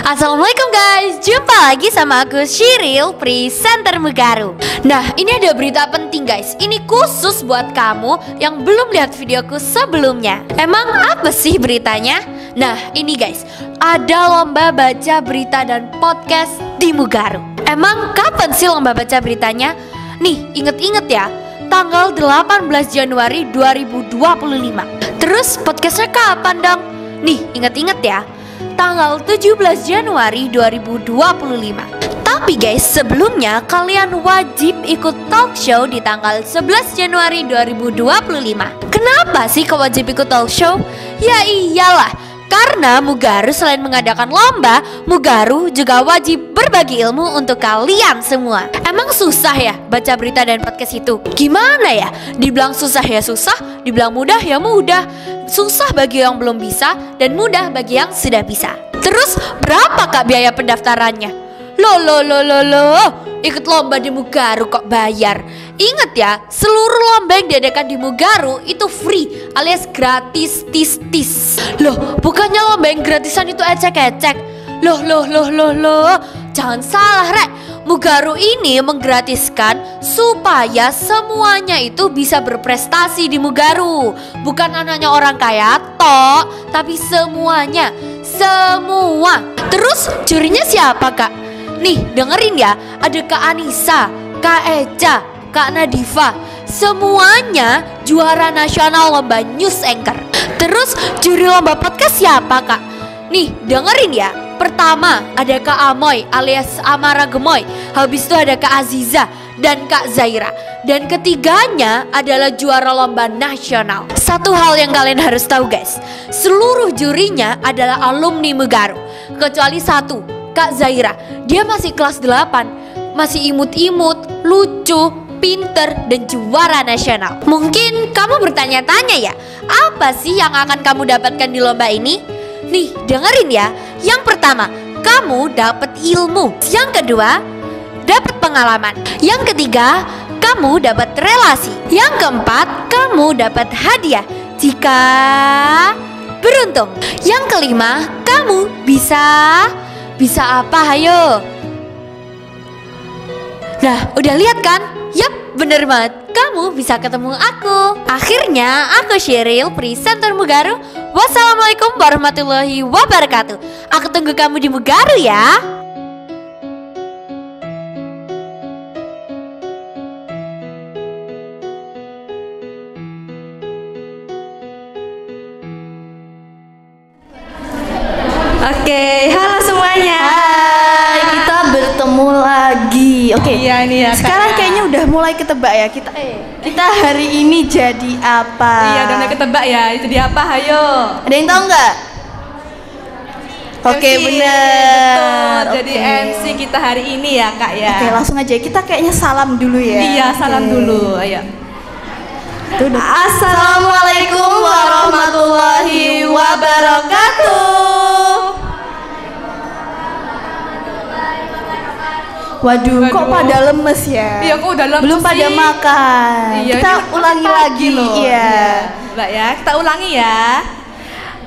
Assalamualaikum guys, jumpa lagi sama aku Shiril, presenter Mugaru. Nah, ini ada berita penting guys. Ini khusus buat kamu yang belum lihat videoku sebelumnya. Emang apa sih beritanya? Nah, ini guys, ada lomba baca berita dan podcast di Mugaru. Emang kapan sih lomba baca beritanya? Nih, inget-inget ya, tanggal 18 Januari 2025. Terus podcastnya kapan dong? Nih, inget-inget ya, tanggal 17 Januari 2025. Tapi guys, sebelumnya kalian wajib ikut talk show di tanggal 11 Januari 2025. Kenapa sih kau wajib ikut talk show? Ya iyalah, karena Mugaru selain mengadakan lomba, Mugaru juga wajib berbagi ilmu untuk kalian semua. Emang susah ya baca berita dan podcast itu? Gimana ya? Dibilang susah ya susah, dibilang mudah ya mudah. Susah bagi yang belum bisa dan mudah bagi yang sudah bisa. Terus berapa kak biaya pendaftarannya? Loh, ikut lomba di Mugaru kok bayar? Ingat ya, seluruh lomba yang diadakan di Mugaru itu free alias gratis tis. Loh, bukannya lomba yang gratisan itu ecek-ecek? Loh, jangan salah rek. Mugaru ini menggratiskan supaya semuanya itu bisa berprestasi di Mugaru. Bukan hanya orang kaya tok, tapi semuanya, semua. Terus jurinya siapa kak? Nih dengerin ya, ada Kak Anissa, Kak Eca, Kak Nadifa. Semuanya juara nasional lomba news anchor. Terus juri lomba podcast siapa kak? Nih dengerin ya. Pertama ada Kak Amoy alias Amara Gemoy. Habis itu ada Kak Aziza dan Kak Zaira. Dan ketiganya adalah juara lomba nasional. Satu hal yang kalian harus tahu guys, seluruh jurinya adalah alumni Mugaru. Kecuali satu, Kak Zaira. Dia masih kelas 8, masih imut-imut, lucu, pinter, dan juara nasional. Mungkin kamu bertanya-tanya ya, apa sih yang akan kamu dapatkan di lomba ini? Nih dengerin ya. Yang pertama, kamu dapat ilmu. Yang kedua, dapat pengalaman. Yang ketiga, kamu dapat relasi. Yang keempat, kamu dapat hadiah jika beruntung. Yang kelima, kamu bisa apa? Hayo. Nah, udah lihat kan? Yap, bener banget. Kamu bisa ketemu aku. Akhirnya, aku Shiril, presenter Mugaru. Wassalamualaikum warahmatullahi wabarakatuh. Aku tunggu kamu di Mugaru ya. Oke, halo semuanya. Hai, kita bertemu lagi. Oke. Iya nih ya. Sekarang kayaknya udah mulai ketebak ya kita hari ini jadi apa? Iya, udah mulai ketebak ya. Itu dia apa? Hayo. Ada yang tahu nggak? Oke, MC, bener. betul. Jadi Oke. MC kita hari ini ya kak ya. Oke, langsung aja. Kita kayaknya salam dulu ya. Iya, salam Oke. dulu. Ayo. Assalamualaikum warahmatullahi wabarakatuh. Waduh, kok pada lemes ya? Iya, kok udah lemes Belum pada sih? makan. Iya, Kita ini ulangi pagi lagi loh. Iya. Mbak ya, kita ulangi ya.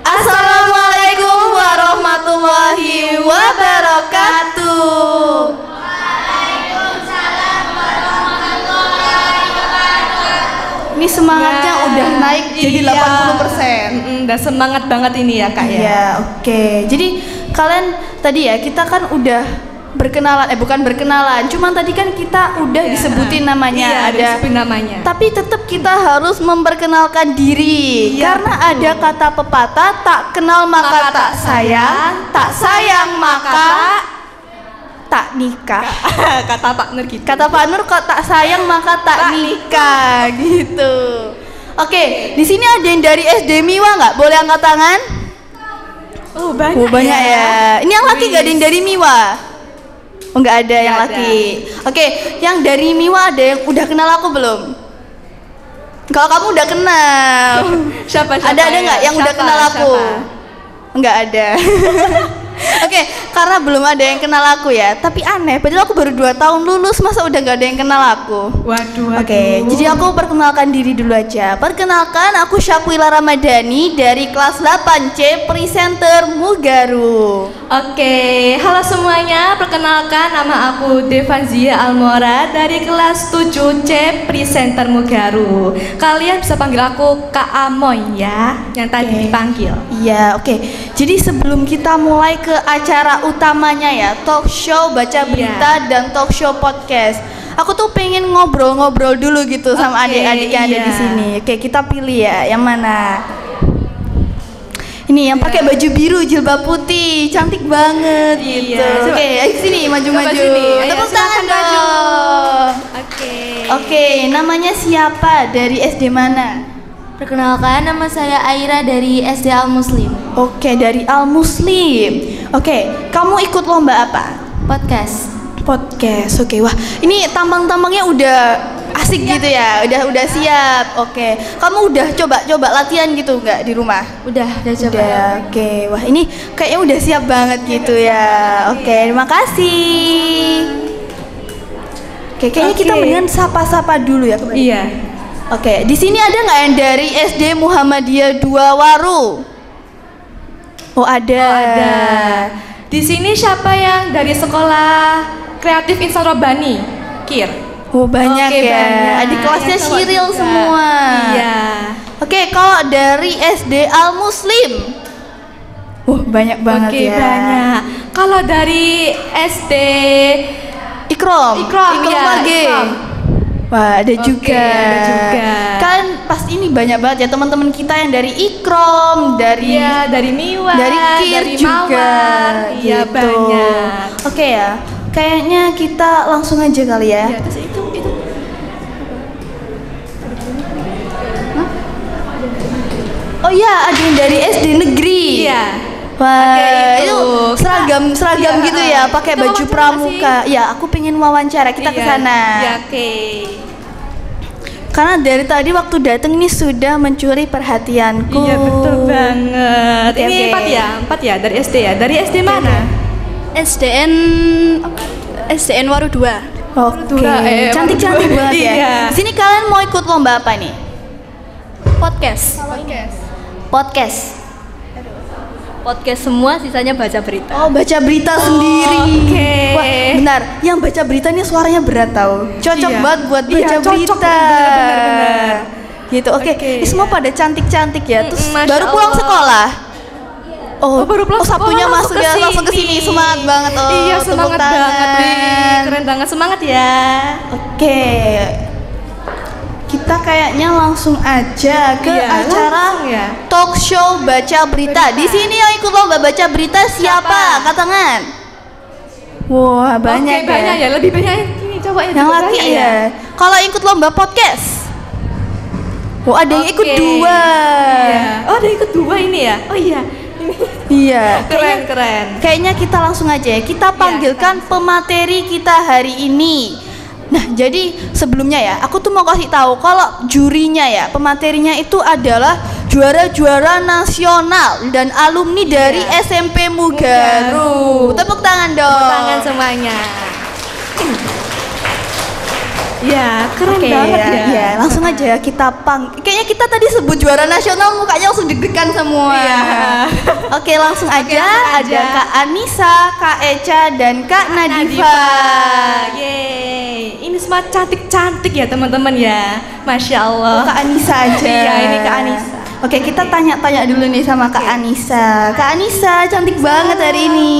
Assalamualaikum warahmatullahi wabarakatuh. Ini semangatnya Wah, udah naik jadi iya. 80%. Udah semangat banget ini ya kak ya. Iya, oke. Jadi kalian tadi ya, kita kan udah berkenalan, bukan berkenalan, cuman tadi kan kita udah Iya. disebutin namanya, Iya, ada disebutin namanya. tapi tetap kita harus memperkenalkan diri. Iya, karena betul. ada kata pepatah, tak kenal maka tak sayang, tak sayang maka tak nikah. Kata Pak Nur gitu. Kata Pak Nur, kok tak sayang maka tak nikah gitu. Oke, di sini ada yang dari SD Miwa nggak? Boleh angkat tangan? Oh banyak, Banyak ya. Ini yang laki nggak ada yang dari Miwa? Oh nggak ada yang Nggak laki. Oke, yang dari Miwa ada yang udah kenal aku belum? Kalau kamu udah kenal. Siapa Ada nggak yang udah Siapa? kenal aku? Siapa? Nggak ada. Oke, karena belum ada yang kenal aku ya. Tapi aneh, padahal aku baru 2 tahun lulus, masa udah nggak ada yang kenal aku? Waduh. Oke, jadi aku perkenalkan diri dulu aja. Perkenalkan, aku Syakwila Ramadhani dari kelas 8C, presenter Mugaru. Oke, halo semuanya. Perkenalkan, nama aku Devanzia Almora dari kelas 7C Presenter Mugaru. Kalian bisa panggil aku Kak Amoy ya, yang tadi dipanggil. Iya, oke. Jadi sebelum kita mulai ke acara utamanya ya, talk show, baca berita, dan talk show podcast, aku tuh pengen ngobrol-ngobrol dulu gitu sama adik-adik yang ada di sini. Oke, kita pilih ya, yang mana? Ini yang pakai baju biru, jilbab putih, cantik banget gitu. Oke, ayo sini maju-maju. Tepuk tangan dong. Oke, namanya siapa? Dari SD mana? Perkenalkan, nama saya Aira dari SD Al Muslim. Oke, dari Al Muslim. Oke, kamu ikut lomba apa? Podcast. Oke, wah ini tampang-tampangnya udah asik gitu ya, udah siap. Oke, kamu udah coba latihan gitu nggak di rumah? Udah coba. Udah, oke. Wah ini kayaknya udah siap banget gitu ya. Oke, terima kasih. Oke, kayaknya kita mendingan sapa-sapa dulu ya. Iya. Oke, di sini ada nggak yang dari SD Muhammadiyah 2 Waru? Oh ada. Di sini siapa yang dari sekolah Kreatif Insan Robani? Kir. Oh banyak Oke, ya. banyak. Adik kelasnya Yang cowok Shiril juga. semua. Iya. Oke, kalau dari SD Al Muslim. Banyak banget Oke, ya. banyak. Kalau dari SD Ikrom ya, lagi. Ikrom. Wah, ada juga. ada juga. Kan pas ini banyak banget ya teman-teman kita yang dari Ikrom, dari Iya, dari Miwa, dari Kir dari juga. Mawar. Iya, gitu. banyak. Oke ya. Kayaknya kita langsung aja kali ya. Iya, terus itu. Oh iya, ada yang dari SD negeri. Iya. Wah, Pakai itu itu. seragam Iya, gitu ya, pakai kita baju wawancara pramuka. Ya, aku pengen wawancara, kita ke sana. Iya, oke. Karena dari tadi waktu datang ini sudah mencuri perhatianku. Iya, betul banget. Oke, Ini oke. 4 ya dari SD ya. Dari SD mana? SDN Waru 2. Oke, Waru cantik-cantik dua. banget ya. Iya. Di sini kalian mau ikut lomba apa nih? Podcast. Podcast semua, sisanya baca berita. Oh, baca berita sendiri. oke. Wah, benar. Yang baca berita ini suaranya berat tau. Cocok Iya. banget buat baca Iya, cocok, berita. benar. Gitu. Oke. Oke, Ini semua pada cantik-cantik ya. Terus Masya baru pulang Allah. sekolah. Oh, baru pulang Sabtunya sekolah, masuk ya, langsung ke sini. Semangat banget. Oh, Iya, tepuk semangat banget, Wi. tangan. Keren banget, semangat ya. Oke. Kita kayaknya langsung aja ke Iya, acara langsung ya. talk show baca berita. Di sini yang ikut lomba baca berita siapa? Angkat tangan. Wah, banyak Oke, banyak ya. Lebih banyak ini coba Yang laki ya. Kalau ikut lomba podcast. Oh, ada yang ikut Oke. 2. Iya. Oh, ada ikut 2 ini ya. Oh iya. Iya. Keren. Kayaknya kita langsung aja ya. Kita panggilkan pemateri kita hari ini. Nah, jadi sebelumnya ya, aku tuh mau kasih tahu kalau jurinya ya, pematerinya itu adalah juara-juara nasional dan alumni dari SMP Mugaru. Tepuk tangan dong. Tepuk tangan semuanya. Ya, keren Oke, banget ya. ya, langsung aja ya kita kayaknya kita tadi sebut juara nasional mukanya langsung deg-degan semua. Iya. Oke, langsung aja. langsung Ada aja. Kak Anissa, Kak Eca, dan Kak Nadifa. Yeay. Ini semua cantik-cantik ya teman-teman ya. Masya Allah. Oh, Kak Anissa aja. Iya, ini Kak Anissa. Oke, kita tanya-tanya dulu nih sama Kak Anissa. Kak Anissa, cantik banget hari ini.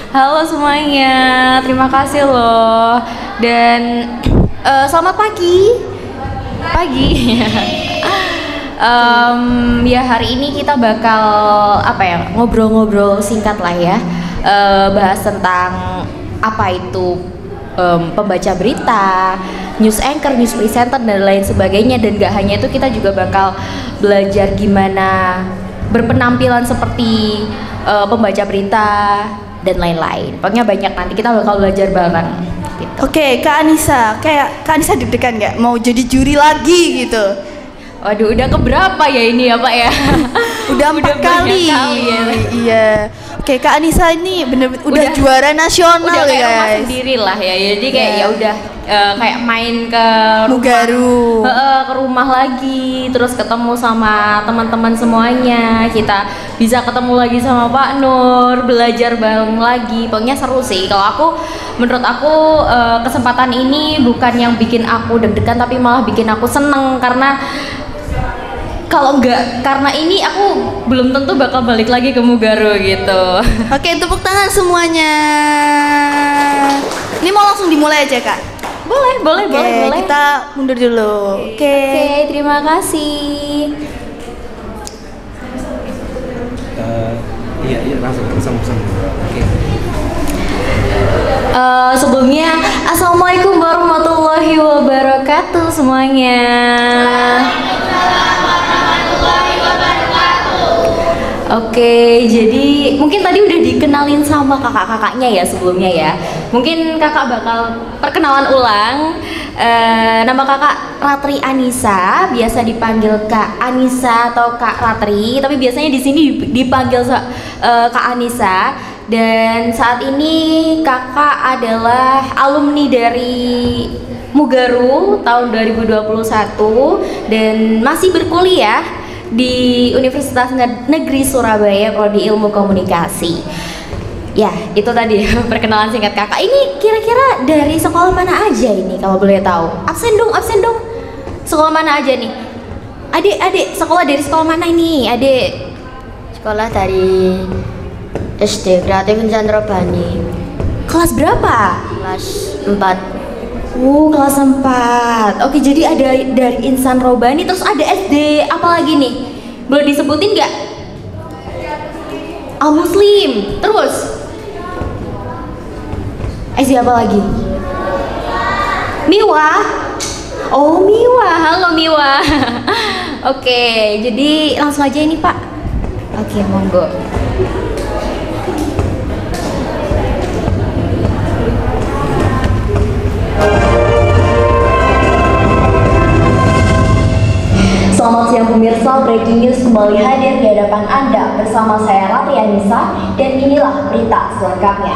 Halo semuanya, terima kasih loh. Dan selamat pagi. Ya hari ini kita bakal ngobrol-ngobrol singkat lah ya, bahas tentang apa itu pembaca berita, news anchor, news presenter dan lain sebagainya. Dan gak hanya itu, kita juga bakal belajar gimana berpenampilan seperti pembaca berita dan lain-lain. Pokoknya banyak, nanti kita bakal belajar bareng gitu. Oke, Kak Anissa, kayak Kak Anissa deg-degan nggak mau jadi juri lagi gitu? Waduh, udah keberapa ya ini ya Pak ya? Udah 4 banyak kali. kali ya. Iya. Oke, Kak Anissa ini bener-bener udah juara nasional udah kayak ya rumah guys. sendiri lah ya. Jadi kayak ya udah kayak main ke Mugaru. ke rumah lagi, terus ketemu sama teman-teman semuanya. Kita bisa ketemu lagi sama Pak Nur, belajar bareng lagi. Pokoknya seru sih. Menurut aku kesempatan ini bukan yang bikin aku deg-degan, tapi malah bikin aku seneng karena kalau enggak karena ini aku belum tentu bakal balik lagi ke Mugaru gitu. Oke, tepuk tangan semuanya. Ini mau langsung dimulai aja, Kak? Boleh. Kita mundur dulu. Oke, terima kasih. Iya, langsung. Oke. Sebelumnya, assalamualaikum warahmatullahi wabarakatuh semuanya. Oke, jadi mungkin tadi udah dikenalin sama kakak-kakaknya ya sebelumnya ya. Mungkin kakak bakal perkenalan ulang. Nama kakak Ratri Anissa, biasa dipanggil Kak Anissa atau Kak Ratri, tapi biasanya di sini dipanggil Kak Anissa. Dan saat ini kakak adalah alumni dari Mugaru tahun 2021 dan masih berkuliah di Universitas Negeri Surabaya Prodi Ilmu Komunikasi. Ya, itu tadi perkenalan singkat kakak. Ini kira-kira dari sekolah mana aja ini kalau boleh tahu? Absen dong. Sekolah mana aja nih? Adik, sekolah dari sekolah mana ini, adik? Sekolah dari SD Kreatif Insan Robani. Kelas berapa? Kelas 4. Kelas 4. Oke, jadi ada dari Insan Robani, terus ada SD apa lagi nih? Boleh disebutin nggak? Al Muslim. Terus SD apa lagi? Miwa. Oh, Miwa. Halo Miwa. Oke, jadi langsung aja ini Pak. Oke, monggo. Selamat siang pemirsa, breaking news kembali hadir di hadapan Anda bersama saya Ratri Anissa dan inilah berita selengkapnya.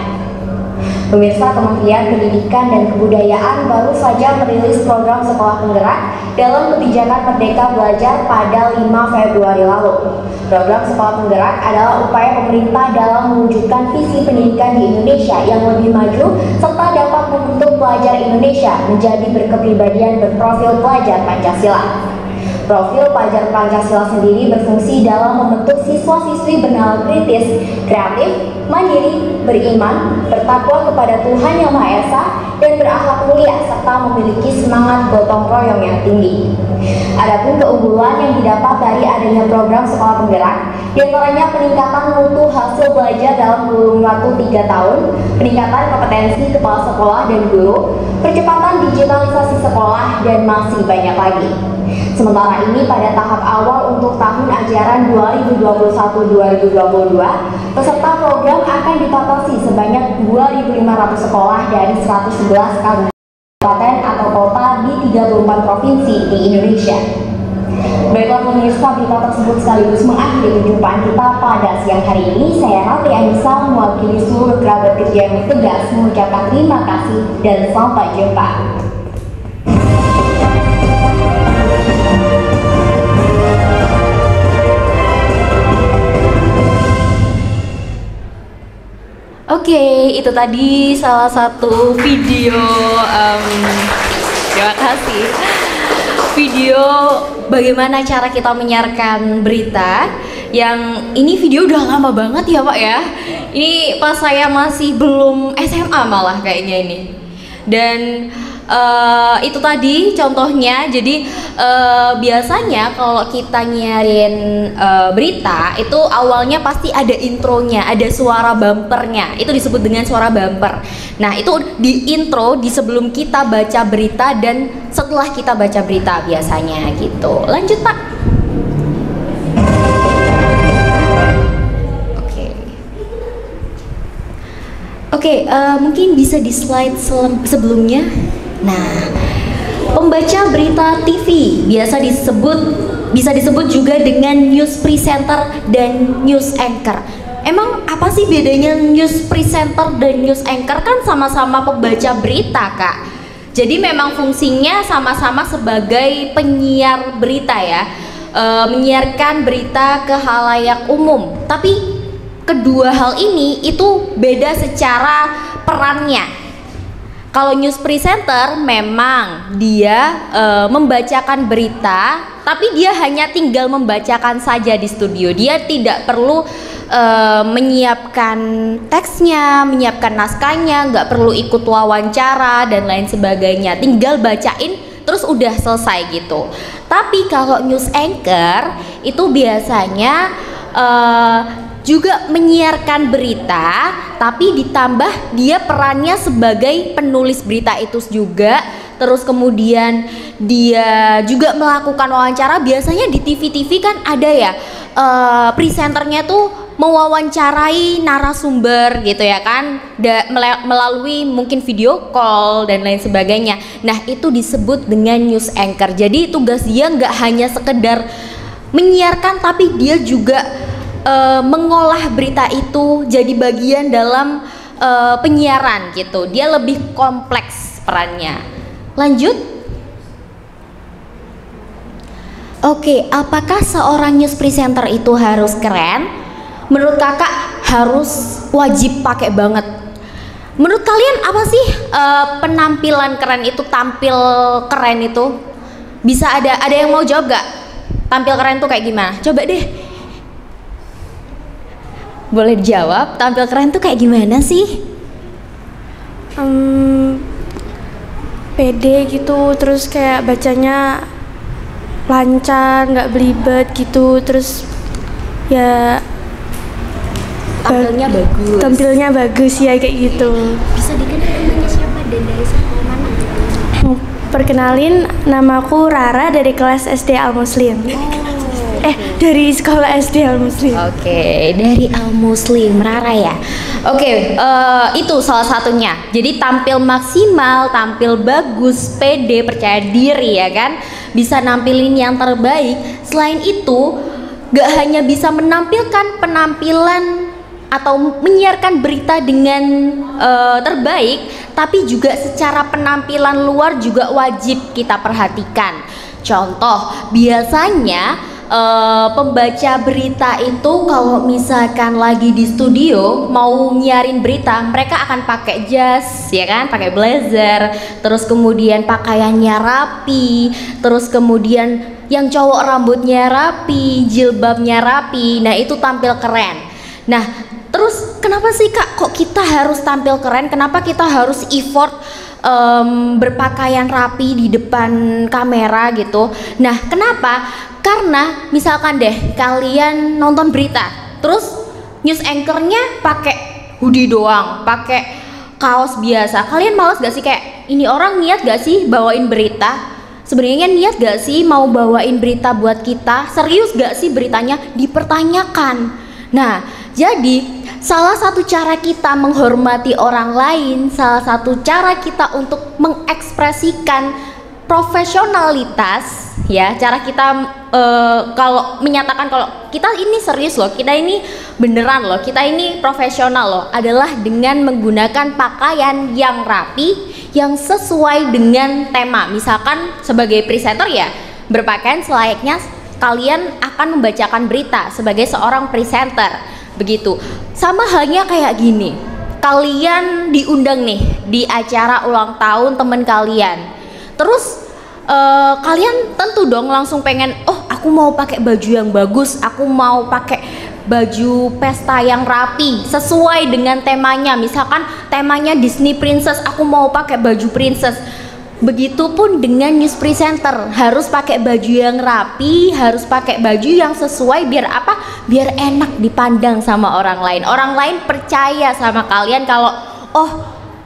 Pemirsa, Kementerian Pendidikan dan Kebudayaan baru saja merilis program sekolah penggerak dalam kebijakan Merdeka Belajar pada 5 Februari lalu. Program sekolah penggerak adalah upaya pemerintah dalam mewujudkan visi pendidikan di Indonesia yang lebih maju serta dapat membentuk pelajar Indonesia menjadi berkepribadian berprofil pelajar Pancasila. Profil pelajar Pancasila sendiri berfungsi dalam membentuk siswa-siswi bernalar kritis, kreatif, mandiri, beriman, bertakwa kepada Tuhan Yang Maha Esa, dan berakhlak mulia serta memiliki semangat gotong royong yang tinggi. Adapun keunggulan yang didapat dari adanya program sekolah penggerak, diantaranya peningkatan mutu hasil belajar dalam kurun waktu 3 tahun, peningkatan kompetensi kepala sekolah dan guru, percepatan digitalisasi sekolah, dan masih banyak lagi. Sementara ini pada tahap awal untuk tahun ajaran 2021-2022, peserta program akan dibatasi sebanyak 2.500 sekolah dari 111 kabupaten atau kota di 34 provinsi di Indonesia. Baiklah pemirsa, berita tersebut sekaligus mengakhiri perjumpaan kita pada siang hari ini. Saya Ratri Anissa mewakili seluruh kerabat kerja yang bertugas mengucapkan terima kasih dan sampai jumpa. Oke, itu tadi salah satu video. Terima kasih. Video bagaimana cara kita menyiarkan berita. Yang ini video udah lama banget ya Pak ya. Ini pas saya masih belum SMA malah kayaknya ini. Dan itu tadi contohnya. Jadi biasanya kalau kita nyiarin berita itu awalnya pasti ada intronya, ada suara bumpernya. Itu disebut dengan suara bumper. Nah, itu di intro di sebelum kita baca berita dan setelah kita baca berita biasanya gitu. Lanjut Pak. Oke, mungkin bisa di slide sebelumnya. Nah, pembaca berita TV bisa disebut juga dengan news presenter dan news anchor. Emang apa sih bedanya news presenter dan news anchor? Kan sama-sama pembaca berita, Kak. Jadi memang fungsinya sama-sama sebagai penyiar berita ya, menyiarkan berita ke khalayak umum. Tapi kedua hal ini itu beda secara perannya. Kalau news presenter memang dia membacakan berita, tapi dia hanya tinggal membacakan saja di studio. Dia tidak perlu menyiapkan teksnya, menyiapkan naskahnya, nggak perlu ikut wawancara dan lain sebagainya. Tinggal bacain terus udah selesai gitu. Tapi kalau news anchor itu biasanya juga menyiarkan berita, tapi ditambah dia perannya sebagai penulis berita itu juga. Terus kemudian dia juga melakukan wawancara. Biasanya di TV-TV kan ada ya, presenternya tuh mewawancarai narasumber gitu ya kan, melalui mungkin video call dan lain sebagainya. Nah itu disebut dengan news anchor. Jadi tugas dia nggak hanya sekedar menyiarkan, tapi dia juga mengolah berita itu jadi bagian dalam penyiaran gitu. Dia lebih kompleks perannya. Lanjut. Oke, apakah seorang news presenter itu harus keren? Menurut kakak harus wajib pakai banget. Menurut kalian apa sih penampilan keren itu, tampil keren itu? Bisa ada yang mau jawab gak? Tampil keren tuh kayak gimana? Coba deh. Boleh dijawab, tampil keren tuh kayak gimana sih? Pede gitu, terus kayak bacanya lancar, nggak belibet gitu, terus ya tampilnya bagus. Tampilnya bagus ya kayak gitu. Bisa dikenal namanya siapa dan dari sekolah mana? Perkenalin, namaku Rara dari kelas SD Al Muslim. Dari sekolah SD Al Muslim. Oke, dari Al Muslim, Rara ya. Oke, itu salah satunya. Jadi tampil maksimal, tampil bagus, pede, percaya diri ya kan. Bisa nampilin yang terbaik. Selain itu, gak hanya bisa menampilkan penampilan atau menyiarkan berita dengan terbaik, tapi juga secara penampilan luar juga wajib kita perhatikan. Contoh, biasanya pembaca berita itu kalau misalkan lagi di studio mau nyiarin berita, mereka akan pakai jas ya kan, pakai blazer, terus kemudian pakaiannya rapi, terus kemudian yang cowok rambutnya rapi, jilbabnya rapi. Nah itu tampil keren. Nah terus kenapa sih kak kok kita harus tampil keren, kenapa kita harus effort berpakaian rapi di depan kamera gitu? Nah kenapa? Karena misalkan deh kalian nonton berita, terus news anchornya pakai hoodie doang, pakai kaos biasa, kalian malas gak sih kayak ini orang niat gak sih bawain berita? Sebenarnya niat gak sih mau bawain berita buat kita? Serius gak sih beritanya? Dipertanyakan. Nah jadi salah satu cara kita menghormati orang lain, salah satu cara kita untuk mengekspresikan profesionalitas ya, cara kita kalau menyatakan kalau kita ini serius loh, kita ini beneran loh, kita ini profesional loh, adalah dengan menggunakan pakaian yang rapi, yang sesuai dengan tema. Misalkan sebagai presenter ya, berpakaian selayaknya kalian akan membacakan berita sebagai seorang presenter, begitu. Sama halnya kayak gini, kalian diundang nih di acara ulang tahun temen kalian, terus kalian tentu dong langsung pengen, oh aku mau pakai baju yang bagus, aku mau pakai baju pesta yang rapi sesuai dengan temanya. Misalkan temanya Disney Princess, aku mau pakai baju princess. Begitupun dengan news presenter, harus pakai baju yang rapi, harus pakai baju yang sesuai. Biar apa? Biar enak dipandang sama orang lain. Orang lain percaya sama kalian kalau oh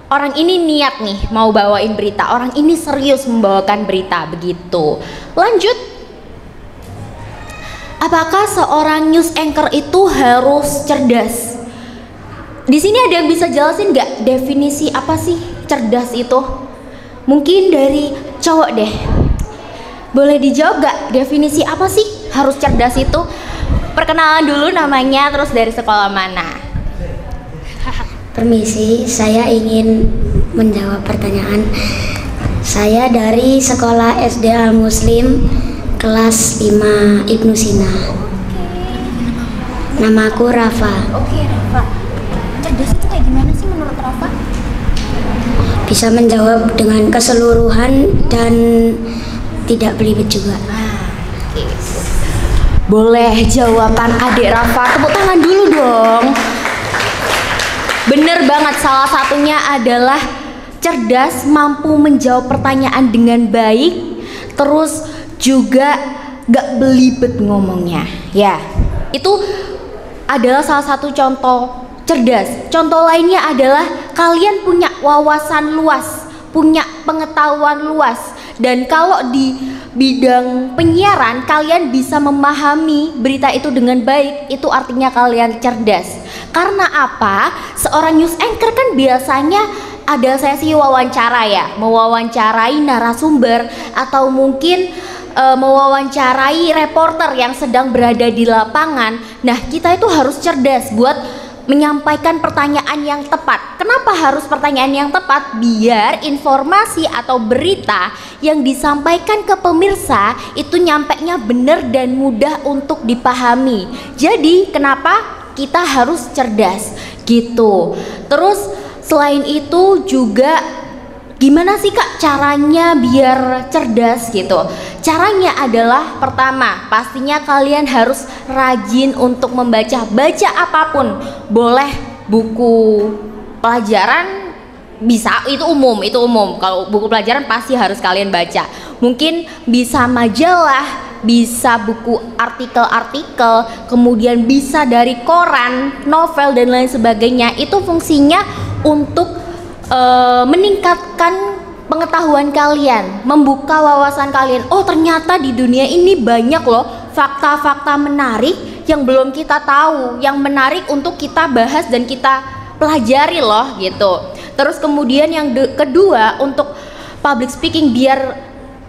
orang ini niat nih mau bawain berita, orang ini serius membawakan berita, begitu. Lanjut. Apakah seorang news anchor itu harus cerdas? Di sini ada yang bisa jelasin nggak definisi apa sih cerdas itu? Mungkin dari cowok deh. Boleh dijawab gak definisi apa sih harus cerdas itu? Perkenalan dulu namanya, terus dari sekolah mana? Permisi, saya ingin menjawab pertanyaan. Saya dari sekolah SD Al Muslim kelas 5 Ibnu Sina. Namaku Rafa. Oke, Rafa. Cerdas itu kayak gimana sih menurut Rafa? Bisa menjawab dengan keseluruhan dan tidak belibet juga. Boleh jawaban adik Rafa, tepuk tangan dulu dong. Bener banget, salah satunya adalah cerdas, mampu menjawab pertanyaan dengan baik, terus juga gak belibet ngomongnya. Ya, itu adalah salah satu contoh cerdas. Contoh lainnya adalah kalian punya wawasan luas, punya pengetahuan luas. Dan kalau di bidang penyiaran kalian bisa memahami berita itu dengan baik, itu artinya kalian cerdas. Karena apa? Seorang news anchor kan biasanya ada sesi wawancara ya, mewawancarai narasumber atau mungkin mewawancarai reporter yang sedang berada di lapangan. Nah, kita itu harus cerdas buat menyampaikan pertanyaan yang tepat. Kenapa harus pertanyaan yang tepat? Biar informasi atau berita yang disampaikan ke pemirsa itu nyampainya benar dan mudah untuk dipahami. Jadi kenapa kita harus cerdas gitu. Terus selain itu juga gimana sih Kak caranya biar cerdas gitu? Caranya adalah pertama, pastinya kalian harus rajin untuk membaca. Baca apapun, boleh buku pelajaran bisa, itu umum. Kalau buku pelajaran pasti harus kalian baca. Mungkin bisa majalah, bisa buku artikel-artikel, kemudian bisa dari koran, novel dan lain sebagainya. Itu fungsinya untuk meningkatkan pengetahuan kalian, membuka wawasan kalian. Oh, ternyata di dunia ini banyak loh fakta-fakta menarik yang belum kita tahu, yang menarik untuk kita bahas dan kita pelajari loh gitu. Terus kemudian yang kedua, untuk public speaking biar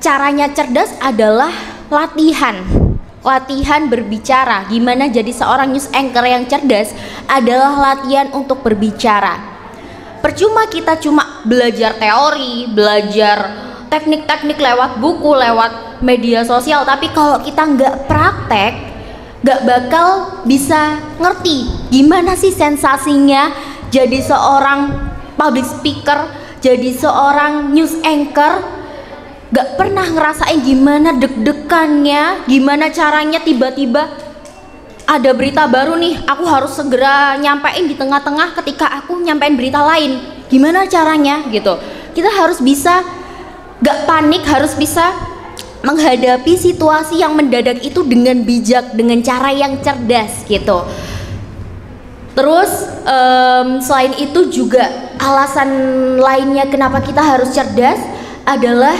caranya cerdas adalah latihan berbicara. Gimana jadi seorang news anchor yang cerdas adalah latihan untuk berbicara. Percuma kita cuma belajar teori, belajar teknik-teknik lewat buku, lewat media sosial, tapi kalau kita nggak praktek, nggak bakal bisa ngerti gimana sih sensasinya jadi seorang public speaker, jadi seorang news anchor. Nggak pernah ngerasain gimana deg-degannya, gimana caranya tiba-tiba ada berita baru nih, aku harus segera nyampein di tengah-tengah ketika aku nyampein berita lain. Gimana caranya gitu? Kita harus bisa gak panik, harus bisa menghadapi situasi yang mendadak itu dengan bijak, dengan cara yang cerdas gitu. Terus selain itu juga alasan lainnya kenapa kita harus cerdas adalah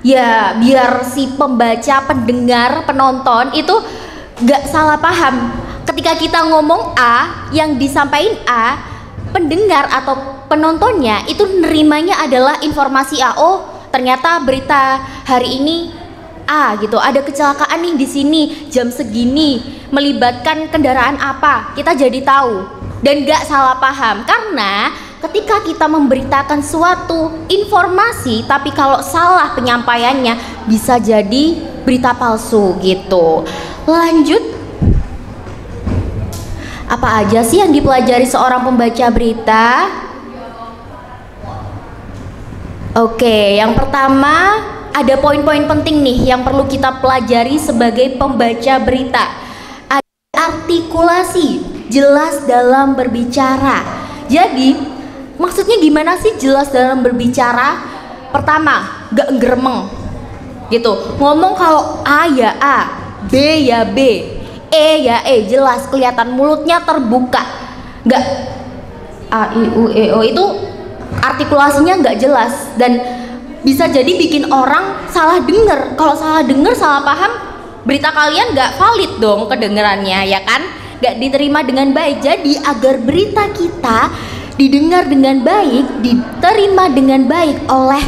ya biar si pembaca, pendengar, penonton itu gak salah paham. Ketika kita ngomong A, yang disampaikan A, pendengar atau penontonnya itu nerimanya adalah informasi A. Oh, ternyata berita hari ini A gitu. Ada kecelakaan nih di sini jam segini, melibatkan kendaraan apa. Kita jadi tahu dan gak salah paham. Karena ketika kita memberitakan suatu informasi tapi kalau salah penyampaiannya bisa jadi berita palsu gitu. Lanjut, apa aja sih yang dipelajari seorang pembaca berita? Oke, yang pertama ada poin-poin penting nih yang perlu kita pelajari sebagai pembaca berita. Ada artikulasi, jelas dalam berbicara. Jadi, maksudnya gimana sih jelas dalam berbicara? Pertama, gak geremeng gitu. Ngomong kalau A ya A, B ya B, E ya E, jelas kelihatan mulutnya terbuka. Nggak A I U E O itu artikulasinya nggak jelas dan bisa jadi bikin orang salah dengar. Kalau salah dengar, salah paham, berita kalian nggak valid dong kedengarannya, ya kan? Nggak diterima dengan baik. Jadi agar berita kita didengar dengan baik, diterima dengan baik oleh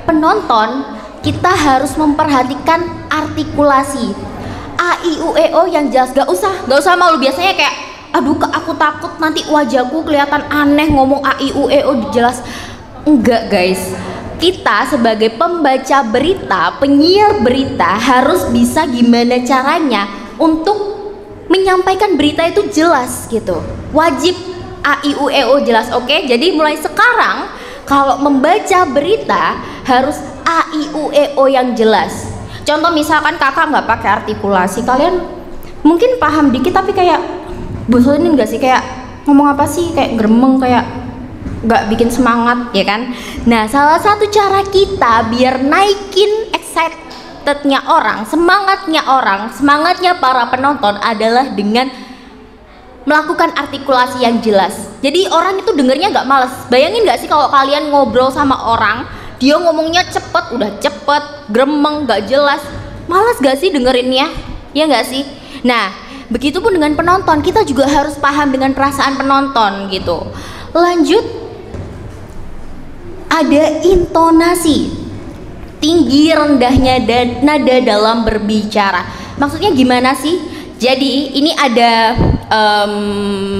penonton, kita harus memperhatikan artikulasi. A I U E O yang jelas, gak usah malu. Biasanya kayak aduh aku takut nanti wajahku kelihatan aneh ngomong a i u e o jelas. Enggak guys, kita sebagai pembaca berita, penyiar berita harus bisa gimana caranya untuk menyampaikan berita itu jelas gitu. Wajib a i u e o jelas, oke? Jadi mulai sekarang kalau membaca berita harus a i u e o yang jelas. Contoh misalkan kakak nggak pakai artikulasi, kalian mungkin paham dikit tapi kayak bosenin gak sih, kayak ngomong apa sih, kayak gremeng, kayak gak bikin semangat ya kan. Nah salah satu cara kita biar naikin excitednya orang, semangatnya para penonton adalah dengan melakukan artikulasi yang jelas. Jadi orang itu dengernya gak males. Bayangin gak sih kalau kalian ngobrol sama orang, dia ngomongnya cepet, udah cepet, gremeng, gak jelas, males gak sih dengerinnya? Ya gak sih? Nah begitupun dengan penonton, kita juga harus paham dengan perasaan penonton gitu. Lanjut, ada intonasi, tinggi rendahnya dan nada dalam berbicara. Maksudnya gimana sih? Jadi ini ada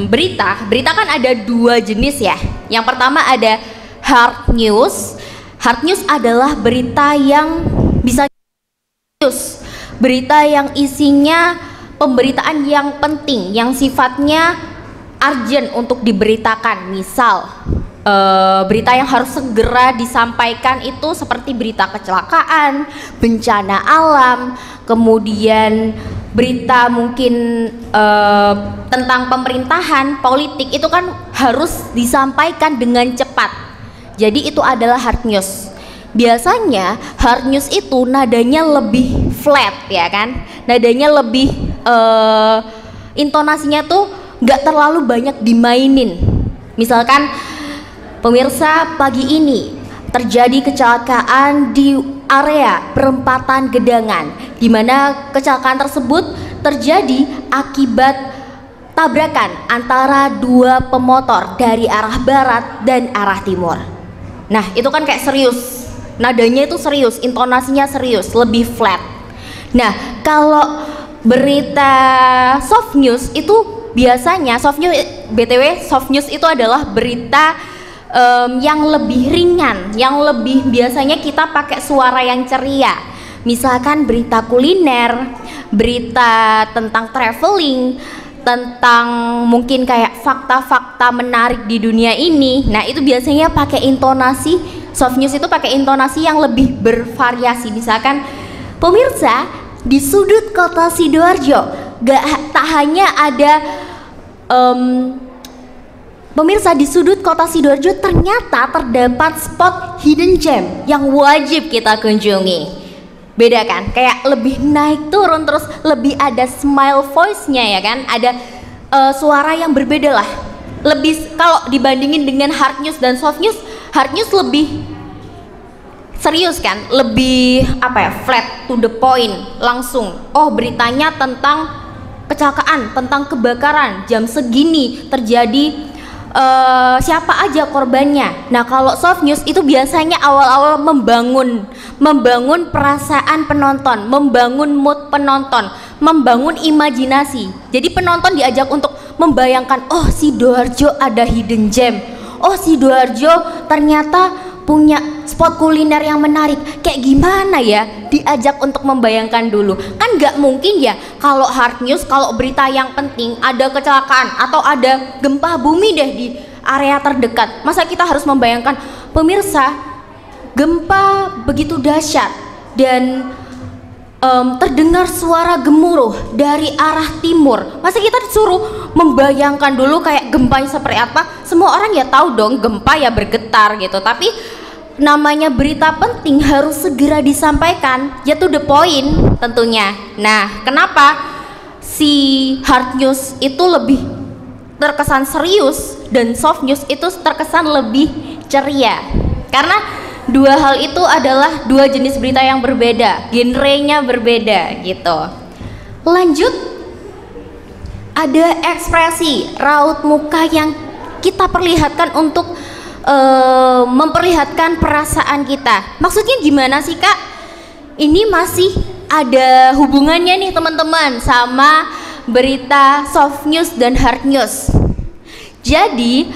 berita kan ada 2 jenis ya. Yang pertama ada hard news. Hard news adalah berita yang bisa news, berita yang isinya pemberitaan yang penting, yang sifatnya urgent untuk diberitakan. Misal berita yang harus segera disampaikan itu seperti berita kecelakaan, bencana alam, kemudian berita mungkin tentang pemerintahan, politik, itu kan harus disampaikan dengan cepat. Jadi itu adalah hard news. Biasanya hard news itu nadanya lebih flat ya kan, nadanya lebih intonasinya tuh nggak terlalu banyak dimainin. Misalkan, pemirsa, pagi ini terjadi kecelakaan di area perempatan Gedangan, di mana kecelakaan tersebut terjadi akibat tabrakan antara 2 pemotor dari arah barat dan arah timur. Nah itu kan kayak serius, nadanya itu serius, intonasinya serius, lebih flat. Nah kalau berita soft news itu biasanya, soft news, BTW soft news itu adalah berita yang lebih ringan, yang lebih biasanya kita pakai suara yang ceria. Misalkan berita kuliner, berita tentang traveling, tentang mungkin kayak fakta-fakta menarik di dunia ini. Nah itu biasanya pakai intonasi, soft news itu pakai intonasi yang lebih bervariasi. Misalkan, pemirsa, di sudut kota Sidoarjo tak hanya ada pemirsa, di sudut kota Sidoarjo ternyata terdapat spot hidden gem yang wajib kita kunjungi. Beda kan? Kayak lebih naik turun, terus lebih ada smile voice-nya ya kan? Ada suara yang berbeda lah. Lebih, kalau dibandingin dengan hard news dan soft news, hard news lebih serius kan, lebih apa ya, flat to the point, langsung. Oh beritanya tentang kecelakaan, tentang kebakaran, jam segini terjadi, siapa aja korbannya. Nah kalau soft news itu biasanya awal-awal membangun perasaan penonton, membangun mood penonton, membangun imajinasi. Jadi penonton diajak untuk membayangkan, oh Sidoarjo ada hidden gem, oh Sidoarjo ternyata punya spot kuliner yang menarik, kayak gimana ya, diajak untuk membayangkan dulu. Kan nggak mungkin ya kalau hard news, kalau berita yang penting ada kecelakaan atau ada gempa bumi deh di area terdekat, masa kita harus membayangkan, pemirsa, gempa begitu dahsyat dan terdengar suara gemuruh dari arah timur. Masa kita disuruh membayangkan dulu kayak gempanya seperti apa? Semua orang ya tahu dong gempa ya bergetar gitu, tapi namanya berita penting harus segera disampaikan, ya to the point tentunya. Nah kenapa si hard news itu lebih terkesan serius dan soft news itu terkesan lebih ceria? Karena dua hal itu adalah 2 jenis berita yang berbeda, genrenya berbeda gitu. Lanjut, ada ekspresi raut muka yang kita perlihatkan untuk memperlihatkan perasaan kita. Maksudnya gimana sih Kak? Ini masih ada hubungannya nih teman-teman sama berita soft news dan hard news. Jadi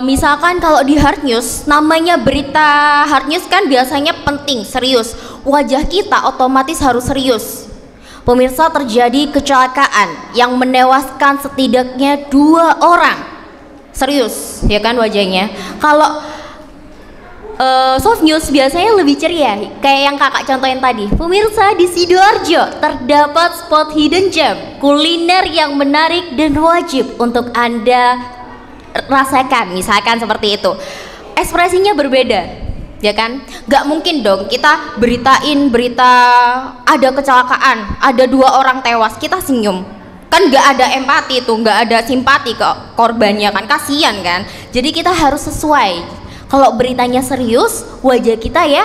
misalkan kalau di hard news, namanya berita hard news kan biasanya penting, serius. Wajah kita otomatis harus serius. Pemirsa, terjadi kecelakaan yang menewaskan setidaknya 2 orang. Serius, ya kan wajahnya. Kalau soft news biasanya lebih ceria, kayak yang kakak contohin tadi. Pemirsa, di Sidoarjo terdapat spot hidden gem, kuliner yang menarik dan wajib untuk Anda rasakan, misalkan seperti itu. Ekspresinya berbeda, ya kan? Gak mungkin dong kita beritain berita ada kecelakaan, ada 2 orang tewas, kita senyum. Kan gak ada empati tuh, gak ada simpati ke korbannya kan, kasihan kan. Jadi kita harus sesuai. Kalau beritanya serius, wajah kita ya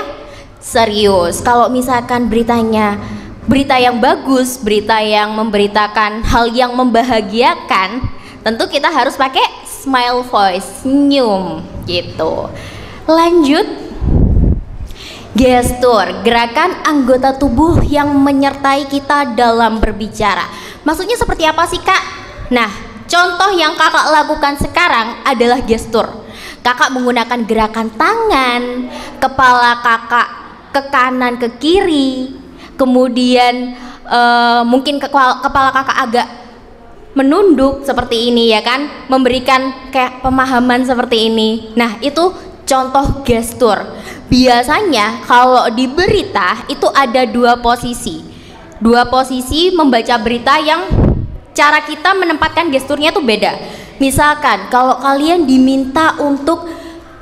serius. Kalau misalkan beritanya berita yang bagus, berita yang memberitakan hal yang membahagiakan, tentu kita harus pakai smile voice, senyum gitu. Lanjut, gestur, gerakan anggota tubuh yang menyertai kita dalam berbicara. Maksudnya seperti apa sih kak? Nah, contoh yang kakak lakukan sekarang adalah gestur. Kakak menggunakan gerakan tangan, kepala kakak ke kanan ke kiri, kemudian mungkin kepala kakak agak menunduk seperti ini ya kan, memberikan kayak pemahaman seperti ini. Nah itu contoh gestur. Biasanya kalau di berita itu ada 2 posisi. 2 posisi membaca berita yang cara kita menempatkan gesturnya tuh beda. Misalkan kalau kalian diminta untuk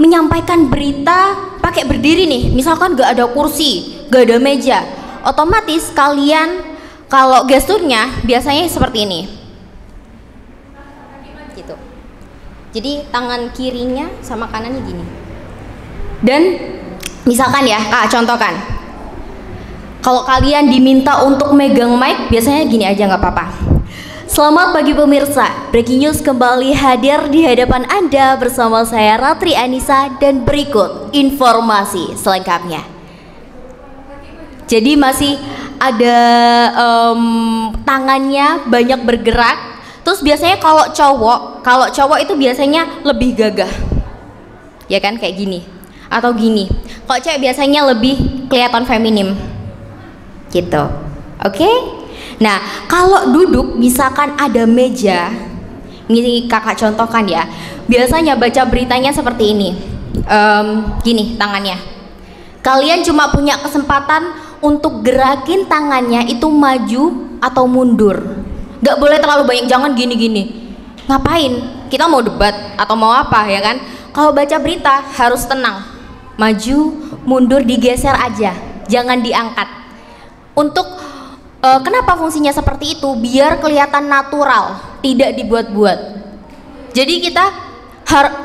menyampaikan berita pakai berdiri nih, misalkan gak ada kursi, gak ada meja, otomatis kalian kalau gesturnya biasanya seperti ini gitu. Jadi tangan kirinya sama kanannya gini. Dan misalkan ya kak contohkan, kalau kalian diminta untuk megang mic biasanya gini aja nggak apa-apa. Selamat pagi pemirsa, Breaking News kembali hadir di hadapan Anda bersama saya Ratri Anissa dan berikut informasi selengkapnya. Jadi masih ada tangannya banyak bergerak. Terus biasanya kalau cowok itu biasanya lebih gagah, ya kan kayak gini atau gini. Kalau cewek biasanya lebih kelihatan feminim, gitu. Oke? Nah, kalau duduk misalkan ada meja, ini kakak contohkan ya. Biasanya baca beritanya seperti ini, gini tangannya. Kalian cuma punya kesempatan untuk gerakin tangannya itu maju atau mundur. Gak boleh terlalu banyak, jangan gini-gini. Ngapain? Kita mau debat atau mau apa ya kan? Kalau baca berita harus tenang, maju, mundur, digeser aja, jangan diangkat. Untuk kenapa fungsinya seperti itu? Biar kelihatan natural, tidak dibuat-buat. Jadi kita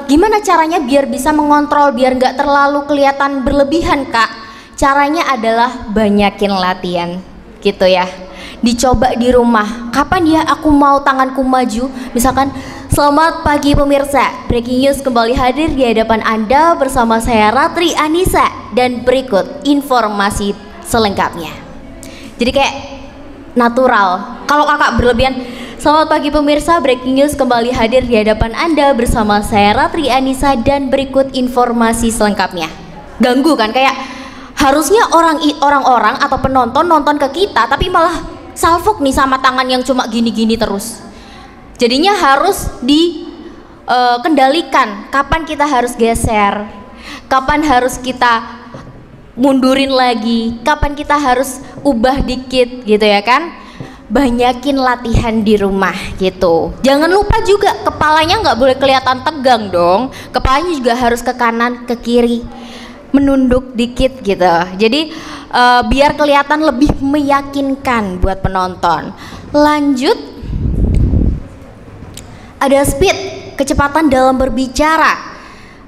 gimana caranya biar bisa mengontrol, biar nggak terlalu kelihatan berlebihan kak? Caranya adalah banyakin latihan, gitu ya. Dicoba di rumah. Kapan ya aku mau tanganku maju? Misalkan, selamat pagi pemirsa, Breaking News kembali hadir di hadapan Anda bersama saya Ratri Anissa dan berikut informasi selengkapnya. Jadi kayak natural. Kalau kakak berlebihan, selamat pagi pemirsa, Breaking News kembali hadir di hadapan Anda bersama saya Ratri Anissa dan berikut informasi selengkapnya. Ganggu kan, kayak harusnya orang-orang atau penonton nonton ke kita tapi malah salfok nih sama tangan yang cuma gini-gini terus. Jadinya harus dikendalikan kapan kita harus geser, kapan harus kita mundurin lagi, kapan kita harus ubah dikit gitu ya kan. Banyakin latihan di rumah gitu. Jangan lupa juga kepalanya nggak boleh kelihatan tegang dong. Kepalanya juga harus ke kanan ke kiri, menunduk dikit gitu. Jadi biar kelihatan lebih meyakinkan buat penonton. Lanjut, ada speed, kecepatan dalam berbicara.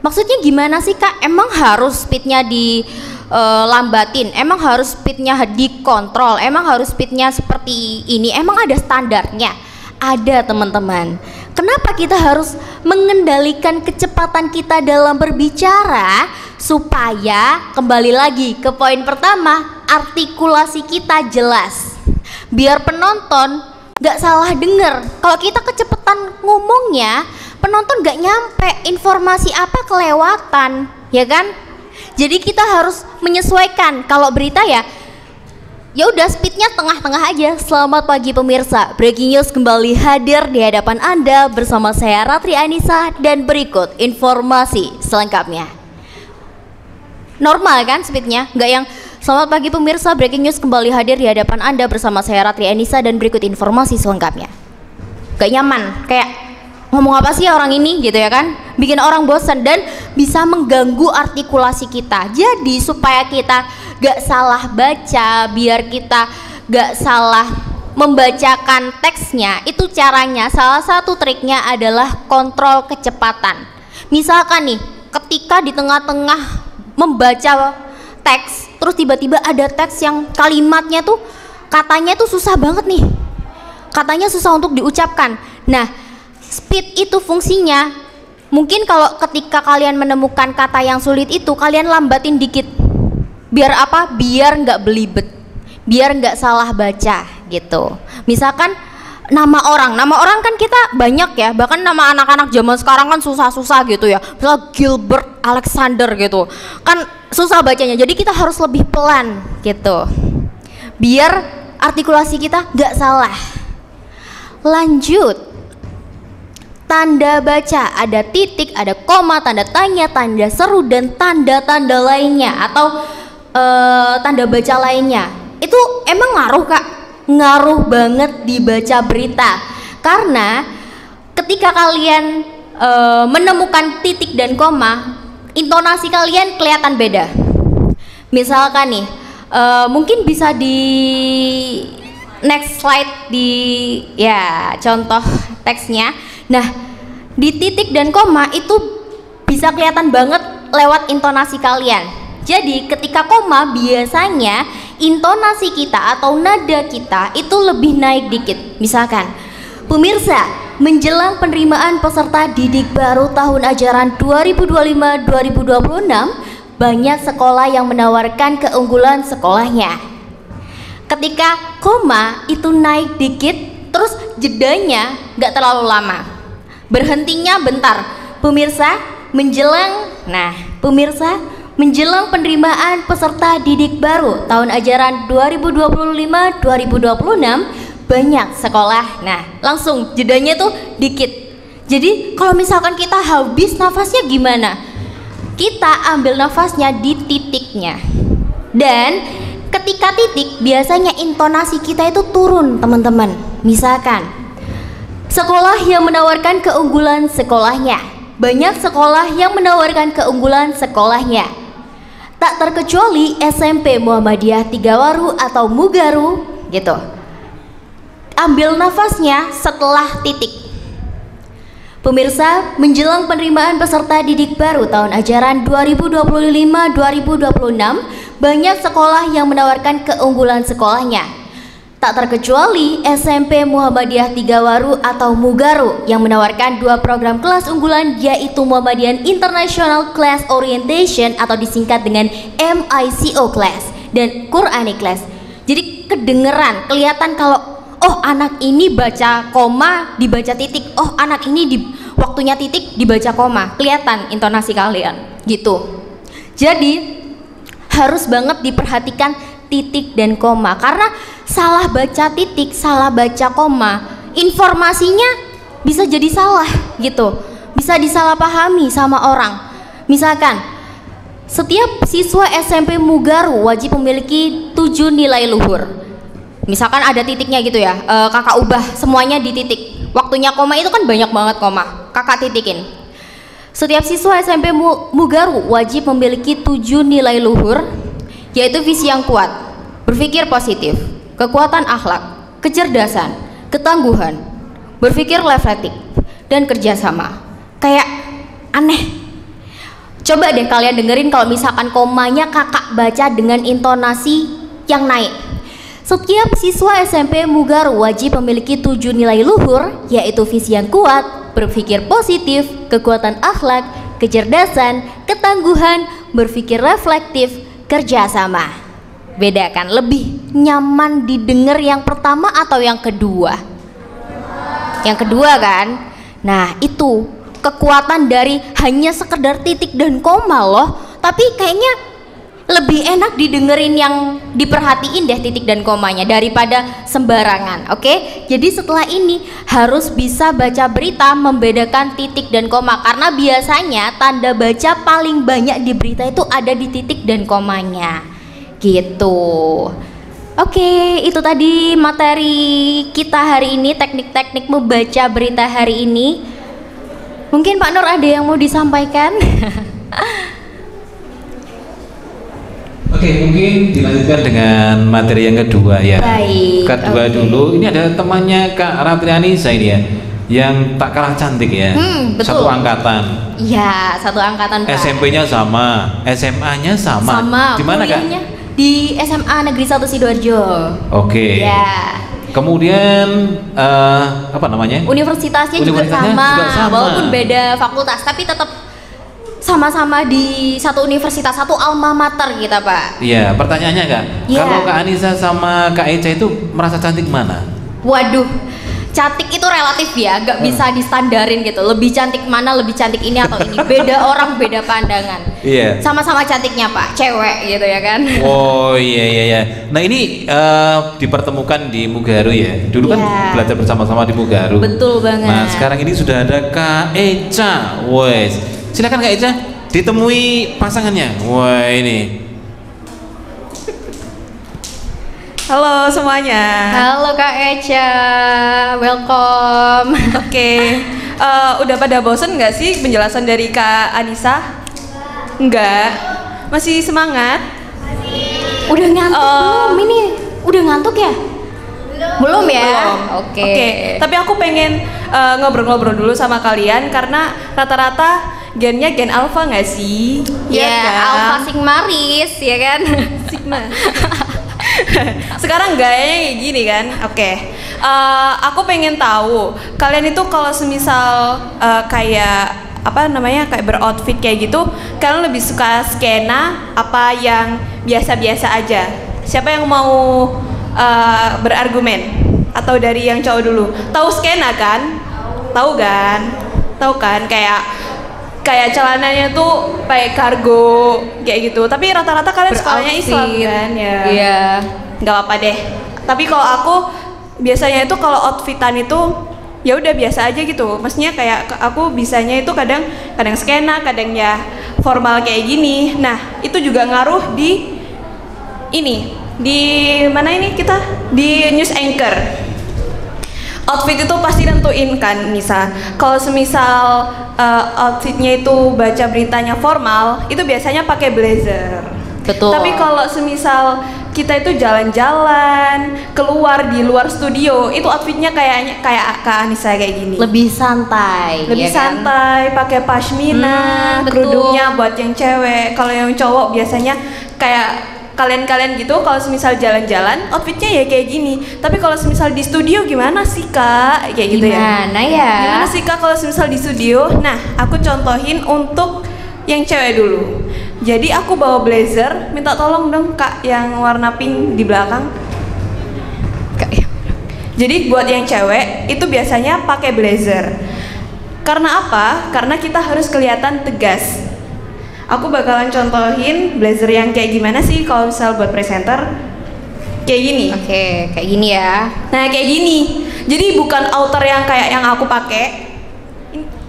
Maksudnya gimana sih kak? Emang harus speednya dilambatin? Emang harus speednya dikontrol? Emang harus speednya seperti ini? Emang ada standarnya? Ada teman-teman. Kenapa kita harus mengendalikan kecepatan kita dalam berbicara? Supaya kembali lagi ke poin pertama, artikulasi kita jelas. Biar penonton nggak salah denger. Kalau kita kecepatan ngomongnya, penonton nggak nyampe, informasi apa kelewatan, ya kan? Jadi kita harus menyesuaikan. Kalau berita ya udah speednya tengah-tengah aja. Selamat pagi pemirsa, breaking news kembali hadir di hadapan Anda bersama saya Ratri Anissa dan berikut informasi selengkapnya. Normal kan speednya, nggak yang selamat pagi pemirsa, breaking news kembali hadir di hadapan Anda bersama saya Ratri Anissa dan berikut informasi selengkapnya. Gak nyaman, kayak ngomong apa sih orang ini gitu ya kan, bikin orang bosan dan bisa mengganggu artikulasi kita. Jadi supaya kita gak salah baca, biar kita gak salah membacakan teksnya, itu caranya salah satu triknya adalah kontrol kecepatan. Misalkan nih, ketika di tengah-tengah membaca teks, terus tiba-tiba ada teks yang kalimatnya tuh, katanya tuh susah banget nih, katanya susah untuk diucapkan. Nah, speed itu fungsinya, mungkin kalau ketika kalian menemukan kata yang sulit itu, kalian lambatin dikit. Biar apa? Biar nggak belibet, biar nggak salah baca gitu. Misalkan nama orang kan kita banyak ya, bahkan nama anak-anak zaman sekarang kan susah-susah gitu ya. Misal Gilbert Alexander gitu, kan susah bacanya. Jadi kita harus lebih pelan gitu, biar artikulasi kita nggak salah. Lanjut, tanda baca, ada titik, ada koma, tanda tanya, tanda seru, dan tanda-tanda lainnya atau tanda baca lainnya. Itu emang ngaruh Kak? Ngaruh banget dibaca berita, karena ketika kalian menemukan titik dan koma, intonasi kalian kelihatan beda. Misalkan nih, mungkin bisa di next slide di ya contoh teksnya. Nah, di titik dan koma itu bisa kelihatan banget lewat intonasi kalian. Jadi ketika koma, biasanya intonasi kita atau nada kita itu lebih naik dikit. Misalkan, pemirsa, menjelang penerimaan peserta didik baru tahun ajaran 2025-2026, banyak sekolah yang menawarkan keunggulan sekolahnya. Ketika koma itu naik dikit, terus jedanya nggak terlalu lama, berhentinya bentar. Pemirsa, menjelang penerimaan peserta didik baru tahun ajaran 2025-2026, banyak sekolah. Nah, langsung jedanya tuh dikit. Jadi kalau misalkan kita habis nafasnya gimana? Kita ambil nafasnya di titiknya. Dan ketika titik, biasanya intonasi kita itu turun, teman-teman. Misalkan, sekolah yang menawarkan keunggulan sekolahnya. Banyak sekolah yang menawarkan keunggulan sekolahnya. Tak terkecuali SMP Muhammadiyah Tigawaru atau Mugaru gitu. Ambil nafasnya setelah titik. Pemirsa, menjelang penerimaan peserta didik baru tahun ajaran 2025-2026, banyak sekolah yang menawarkan keunggulan sekolahnya. Tak terkecuali SMP Muhammadiyah Tigawaru atau Mugaru yang menawarkan dua program kelas unggulan, yaitu Muhammadiyah International Class Orientation atau disingkat dengan MICO Class dan Quranic Class. Jadi kedengeran, kelihatan kalau oh anak ini baca koma dibaca titik, oh anak ini di waktunya titik dibaca koma, kelihatan intonasi kalian gitu. Jadi harus banget diperhatikan titik dan koma, karena salah baca titik, salah baca koma, informasinya bisa jadi salah gitu, bisa disalahpahami sama orang. Misalkan, setiap siswa SMP Mugaru wajib memiliki 7 nilai luhur. Misalkan ada titiknya gitu ya, kakak ubah semuanya di titik. Waktunya koma itu kan banyak banget koma, kakak titikin. Setiap siswa SMP Mugaru wajib memiliki 7 nilai luhur, yaitu visi yang kuat, berpikir positif, kekuatan akhlak, kecerdasan, ketangguhan, berpikir reflektif, dan kerjasama. Kayak aneh. Coba deh kalian dengerin kalau misalkan komanya kakak baca dengan intonasi yang naik. Setiap siswa SMP Mugaru wajib memiliki 7 nilai luhur, yaitu visi yang kuat, berpikir positif, kekuatan akhlak, kecerdasan, ketangguhan, berpikir reflektif, kerjasama. Beda kan? Lebih nyaman didengar yang pertama atau yang kedua? yang kedua kan. Nah, itu kekuatan dari hanya sekedar titik dan koma loh. Tapi kayaknya lebih enak didengerin yang diperhatiin deh titik dan komanya daripada sembarangan. Oke? Jadi setelah ini harus bisa baca berita membedakan titik dan koma, karena biasanya tanda baca paling banyak di berita itu ada di titik dan komanya. Gitu. Oke, itu tadi materi kita hari ini, teknik-teknik membaca berita hari ini. Mungkin Pak Nur ada yang mau disampaikan? Oke, mungkin dilanjutkan dengan materi yang kedua ya. Baik. Kedua dulu, ini ada temannya Kak Ratrianisa ini ya, yang tak kalah cantik ya. Betul. Satu angkatan. Iya, satu angkatan Pak. SMP-nya sama, SMA-nya sama. Sama. Di mana Kak? Kuliahnya di SMA Negeri 1 Sidoarjo. Oke. Ya. Kemudian apa namanya? Universitasnya juga sama, walaupun beda fakultas, tapi tetap sama-sama di satu universitas, satu alma mater kita Pak. Iya, pertanyaannya Kak, kalau Kak Anissa sama Kak Eca itu merasa cantik mana? Waduh, cantik itu relatif ya, gak bisa distandarin gitu. Lebih cantik mana, lebih cantik ini atau ini. Beda orang, beda pandangan. Iya. Sama-sama cantiknya Pak, cewek gitu ya kan. Oh iya. Nah ini dipertemukan di Mugaru ya. Dulu kan belajar bersama-sama di Mugaru. Betul banget. Nah sekarang ini sudah ada Kak Eca. Wes, silakan Kak Eca, ditemui pasangannya. Wah ini. Halo semuanya. Halo Kak Eca, welcome. Oke, udah pada bosen nggak sih penjelasan dari Kak Anissa? Enggak, masih semangat? Udah ngantuk belum ini? Udah ngantuk ya? Belum ya? Oke. Tapi aku pengen ngobrol-ngobrol dulu sama kalian karena rata-rata gennya gen alpha nggak sih? Ya, alpha sigmaris ya kan? Sigma. Sekarang gayanya kayak gini kan? Oke. Aku pengen tahu kalian itu kalau semisal kayak apa namanya, kayak beroutfit kayak gitu, kalian lebih suka skena apa yang biasa-biasa aja? Siapa yang mau berargumen? Atau dari yang cowok dulu? Tahu skena kan? Tahu kan? Tahu kan kayak celananya tuh kayak kargo kayak gitu. Tapi rata-rata kalian sekolahnya Islam kan ya? Iya. Nggak apa-apa deh. Tapi kalau aku biasanya itu kalau outfitan itu ya udah biasa aja gitu. Maksudnya kayak aku bisanya itu kadang skena, kadang ya formal kayak gini. Nah, itu juga ngaruh di ini. Di mana ini kita? Di news anchor. Outfit itu pasti nentuin kan, kalau semisal outfitnya itu baca beritanya formal, itu biasanya pakai blazer. Betul. Tapi kalau semisal kita itu jalan-jalan keluar di luar studio, itu outfitnya kayak Kak Anissa kayak gini. Lebih santai. Lebih santai, pakai pashmina, kerudungnya buat yang cewek. Kalau yang cowok biasanya kayak kalian gitu, kalau semisal jalan-jalan outfitnya ya kayak gini. Tapi kalau semisal di studio gimana sih Kak? Kayak gitu ya. Gimana ya? Gimana sih Kak kalau semisal di studio? Nah, aku contohin untuk yang cewek dulu. Jadi aku bawa blazer, minta tolong dong Kak yang warna pink di belakang. Jadi buat yang cewek itu biasanya pakai blazer. Karena apa? Karena kita harus kelihatan tegas. Aku bakalan contohin blazer yang kayak gimana sih kalau misal buat presenter. Kayak gini. Oke, kayak gini ya. Nah, kayak gini. Jadi bukan outer yang kayak yang aku pakai.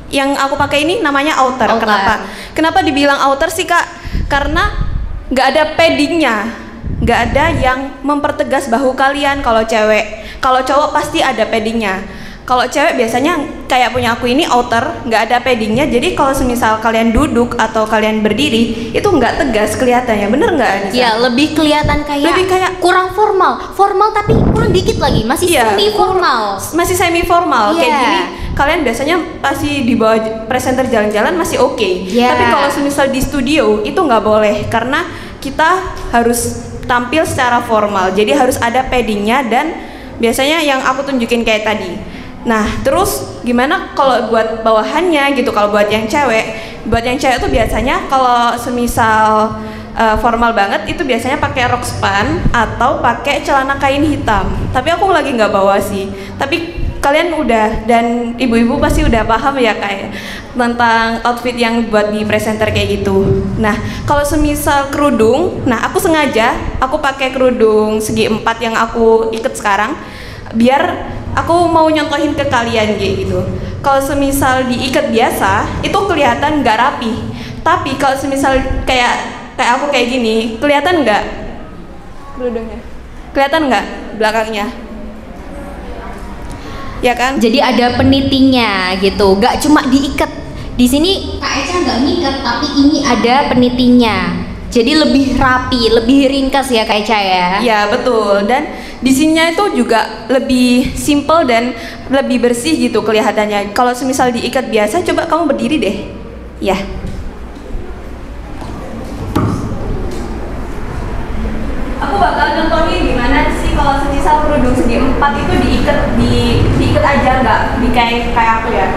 Yang aku pakai ini namanya outer. Kenapa dibilang outer sih Kak? Karena nggak ada paddingnya, nggak ada yang mempertegas bahu kalian kalau cewek. Kalau cowok pasti ada paddingnya. Kalau cewek biasanya kayak punya aku ini outer, nggak ada paddingnya. Jadi kalau semisal kalian duduk atau kalian berdiri itu nggak tegas kelihatannya, bener nggak Anissa? Ya, lebih kelihatan kayak kurang formal tapi kurang dikit lagi, masih semi formal. Masih semi formal kayak gini. Kalian biasanya pasti di bawah presenter jalan-jalan masih oke. Tapi kalau semisal di studio itu nggak boleh karena kita harus tampil secara formal. Jadi harus ada paddingnya dan biasanya yang aku tunjukin kayak tadi. Nah, terus gimana kalau buat bawahannya gitu? Kalau buat yang cewek tuh biasanya kalau semisal formal banget itu biasanya pakai rok span atau pakai celana kain hitam. Tapi aku lagi nggak bawa sih. Tapi kalian udah, dan ibu-ibu pasti udah paham ya kayak tentang outfit yang buat di presenter kayak gitu. Nah, kalau semisal kerudung, nah aku sengaja aku pakai kerudung segi 4 yang aku ikat sekarang, biar aku mau nyontohin ke kalian kayak gitu. Kalau semisal diikat biasa, itu kelihatan nggak rapi. Tapi kalau semisal kayak aku kayak gini, kelihatan nggak kerudungnya? Kelihatan nggak belakangnya? Ya kan? Jadi ada penitinya gitu, nggak cuma diikat. Di sini Kak Eca nggak ngikat, tapi ini ada penitinya. Jadi lebih rapi, lebih ringkas ya Kak Eca ya? Ya betul, dan di sininya itu juga lebih simple dan lebih bersih gitu kelihatannya. Kalau semisal diikat biasa, coba kamu berdiri deh. Ya. Aku bakal contohin gimana sih kalau semisal kerudung segi 4 itu diikat aja, nggak di kayak aku ya.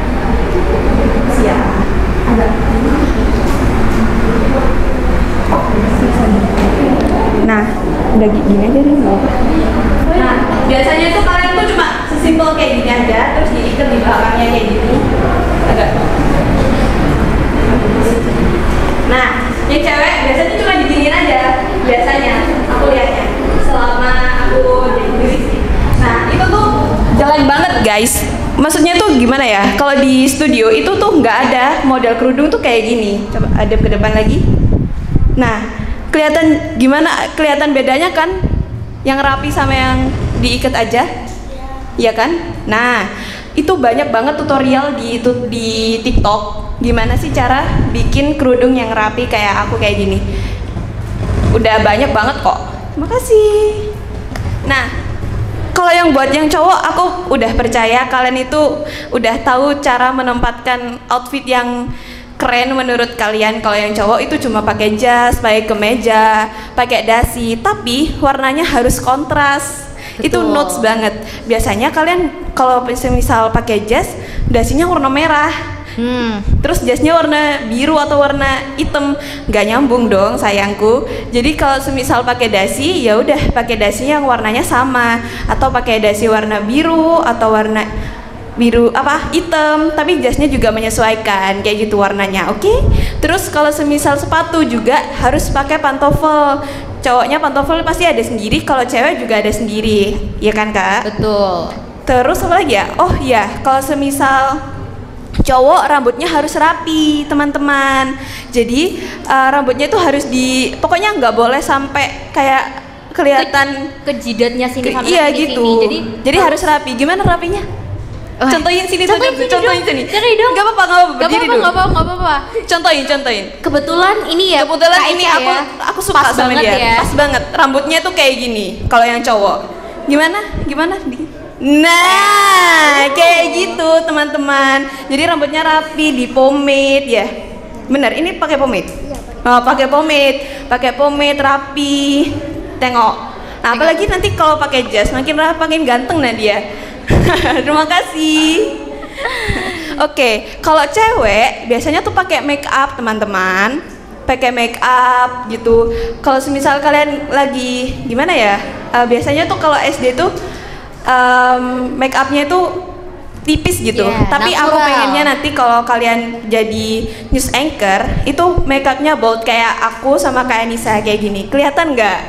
Siap. Nah, udah gini aja nih nggak apa. Nah, biasanya itu kalian tuh cuma sesimpel kayak gini aja, terus diikat di belakangnya kayak gini. Agak. Nah, yang cewek biasanya cuma diginiin aja, biasanya aku lihatnya selama aku jadi diri sih. Nah, itu tuh jelek banget guys. Maksudnya tuh gimana ya? Kalau di studio itu tuh nggak ada model kerudung tuh kayak gini. Coba hadap ke depan lagi. Nah, kelihatan gimana? Kelihatan bedanya kan? Yang rapi sama yang diikat aja, ya kan? Nah, itu banyak banget tutorial di TikTok. Gimana sih cara bikin kerudung yang rapi kayak aku kayak gini? Udah banyak banget kok. Makasih. Nah, kalau yang buat yang cowok, aku udah percaya kalian itu udah tahu cara menempatkan outfit yang keren menurut kalian. Kalau yang cowok itu cuma pakai jas, pakai kemeja, pakai dasi, tapi warnanya harus kontras. Betul. Itu notes banget. Biasanya kalian kalau misal pakai jas, dasinya warna merah. Terus jasnya warna biru atau warna hitam, nggak nyambung dong sayangku. Jadi kalau semisal pakai dasi, ya udah pakai dasi yang warnanya sama, atau pakai dasi warna biru atau warna biru hitam, tapi jasnya juga menyesuaikan kayak gitu warnanya. Oke? Terus kalau semisal sepatu juga harus pakai pantofel. Cowoknya pantofel pasti ada sendiri, kalau cewek juga ada sendiri, ya kan Kak? Betul. Terus apa lagi ya? Oh iya, kalau semisal cowok rambutnya harus rapi teman-teman. Jadi rambutnya itu harus pokoknya nggak boleh sampai kayak kelihatan ke jidatnya sini sampai iya gitu. Sini. Jadi harus rapi. Gimana rapinya? Contohin sini tuh. Contohin sini. Gak apa-apa, berdiri dulu. Gak apa-apa. Contohin. Kebetulan ini ya. Kebetulan ini aku suka sama dia. Ya. Pas banget. Rambutnya tuh kayak gini. Kalau yang cowok. Gimana? Nah, kayak gitu teman-teman. Jadi rambutnya rapi, di pomade ya. Benar, ini pakai pomade. Oh, pakai pomade rapi. Tengok. Nah, apalagi nanti kalau pakai jas makin ganteng nah dia. Terima kasih. Oke, kalau cewek biasanya tuh pakai make up teman-teman. Pakai make up gitu. Kalau semisal kalian lagi gimana ya? Biasanya tuh kalau SD tuh make upnya itu tipis gitu, tapi natural. Aku pengennya nanti kalau kalian jadi news anchor itu make upnya bold kayak aku sama kayak Nisa kayak gini, kelihatan nggak?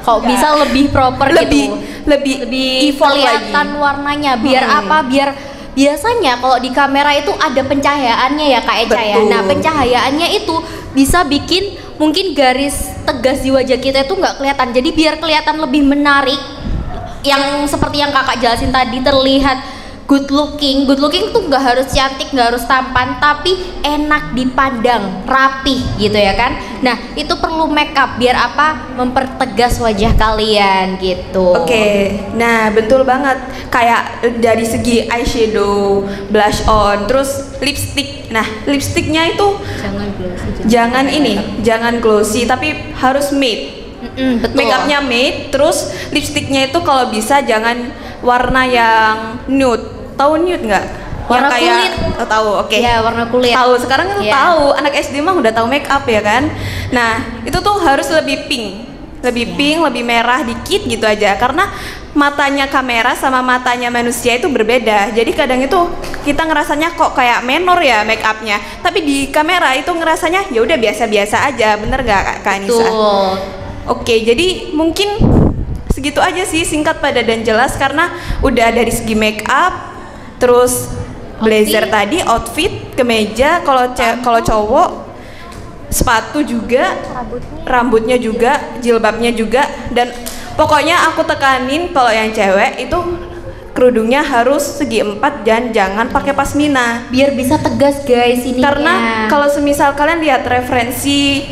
Kok bisa lebih proper lebih kelihatan warnanya, biar biar biasanya kalau di kamera itu ada pencahayaannya ya Kak Eca ya. Nah pencahayaannya itu bisa bikin mungkin garis tegas di wajah kita itu nggak kelihatan, jadi biar kelihatan lebih menarik. Yang seperti yang kakak jelasin tadi, terlihat good looking tuh nggak harus cantik, nggak harus tampan, tapi enak dipandang, rapih gitu ya kan. Nah itu perlu make up biar mempertegas wajah kalian gitu. Oke, nah betul banget. Kayak dari segi eyeshadow, blush on, terus lipstick. Nah lipsticknya itu jangan glossy tapi harus matte. Make upnya matte, terus lipstiknya itu kalau bisa jangan warna yang nude. Tahu nude nggak? Warna kulit. Tahu, oke. Ya, warna kulit. Tahu, sekarang kan tahu. Anak SD mah udah tahu make up ya kan. Nah, itu tuh harus lebih pink, lebih merah dikit gitu aja. Karena matanya kamera sama matanya manusia itu berbeda. Jadi kadang itu kita ngerasanya kok kayak menor ya make upnya, tapi di kamera itu ngerasanya ya udah biasa-biasa aja. Bener gak Kak Anissa? Betul. Oke, jadi mungkin segitu aja sih, singkat, padat dan jelas, karena udah dari segi make up, terus blazer tadi, outfit, kemeja, kalau cowok sepatu juga, rambutnya juga, jilbabnya juga, dan pokoknya aku tekanin kalau yang cewek itu kerudungnya harus segi 4 dan jangan pakai pasmina. Biar bisa tegas guys ini. Karena kalau semisal kalian lihat referensi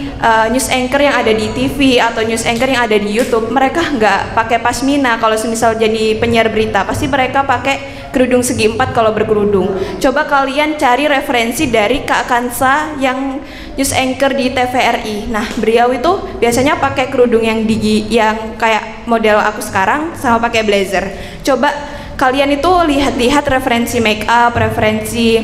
news anchor yang ada di TV atau news anchor yang ada di YouTube, mereka nggak pakai pasmina. Kalau semisal jadi penyiar berita, pasti mereka pakai kerudung segi 4 kalau berkerudung. Coba kalian cari referensi dari Kak Kansa yang news anchor di TVRI. Nah, beliau itu biasanya pakai kerudung yang yang kayak model aku sekarang sama pakai blazer. Coba kalian itu lihat-lihat referensi make up, referensi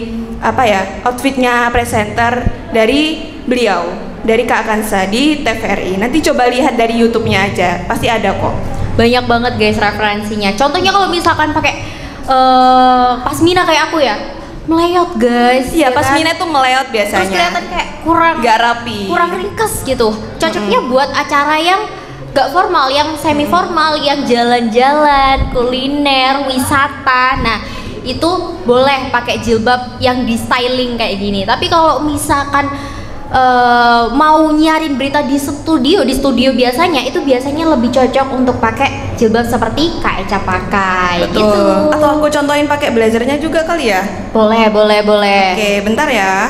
outfitnya presenter dari beliau, dari Kak Kansa di TVRI. Nanti coba lihat dari YouTube-nya aja, pasti ada kok. Banyak banget guys referensinya. Contohnya kalau misalkan pakai pasmina kayak aku ya, meleot guys. Iya, pasmina tuh meleot biasanya. Terus kelihatan kayak kurang gak rapi, kurang ringkes gitu. Cocoknya buat acara yang gak formal, yang semi formal, yang jalan-jalan, kuliner, wisata. Nah, itu boleh pakai jilbab yang di styling kayak gini. Tapi kalau misalkan mau nyiarin berita di studio biasanya itu biasanya lebih cocok untuk pakai jilbab seperti Kak Eca pakai. Betul. Gitu. Atau aku contohin pakai blazernya juga kali ya? Boleh. Oke, bentar ya.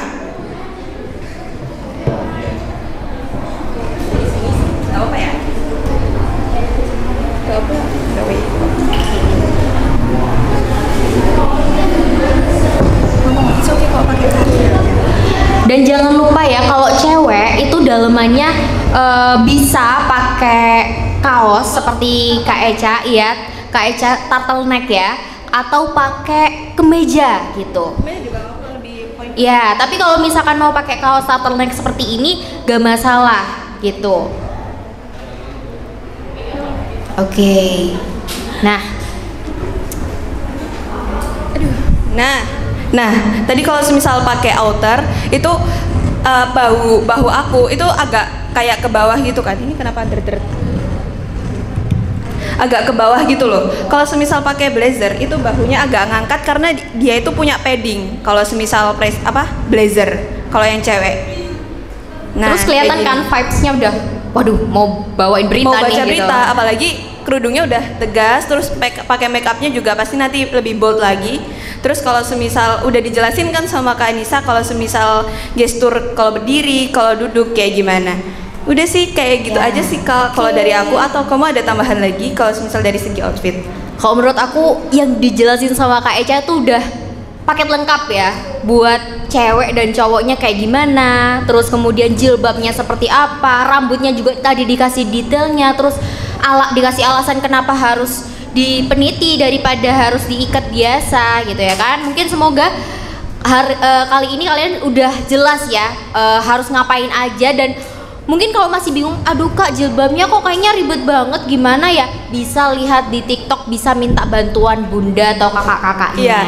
Dan jangan lupa ya, kalau cewek itu dalemannya bisa pakai kaos seperti Kak Eca, ya, Kak Eca turtleneck ya, atau pakai kemeja gitu. Ya, tapi kalau misalkan mau pakai kaos turtleneck seperti ini gak masalah gitu. Oke. Nah, tadi kalau semisal pakai outer itu bahu aku itu agak kayak ke bawah gitu kan. Ini kenapa deret-deret? Agak ke bawah gitu loh. Kalau semisal pakai blazer itu bahunya agak ngangkat karena dia itu punya padding. Kalau semisal blazer, kalau yang cewek. Nah, terus kelihatan kan vibes-nya udah, waduh, mau bawain berita mau baca nih berita, gitu. Apalagi kerudungnya udah tegas, terus pakai make upnya juga pasti nanti lebih bold lagi. Terus kalau semisal udah dijelasin kan sama Kak Anissa, kalau semisal gestur kalau berdiri, kalau duduk kayak gimana. Udah sih kayak gitu aja sih kalau dari aku. Atau kamu ada tambahan lagi kalau semisal dari segi outfit? Kalau menurut aku yang dijelasin sama Kak Eca tuh udah paket lengkap ya, buat cewek dan cowoknya kayak gimana, terus kemudian jilbabnya seperti apa, rambutnya juga tadi dikasih detailnya, terus dikasih alasan kenapa harus dipeniti daripada harus diikat biasa gitu ya kan. Mungkin semoga kali ini kalian udah jelas ya harus ngapain aja. Dan mungkin kalau masih bingung, aduh Kak jilbabnya kok kayaknya ribet banget, gimana ya, bisa lihat di TikTok, bisa minta bantuan bunda atau kakak-kakaknya. Iya,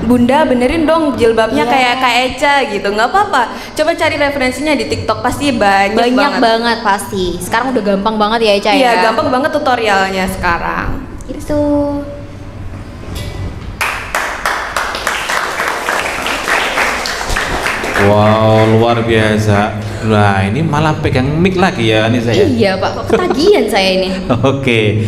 bunda benerin dong jilbabnya kayak Kak Eca gitu, nggak apa-apa. Coba cari referensinya di TikTok, pasti banyak banget pasti. Sekarang udah gampang banget ya Eca ya. Iya, gampang banget tutorialnya sekarang. Itu. Wow, luar biasa. Nah, ini malah pegang mic lagi ya Anissa ya? Iya Pak, ketagihan saya ini. Oke.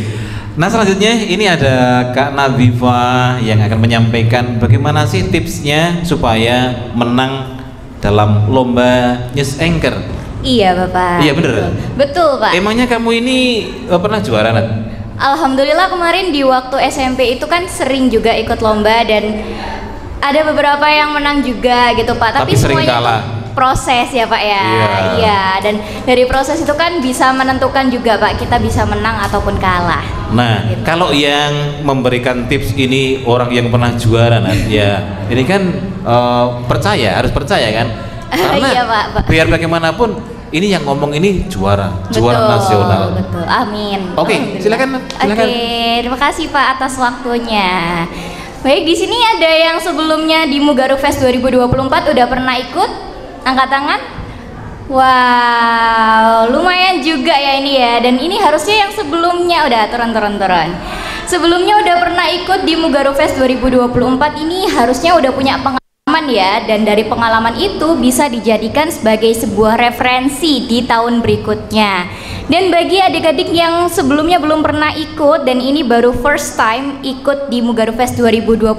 Nah, selanjutnya ini ada Kak Nabifa yang akan menyampaikan bagaimana sih tipsnya supaya menang dalam lomba news anchor. Iya Bapak. Iya bener? Betul Pak. Emangnya kamu ini pernah juara Nat? Alhamdulillah kemarin di waktu SMP itu kan sering juga ikut lomba dan ada beberapa yang menang juga gitu Pak. Tapi sering semuanya kalah. Proses ya Pak ya. Iya. Dan dari proses itu kan bisa menentukan juga Pak, kita bisa menang ataupun kalah. Nah, gitu. Kalau yang memberikan tips ini orang yang pernah juara Nat, ya ini kan harus percaya kan? Karena Iya, Pak. biar bagaimanapun ini yang ngomong ini juara nasional. Betul, amin. Oke, silakan. Oke, terima kasih Pak atas waktunya. Baik, di sini ada yang sebelumnya di Mugaru Fest 2024 udah pernah ikut? Angkat tangan. Wow, lumayan juga ya ini ya. Dan ini harusnya yang sebelumnya udah turun. Sebelumnya udah pernah ikut di Mugaru Fest 2024 ini harusnya udah punya pengalaman ya, dan dari pengalaman itu bisa dijadikan sebagai sebuah referensi di tahun berikutnya. Dan bagi adik-adik yang sebelumnya belum pernah ikut dan ini baru first time ikut di Mugaru Fest 2025,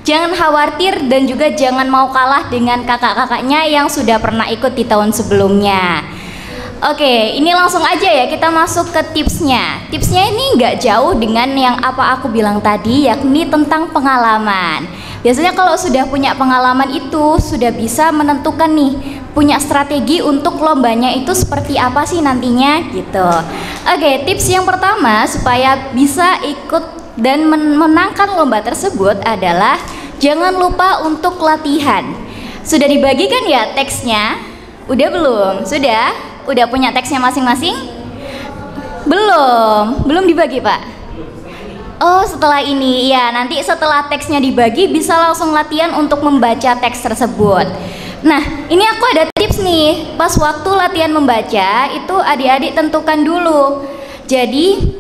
jangan khawatir dan juga jangan mau kalah dengan kakak-kakaknya yang sudah pernah ikut di tahun sebelumnya. Oke, ini langsung aja ya kita masuk ke tipsnya. Tipsnya ini nggak jauh dengan yang apa aku bilang tadi, yakni tentang pengalaman. Biasanya kalau sudah punya pengalaman itu sudah bisa menentukan nih, punya strategi untuk lombanya itu seperti apa sih nantinya gitu. Oke, tips yang pertama supaya bisa ikut dan menangkan lomba tersebut adalah jangan lupa untuk latihan. Sudah dibagikan ya teksnya? Udah belum? Sudah? Udah punya teksnya masing-masing? Belum dibagi Pak? Oh, setelah ini ya, nanti setelah teksnya dibagi bisa langsung latihan untuk membaca teks tersebut. Nah, ini aku ada tips nih. Pas waktu latihan membaca itu adik-adik tentukan dulu. Jadi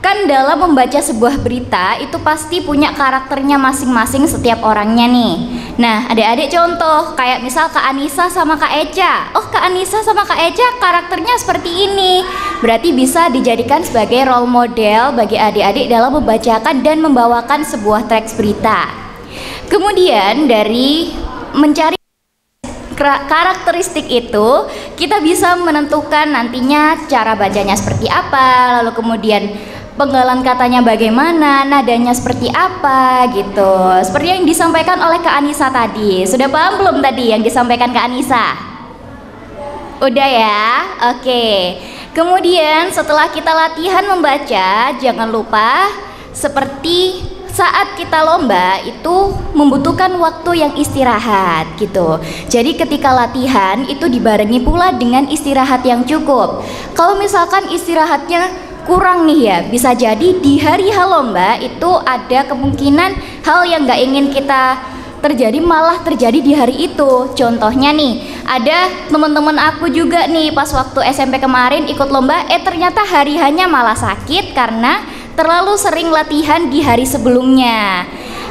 kan dalam membaca sebuah berita itu pasti punya karakternya masing-masing setiap orangnya nih. Nah, adik-adik contoh kayak misal Kak Anissa sama Kak Eca. Oh, Kak Anissa sama Kak Eca karakternya seperti ini. Berarti bisa dijadikan sebagai role model bagi adik-adik dalam membacakan dan membawakan sebuah teks berita. Kemudian dari mencari karakteristik itu kita bisa menentukan nantinya cara bacanya seperti apa, lalu kemudian penggalan katanya bagaimana, nadanya seperti apa gitu. Seperti yang disampaikan oleh Kak Anissa tadi. Sudah paham belum tadi yang disampaikan Kak Anissa? Udah ya? Oke. Kemudian setelah kita latihan membaca, jangan lupa seperti saat kita lomba itu membutuhkan waktu yang istirahat gitu. Jadi ketika latihan itu dibarengi pula dengan istirahat yang cukup. Kalau misalkan istirahatnya kurang nih ya, bisa jadi di hari H lomba itu ada kemungkinan hal yang nggak ingin kita terjadi malah terjadi di hari itu. Contohnya nih, ada teman-teman aku juga nih pas waktu SMP kemarin ikut lomba, ternyata hari H-nya malah sakit karena terlalu sering latihan di hari sebelumnya.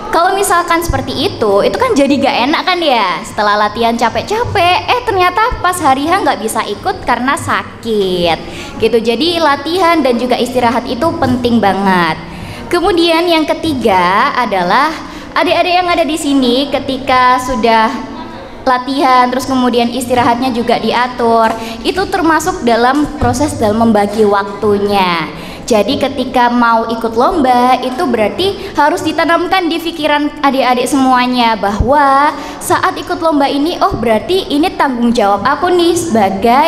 Kalau misalkan seperti itu kan jadi gak enak kan ya. Setelah latihan capek-capek, ternyata pas hari H nggak bisa ikut karena sakit gitu. Jadi latihan dan juga istirahat itu penting banget. Kemudian yang ketiga adalah adik-adik yang ada di sini ketika sudah latihan terus kemudian istirahatnya juga diatur, itu termasuk dalam proses dalam membagi waktunya. Jadi ketika mau ikut lomba itu berarti harus ditanamkan di pikiran adik-adik semuanya bahwa saat ikut lomba ini, oh berarti ini tanggung jawab aku nih sebagai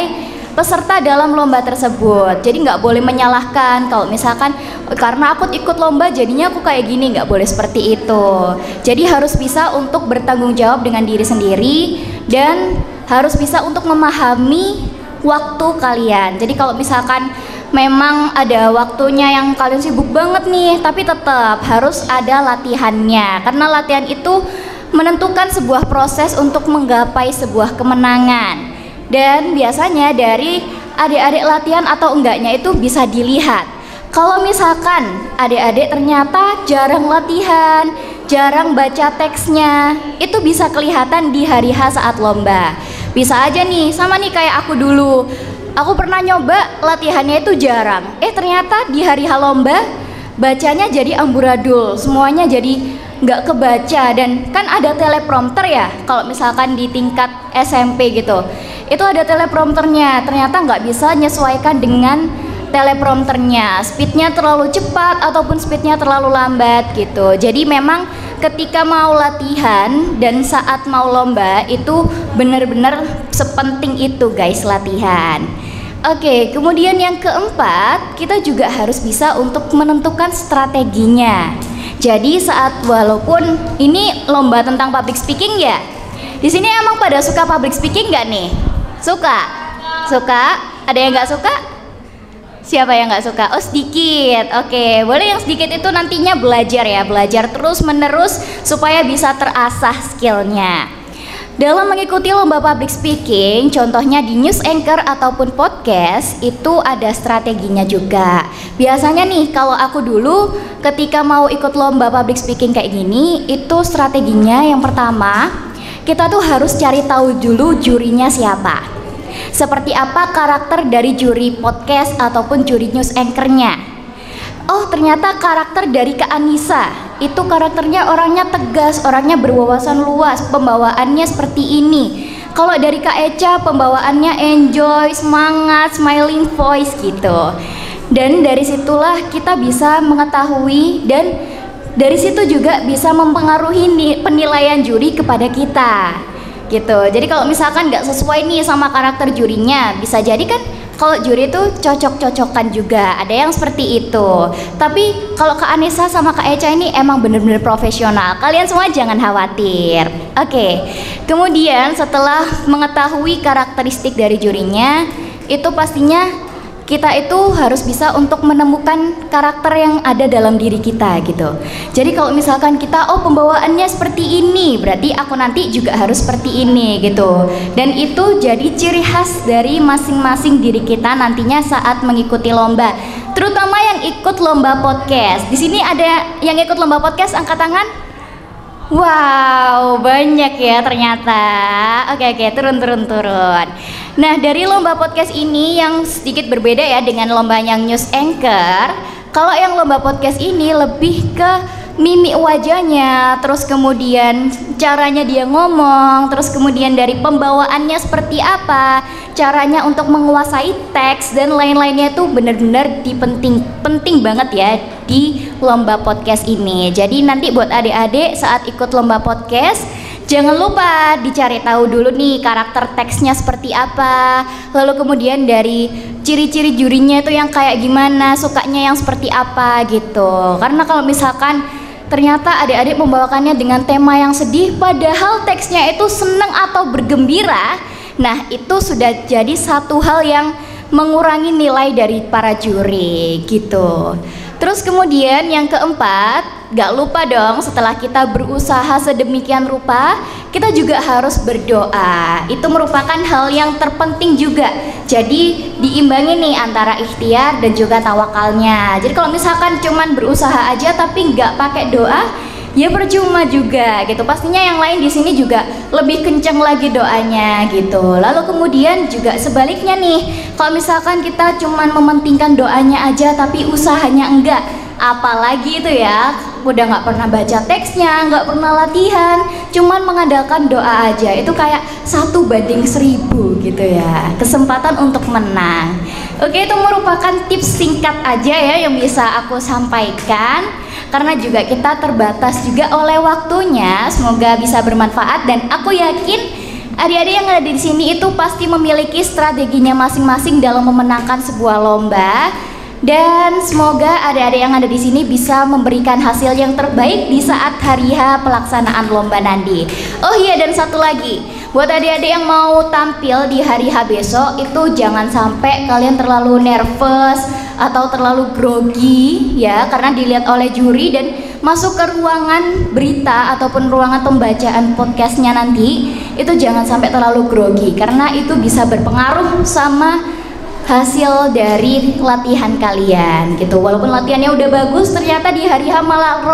peserta dalam lomba tersebut. Jadi nggak boleh menyalahkan kalau misalkan karena aku ikut lomba jadinya aku kayak gini, nggak boleh seperti itu. Jadi harus bisa untuk bertanggung jawab dengan diri sendiri dan harus bisa untuk memahami waktu kalian. Jadi kalau misalkan memang ada waktunya yang kalian sibuk banget nih, tapi tetap harus ada latihannya karena latihan itu menentukan sebuah proses untuk menggapai sebuah kemenangan. Dan biasanya dari adik-adik latihan atau enggaknya itu bisa dilihat. Kalau misalkan adik-adik ternyata jarang latihan, jarang baca teksnya, itu bisa kelihatan di hari H saat lomba. Bisa aja nih, sama nih kayak aku dulu. Aku pernah nyoba latihannya itu jarang. Ternyata di hari H lomba bacanya jadi amburadul, semuanya jadi nggak kebaca. Dan kan ada teleprompter ya, kalau misalkan di tingkat SMP gitu, itu ada teleprompternya. Ternyata nggak bisa menyesuaikan dengan teleprompternya, speednya terlalu cepat ataupun speednya terlalu lambat gitu. Jadi memang ketika mau latihan dan saat mau lomba itu benar-benar sepenting itu guys latihan. Oke, kemudian yang keempat, kita juga harus bisa untuk menentukan strateginya. Jadi saat walaupun ini lomba tentang public speaking ya, di sini emang pada suka public speaking nggak nih? Suka? Suka? Ada yang nggak suka? Siapa yang nggak suka? Oh sedikit. Oke, boleh yang sedikit itu nantinya belajar ya, belajar terus menerus supaya bisa terasah skillnya. Dalam mengikuti lomba public speaking, contohnya di news anchor ataupun podcast, itu ada strateginya juga. Biasanya nih, kalau aku dulu ketika mau ikut lomba public speaking kayak gini, itu strateginya yang pertama, kita tuh harus cari tahu dulu jurinya siapa. Seperti apa karakter dari juri podcast ataupun juri news anchornya. Oh ternyata karakter dari Kak Anissa itu karakternya orangnya tegas, orangnya berwawasan luas, pembawaannya seperti ini. Kalau dari Kak Eca pembawaannya enjoy, semangat, smiling voice gitu. Dan dari situlah kita bisa mengetahui dan dari situ juga bisa mempengaruhi penilaian juri kepada kita gitu. Jadi kalau misalkan nggak sesuai nih sama karakter jurinya, bisa jadi kan kalau juri itu cocok-cocokan juga, ada yang seperti itu. Tapi kalau Kak Anissa sama Kak Eca ini emang bener-bener profesional. Kalian semua jangan khawatir. Oke. Kemudian setelah mengetahui karakteristik dari jurinya, itu pastinya kita itu harus bisa untuk menemukan karakter yang ada dalam diri kita gitu. Jadi kalau misalkan kita pembawaannya seperti ini, berarti aku nanti juga harus seperti ini gitu. Dan itu jadi ciri khas dari masing-masing diri kita nantinya saat mengikuti lomba. Terutama yang ikut lomba podcast. Di sini ada yang ikut lomba podcast, angkat tangan. Wow, banyak ya ternyata. Oke, turun. Nah, dari lomba podcast ini yang sedikit berbeda ya dengan lomba yang news anchor. Kalau yang lomba podcast ini lebih ke mimik wajahnya, terus kemudian caranya dia ngomong, terus kemudian dari pembawaannya seperti apa, caranya untuk menguasai teks dan lain-lainnya tuh benar-benar penting banget ya di lomba podcast ini. Jadi nanti buat adik-adik saat ikut lomba podcast, jangan lupa dicari tahu dulu nih karakter teksnya seperti apa, lalu kemudian dari ciri-ciri jurinya itu yang kayak gimana, sukanya yang seperti apa gitu. Karena kalau misalkan ternyata adik-adik membawakannya dengan tema yang sedih padahal teksnya itu seneng atau bergembira, nah itu sudah jadi satu hal yang mengurangi nilai dari para juri gitu. Terus kemudian yang keempat, gak lupa dong setelah kita berusaha sedemikian rupa, kita juga harus berdoa. Itu merupakan hal yang terpenting juga. Jadi diimbangi nih antara ikhtiar dan juga tawakalnya. Jadi kalau misalkan cuman berusaha aja tapi gak pakai doa, ya percuma juga gitu. Pastinya yang lain di sini juga lebih kencang lagi doanya gitu. Lalu kemudian juga sebaliknya nih, kalau misalkan kita cuman mementingkan doanya aja tapi usahanya enggak, apalagi itu ya udah nggak pernah baca teksnya, nggak pernah latihan, cuman mengandalkan doa aja, itu kayak 1:1000 gitu ya kesempatan untuk menang. Oke, itu merupakan tips singkat aja ya yang bisa aku sampaikan karena juga kita terbatas juga oleh waktunya. Semoga bisa bermanfaat dan aku yakin adik-adik yang ada di sini itu pasti memiliki strateginya masing-masing dalam memenangkan sebuah lomba. Dan semoga adik-adik yang ada di sini bisa memberikan hasil yang terbaik di saat hari H pelaksanaan lomba nanti. Oh iya, dan satu lagi, buat adik-adik yang mau tampil di hari H besok itu jangan sampai kalian terlalu nervous atau terlalu grogi ya, karena dilihat oleh juri dan masuk ke ruangan berita ataupun ruangan pembacaan podcastnya nanti itu jangan sampai terlalu grogi karena itu bisa berpengaruh sama hasil dari latihan kalian gitu. Walaupun latihannya udah bagus, ternyata di hari H malah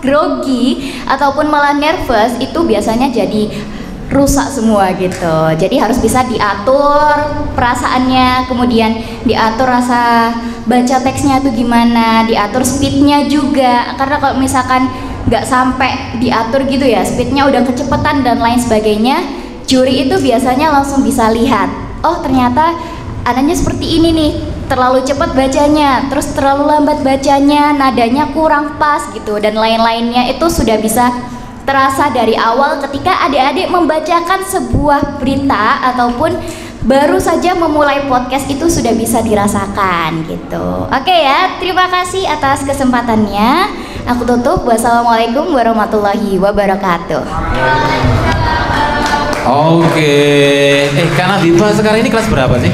grogi ataupun malah nervous, itu biasanya jadi rusak semua gitu. Jadi harus bisa diatur perasaannya, kemudian diatur rasa baca teksnya itu gimana, diatur speednya juga. Karena kalau misalkan nggak sampai diatur gitu ya, speednya udah kecepatan dan lain sebagainya, juri itu biasanya langsung bisa lihat, oh ternyata adanya seperti ini nih, terlalu cepat bacanya, terus terlalu lambat bacanya, nadanya kurang pas gitu dan lain-lainnya. Itu sudah bisa terasa dari awal ketika adik-adik membacakan sebuah berita ataupun baru saja memulai podcast, itu sudah bisa dirasakan gitu. Oke ya, terima kasih atas kesempatannya. Aku tutup. Wassalamualaikum warahmatullahi wabarakatuh. Oke. Kak Nadifa sekarang ini kelas berapa sih?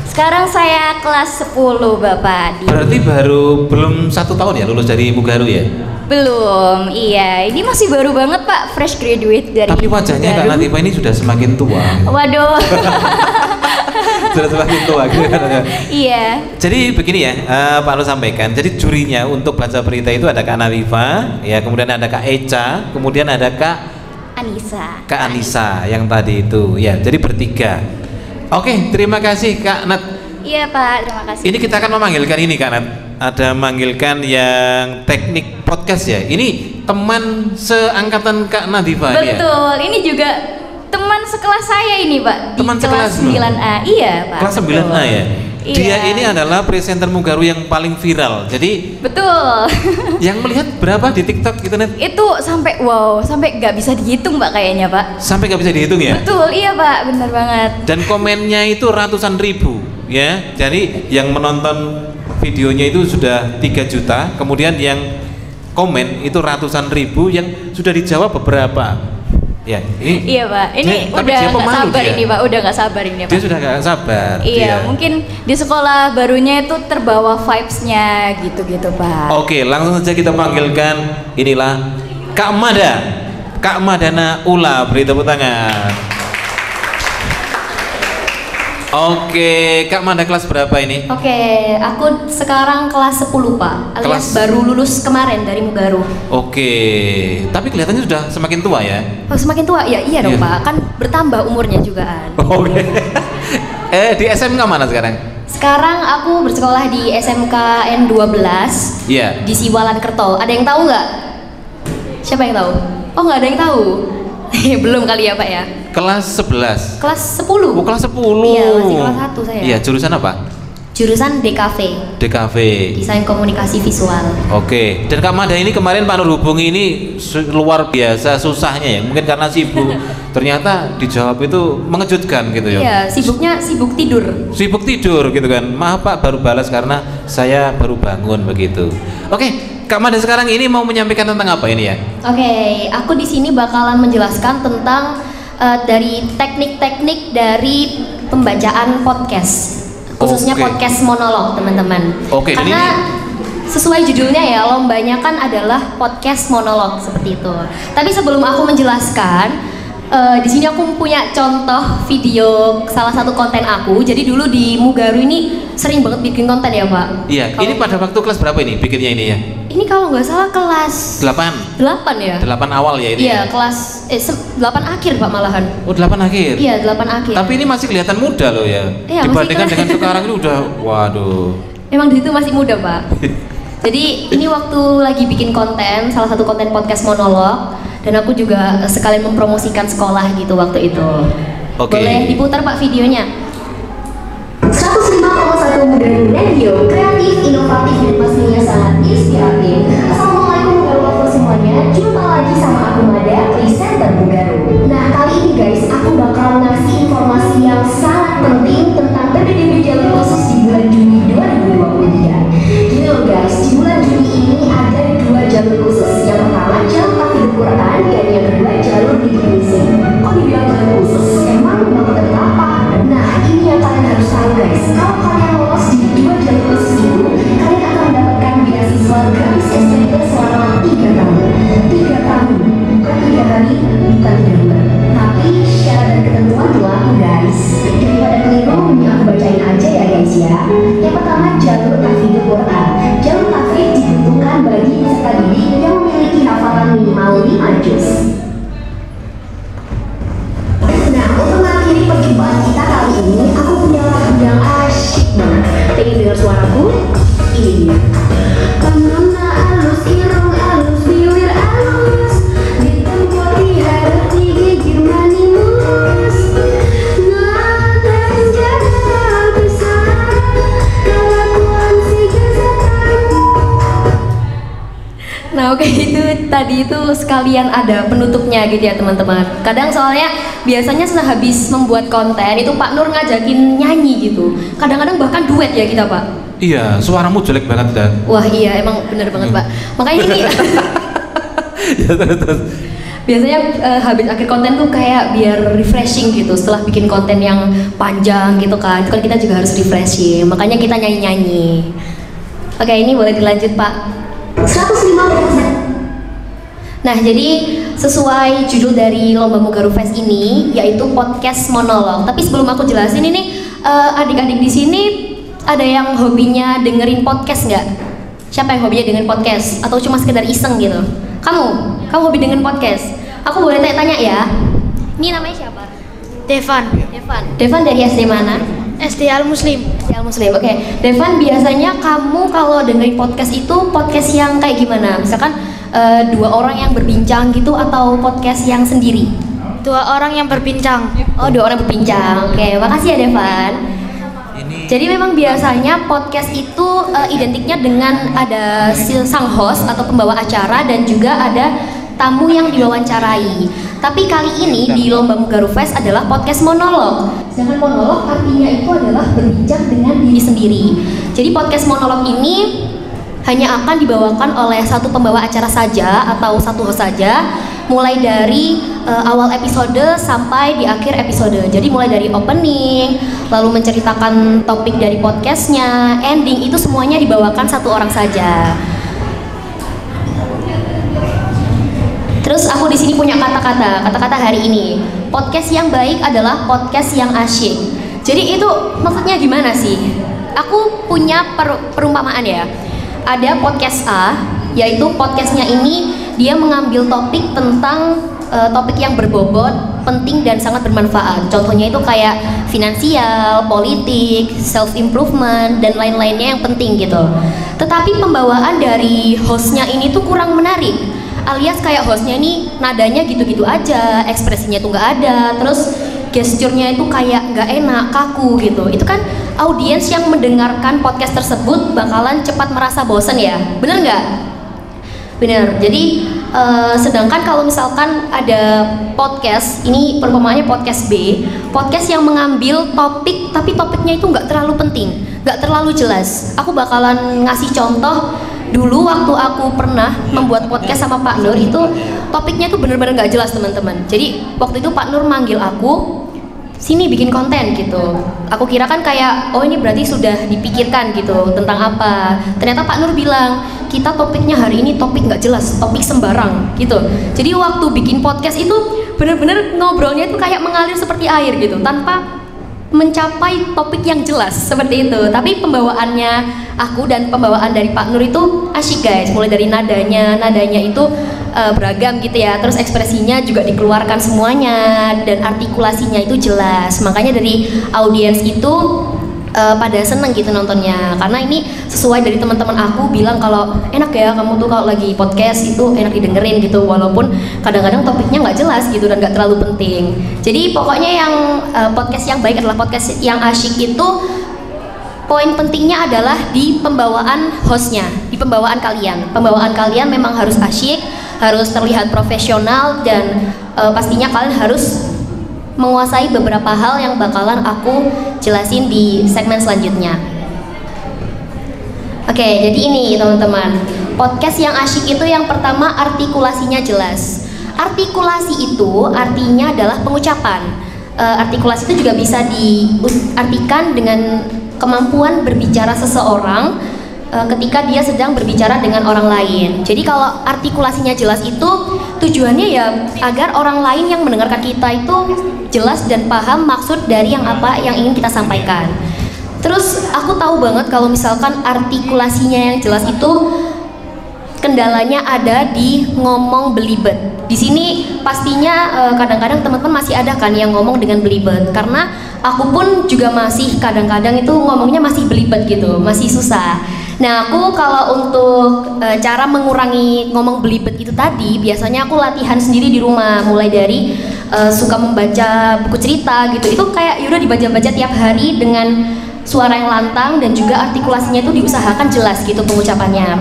Sekarang saya kelas 10 Bapak. Berarti belum 1 tahun ya lulus dari Mugaru ya? Belum, iya. Ini masih baru banget Pak, fresh graduate dari Tapi wajahnya Kak Mugaru. Nadifa ini sudah semakin tua. Waduh. Sudah semakin tua gitu kan. Iya. Jadi begini ya, Pak Lu sampaikan. Jadi jurinya untuk baca berita itu ada Kak Nadifa, ya kemudian ada Kak Eca, kemudian ada Kak Anissa yang tadi itu. Ya, jadi bertiga. Oke, terima kasih Kak Nat. Iya Pak, terima kasih. Ini kita akan memanggilkan ini Kak Nat. Ada manggilkan yang teknik podcast ya. Ini teman seangkatan Kak Nadifa ya. Betul, ini juga teman sekelas saya ini Pak. Di Teman kelas sekelas 9A. Iya Pak. Kelas 9A ya. Iya. Dia ini adalah presenter Mugaru yang paling viral. Jadi betul. yang melihat berapa di TikTok gitu Net? Itu sampai sampai nggak bisa dihitung Pak kayaknya Pak. Sampai nggak bisa dihitung ya? Betul, iya Pak, benar banget. Dan komennya itu ratusan ribu ya. Jadi yang menonton videonya itu sudah 3 juta, kemudian yang komen itu ratusan ribu, yang sudah dijawab beberapa. Ya, ini. Iya Pak, ini tapi udah dia nggak pemalu sabar dia. ini Pak, udah nggak sabar ini Pak. Dia sudah nggak sabar. Iya, dia. mungkin di sekolah barunya itu terbawa vibes-nya gitu-gitu Pak. Oke, langsung saja kita panggilkan inilah Kak Mada, Kak Madana Ula, beri tepuk tangan. Oke, Kak Mada kelas berapa ini? Oke, aku sekarang kelas 10 Pak, alias Kelas- baru lulus kemarin dari Mugaru. Oke, tapi kelihatannya sudah semakin tua ya. Oh semakin tua? Ya iya dong Iya. Pak, kan bertambah umurnya juga. Oke. Di SMK mana sekarang? Sekarang aku bersekolah di SMKN 12 Iya. di Siwalan Kerto. Ada yang tahu nggak? Siapa yang tahu? Oh nggak ada yang tahu. Belum kali ya Pak ya. Kelas 11. Kelas 10. Oh, kelas 10. Iya, masih kelas 1 saya. Iya, jurusan apa? Jurusan DKV, DKV. Desain Komunikasi Visual. Oke, dan Kak Mada ini kemarin Pak Nur hubungi ini luar biasa susahnya ya. Mungkin karena sibuk. Ternyata dijawab itu mengejutkan gitu ya. Iya, sibuknya sibuk tidur. Sibuk tidur gitu kan. Maaf Pak, baru balas karena saya baru bangun begitu. Oke, Kak Mada sekarang ini mau menyampaikan tentang apa ini ya? Oke, aku di sini bakalan menjelaskan tentang dari teknik-teknik dari pembacaan podcast, khususnya Oke. podcast monolog, teman-teman. Oke, dan Karena sesuai judulnya ya, lombanya kan adalah podcast monolog seperti itu. Tapi sebelum aku menjelaskan, di sini aku punya contoh video salah satu konten aku. Jadi dulu di Mugaru ini sering banget bikin konten ya Pak. Iya, ini pada waktu kelas berapa ini bikinnya ini ya? Ini kalau nggak salah kelas 8. 8 ya. 8 awal ya ini. Iya, Ya? kelas 8 akhir Pak malahan. Oh, 8 akhir. Iya, 8 akhir. Tapi ini masih kelihatan muda loh ya. Iya, Dibandingkan masih dengan sekarang ini udah waduh. Emang di situ masih muda, Pak. Jadi ini waktu lagi bikin konten, salah satu konten podcast monolog, dan aku juga sekalian mempromosikan sekolah gitu waktu itu. Oke. Boleh diputar Pak videonya? 105,1 Mugaru Radio, kreatif, inovatif, dan pastinya sangat inspiratif. Assalamualaikum warahmatullahi semuanya. Jumpa lagi sama aku Mada, presenter Mugaru. Nah kali ini guys, aku bakal ngasih informasi yang sangat penting tentang PPDB jalur khusus di bulan Juni 2023. Gini loh guys, di bulan Juni ini ada 2 jalur khusus. Yang pertama jalur Tahfidzul Quran dan yang kedua jalur Dikisi. Kok dibilang jalur khusus? Emang dapat dari apa? Nah ini yang kalian harus tahu guys. Kalau kalian lolos di 2 jalur khusus itu, kalian akan mendapatkan beasiswa gratis SPP selama 3 tahun. 3 tahun, bukan 3 kali, bukan 3 bulan. Tapi syarat dan ketentuan berlaku guys. Daripada keliru, ini aku bacain aja ya guys ya. Yang pertama jalur Tahfidzul Quran. Jalur tahfidz dibutuhkan bagi peserta didik yang memiliki hafalan minimal 5 juz. Nah, untuk mengakhiri perjumpaan kita kali ini, aku punya lagu yang asyik banget. Pengen dengar suaraku? Ini dia. Pengguna alus, irung alus, bibir alus, ditempel di hati gigir manimus. Nada jaga besar, kelakuan si gesekan. Nah oke, itu tadi itu sekalian ada penutupnya gitu ya teman-teman. Kadang soalnya biasanya setelah habis membuat konten itu Pak Nur ngajakin nyanyi gitu. Kadang-kadang bahkan duet ya kita Pak. Iya, suaramu jelek banget dan. Wah iya emang bener banget Pak. Makanya ini Ya terus. biasanya habis akhir konten tuh kayak biar refreshing gitu setelah bikin konten yang panjang gitu kan. Itu kan kita juga harus refreshing, makanya kita nyanyi-nyanyi. Oke, ini boleh dilanjut Pak. 150%. Nah, jadi sesuai judul dari Lomba Mugaru Fest ini yaitu podcast monolog. Tapi sebelum aku jelasin ini, adik-adik di sini ada yang hobinya dengerin podcast nggak? Siapa yang hobinya dengerin podcast? Atau cuma sekedar iseng gitu? Kamu hobi dengerin podcast? Aku boleh tanya ya? Ini namanya siapa? Devan. Devan dari SD mana? SD Al Muslim. SD Al Muslim. Oke. Devan, biasanya kamu kalau dengerin podcast itu podcast yang kayak gimana? Misalkan dua orang yang berbincang gitu atau podcast yang sendiri? Dua orang yang berbincang. Oh, dua orang berbincang. Oke, makasih ya Devan. Jadi memang biasanya podcast itu identiknya dengan ada sang host atau pembawa acara dan juga ada tamu yang diwawancarai. Tapi kali ini di Lomba Mugaru Fest adalah podcast monolog. Sedangkan monolog artinya itu adalah berbincang dengan diri sendiri. Jadi podcast monolog ini hanya akan dibawakan oleh satu pembawa acara saja atau satu host saja, mulai dari awal episode sampai di akhir episode. Jadi mulai dari opening, lalu menceritakan topik dari podcastnya, ending, itu semuanya dibawakan satu orang saja. Terus aku di sini punya kata-kata hari ini. Podcast yang baik adalah podcast yang asyik. Jadi itu maksudnya gimana sih? Aku punya perumpamaan ya. Ada podcast A, yaitu podcastnya ini dia mengambil topik tentang topik yang berbobot, penting dan sangat bermanfaat. Contohnya itu kayak finansial, politik, self improvement dan lain-lainnya yang penting gitu. Tetapi pembawaan dari hostnya ini tuh kurang menarik. Alias kayak hostnya ini nadanya gitu-gitu aja, ekspresinya tuh nggak ada, terus gesturnya itu kayak nggak enak, kaku gitu. Itu kan audiens yang mendengarkan podcast tersebut bakalan cepat merasa bosan ya, bener nggak? Bener. Jadi sedangkan kalau misalkan ada podcast, ini perumpamaannya podcast B, podcast yang mengambil topik tapi topiknya itu nggak terlalu penting, nggak terlalu jelas. Aku bakalan ngasih contoh. Dulu waktu aku pernah membuat podcast sama Pak Nur, itu topiknya tuh bener-bener gak jelas teman-teman. Jadi waktu itu Pak Nur manggil aku, sini bikin konten gitu. Aku kira kan kayak, oh ini berarti sudah dipikirkan gitu tentang apa. Ternyata Pak Nur bilang, kita topiknya hari ini topik gak jelas, topik sembarang gitu. Jadi waktu bikin podcast itu bener-bener ngobrolnya itu kayak mengalir seperti air gitu, tanpa mencapai topik yang jelas seperti itu. Tapi pembawaannya aku dan pembawaan dari Pak Nur itu asyik guys. Mulai dari nadanya itu beragam gitu ya. Terus ekspresinya juga dikeluarkan semuanya dan artikulasinya itu jelas. Makanya dari audiens itu pada seneng gitu nontonnya, karena ini sesuai dari teman-teman aku bilang kalau enak ya kamu tuh kalau lagi podcast itu enak didengerin gitu, walaupun kadang-kadang topiknya nggak jelas gitu dan nggak terlalu penting. Jadi pokoknya yang podcast yang baik adalah podcast yang asyik itu poin pentingnya adalah di pembawaan hostnya, di pembawaan kalian. Pembawaan kalian memang harus asyik, harus terlihat profesional dan pastinya kalian harus menguasai beberapa hal yang bakalan aku jelasin di segmen selanjutnya. Oke, jadi ini teman-teman, podcast yang asyik itu yang pertama artikulasinya jelas. Artikulasi itu artinya adalah pengucapan. Artikulasi itu juga bisa diartikan dengan kemampuan berbicara seseorang ketika dia sedang berbicara dengan orang lain. Jadi kalau artikulasinya jelas itu tujuannya ya agar orang lain yang mendengarkan kita itu jelas dan paham maksud dari yang apa yang ingin kita sampaikan. Terus aku tahu banget kalau misalkan artikulasinya yang jelas itu kendalanya ada di ngomong belibet. Di sini pastinya kadang-kadang teman-teman masih ada kan yang ngomong dengan belibet, karena aku pun juga masih kadang-kadang itu ngomongnya masih belibet gitu, masih susah. Nah, aku kalau untuk cara mengurangi ngomong belibet itu tadi, biasanya aku latihan sendiri di rumah, mulai dari suka membaca buku cerita gitu. Itu kayak yaudah dibaca-baca tiap hari dengan suara yang lantang dan juga artikulasinya itu diusahakan jelas gitu pengucapannya.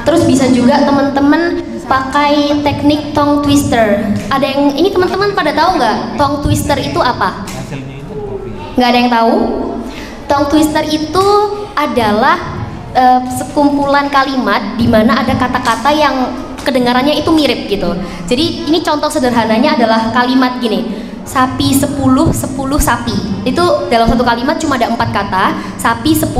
Terus bisa juga teman-teman pakai teknik tongue twister. Ada yang ini teman-teman pada tahu nggak tongue twister itu apa? Nggak ada yang tahu? Tongue twister itu adalah sekumpulan kalimat di mana ada kata-kata yang kedengarannya itu mirip gitu. Jadi ini contoh sederhananya adalah kalimat gini, sapi 10 sapi. Itu dalam satu kalimat cuma ada 4 kata, sapi 10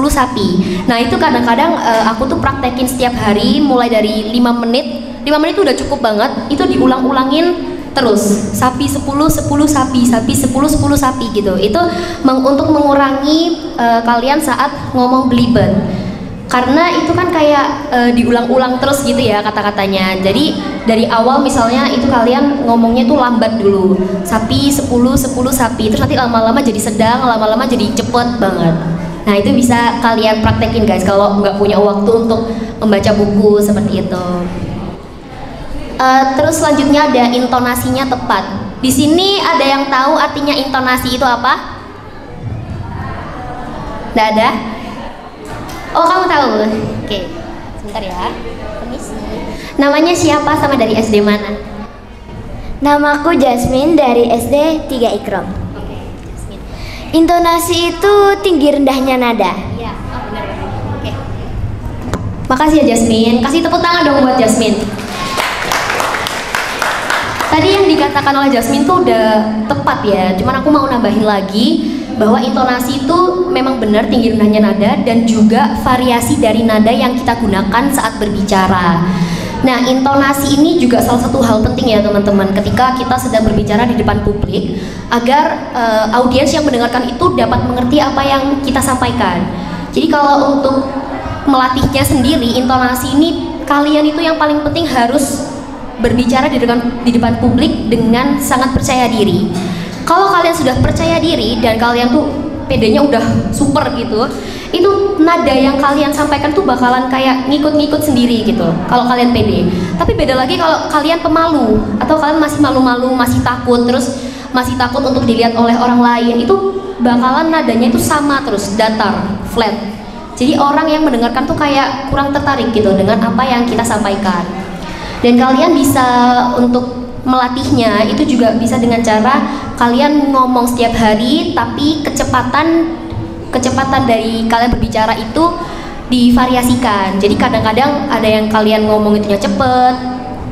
sapi. Nah itu kadang-kadang aku tuh praktekin setiap hari mulai dari 5 menit. 5 menit itu udah cukup banget, itu diulang-ulangin terus, sapi 10 sapi, sapi 10 sapi gitu. Itu untuk mengurangi kalian saat ngomong belibet. Karena itu kan kayak diulang-ulang terus gitu ya kata-katanya. Jadi dari awal misalnya itu kalian ngomongnya tuh lambat dulu, sapi 10 sapi, terus nanti lama-lama jadi sedang, lama-lama jadi cepet banget. Nah itu bisa kalian praktekin guys kalau nggak punya waktu untuk membaca buku seperti itu. Terus selanjutnya ada intonasinya tepat. Di sini ada yang tahu artinya intonasi itu apa? Nggak ada? Oh kamu tahu? Oke, sebentar ya. Permisi. Namanya siapa sama dari SD mana? Namaku Jasmine dari SD 3 Ikrom. Oke, Jasmine. Intonasi itu tinggi rendahnya nada. Iya, oh benar. Oke. Makasih ya Jasmine. Kasih tepuk tangan dong buat Jasmine. Tadi yang dikatakan oleh Jasmine tuh udah tepat ya. Cuman aku mau nambahin lagi bahwa intonasi itu memang benar tinggi rendahnya nada dan juga variasi dari nada yang kita gunakan saat berbicara. Nah, intonasi ini juga salah satu hal penting ya teman-teman ketika kita sedang berbicara di depan publik agar audiens yang mendengarkan itu dapat mengerti apa yang kita sampaikan. Jadi kalau untuk melatihnya sendiri, intonasi ini kalian itu yang paling penting harus berbicara di depan publik dengan sangat percaya diri. Kalau kalian sudah percaya diri dan kalian tuh pedenya udah super gitu, itu nada yang kalian sampaikan tuh bakalan kayak ngikut-ngikut sendiri gitu kalau kalian pede. Tapi beda lagi kalau kalian pemalu atau kalian masih malu-malu, masih takut, terus masih takut untuk dilihat oleh orang lain, itu bakalan nadanya itu sama terus, datar, flat. Jadi orang yang mendengarkan tuh kayak kurang tertarik gitu dengan apa yang kita sampaikan. Dan kalian bisa untuk melatihnya itu juga bisa dengan cara kalian ngomong setiap hari, tapi kecepatan dari kalian berbicara itu divariasikan. Jadi kadang-kadang ada yang kalian ngomong itunya cepet,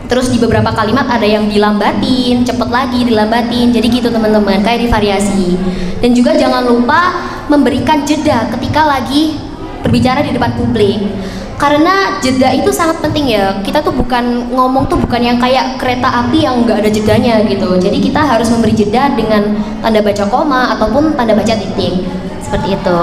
terus di beberapa kalimat ada yang dilambatin, cepet lagi dilambatin. Jadi gitu teman-teman, kayak divariasi. Dan juga jangan lupa memberikan jeda ketika lagi berbicara di depan publik. Karena jeda itu sangat penting ya. Kita tuh ngomong tuh bukan yang kayak kereta api yang nggak ada jedanya gitu. Jadi kita harus memberi jeda dengan tanda baca koma ataupun tanda baca titik. Seperti itu.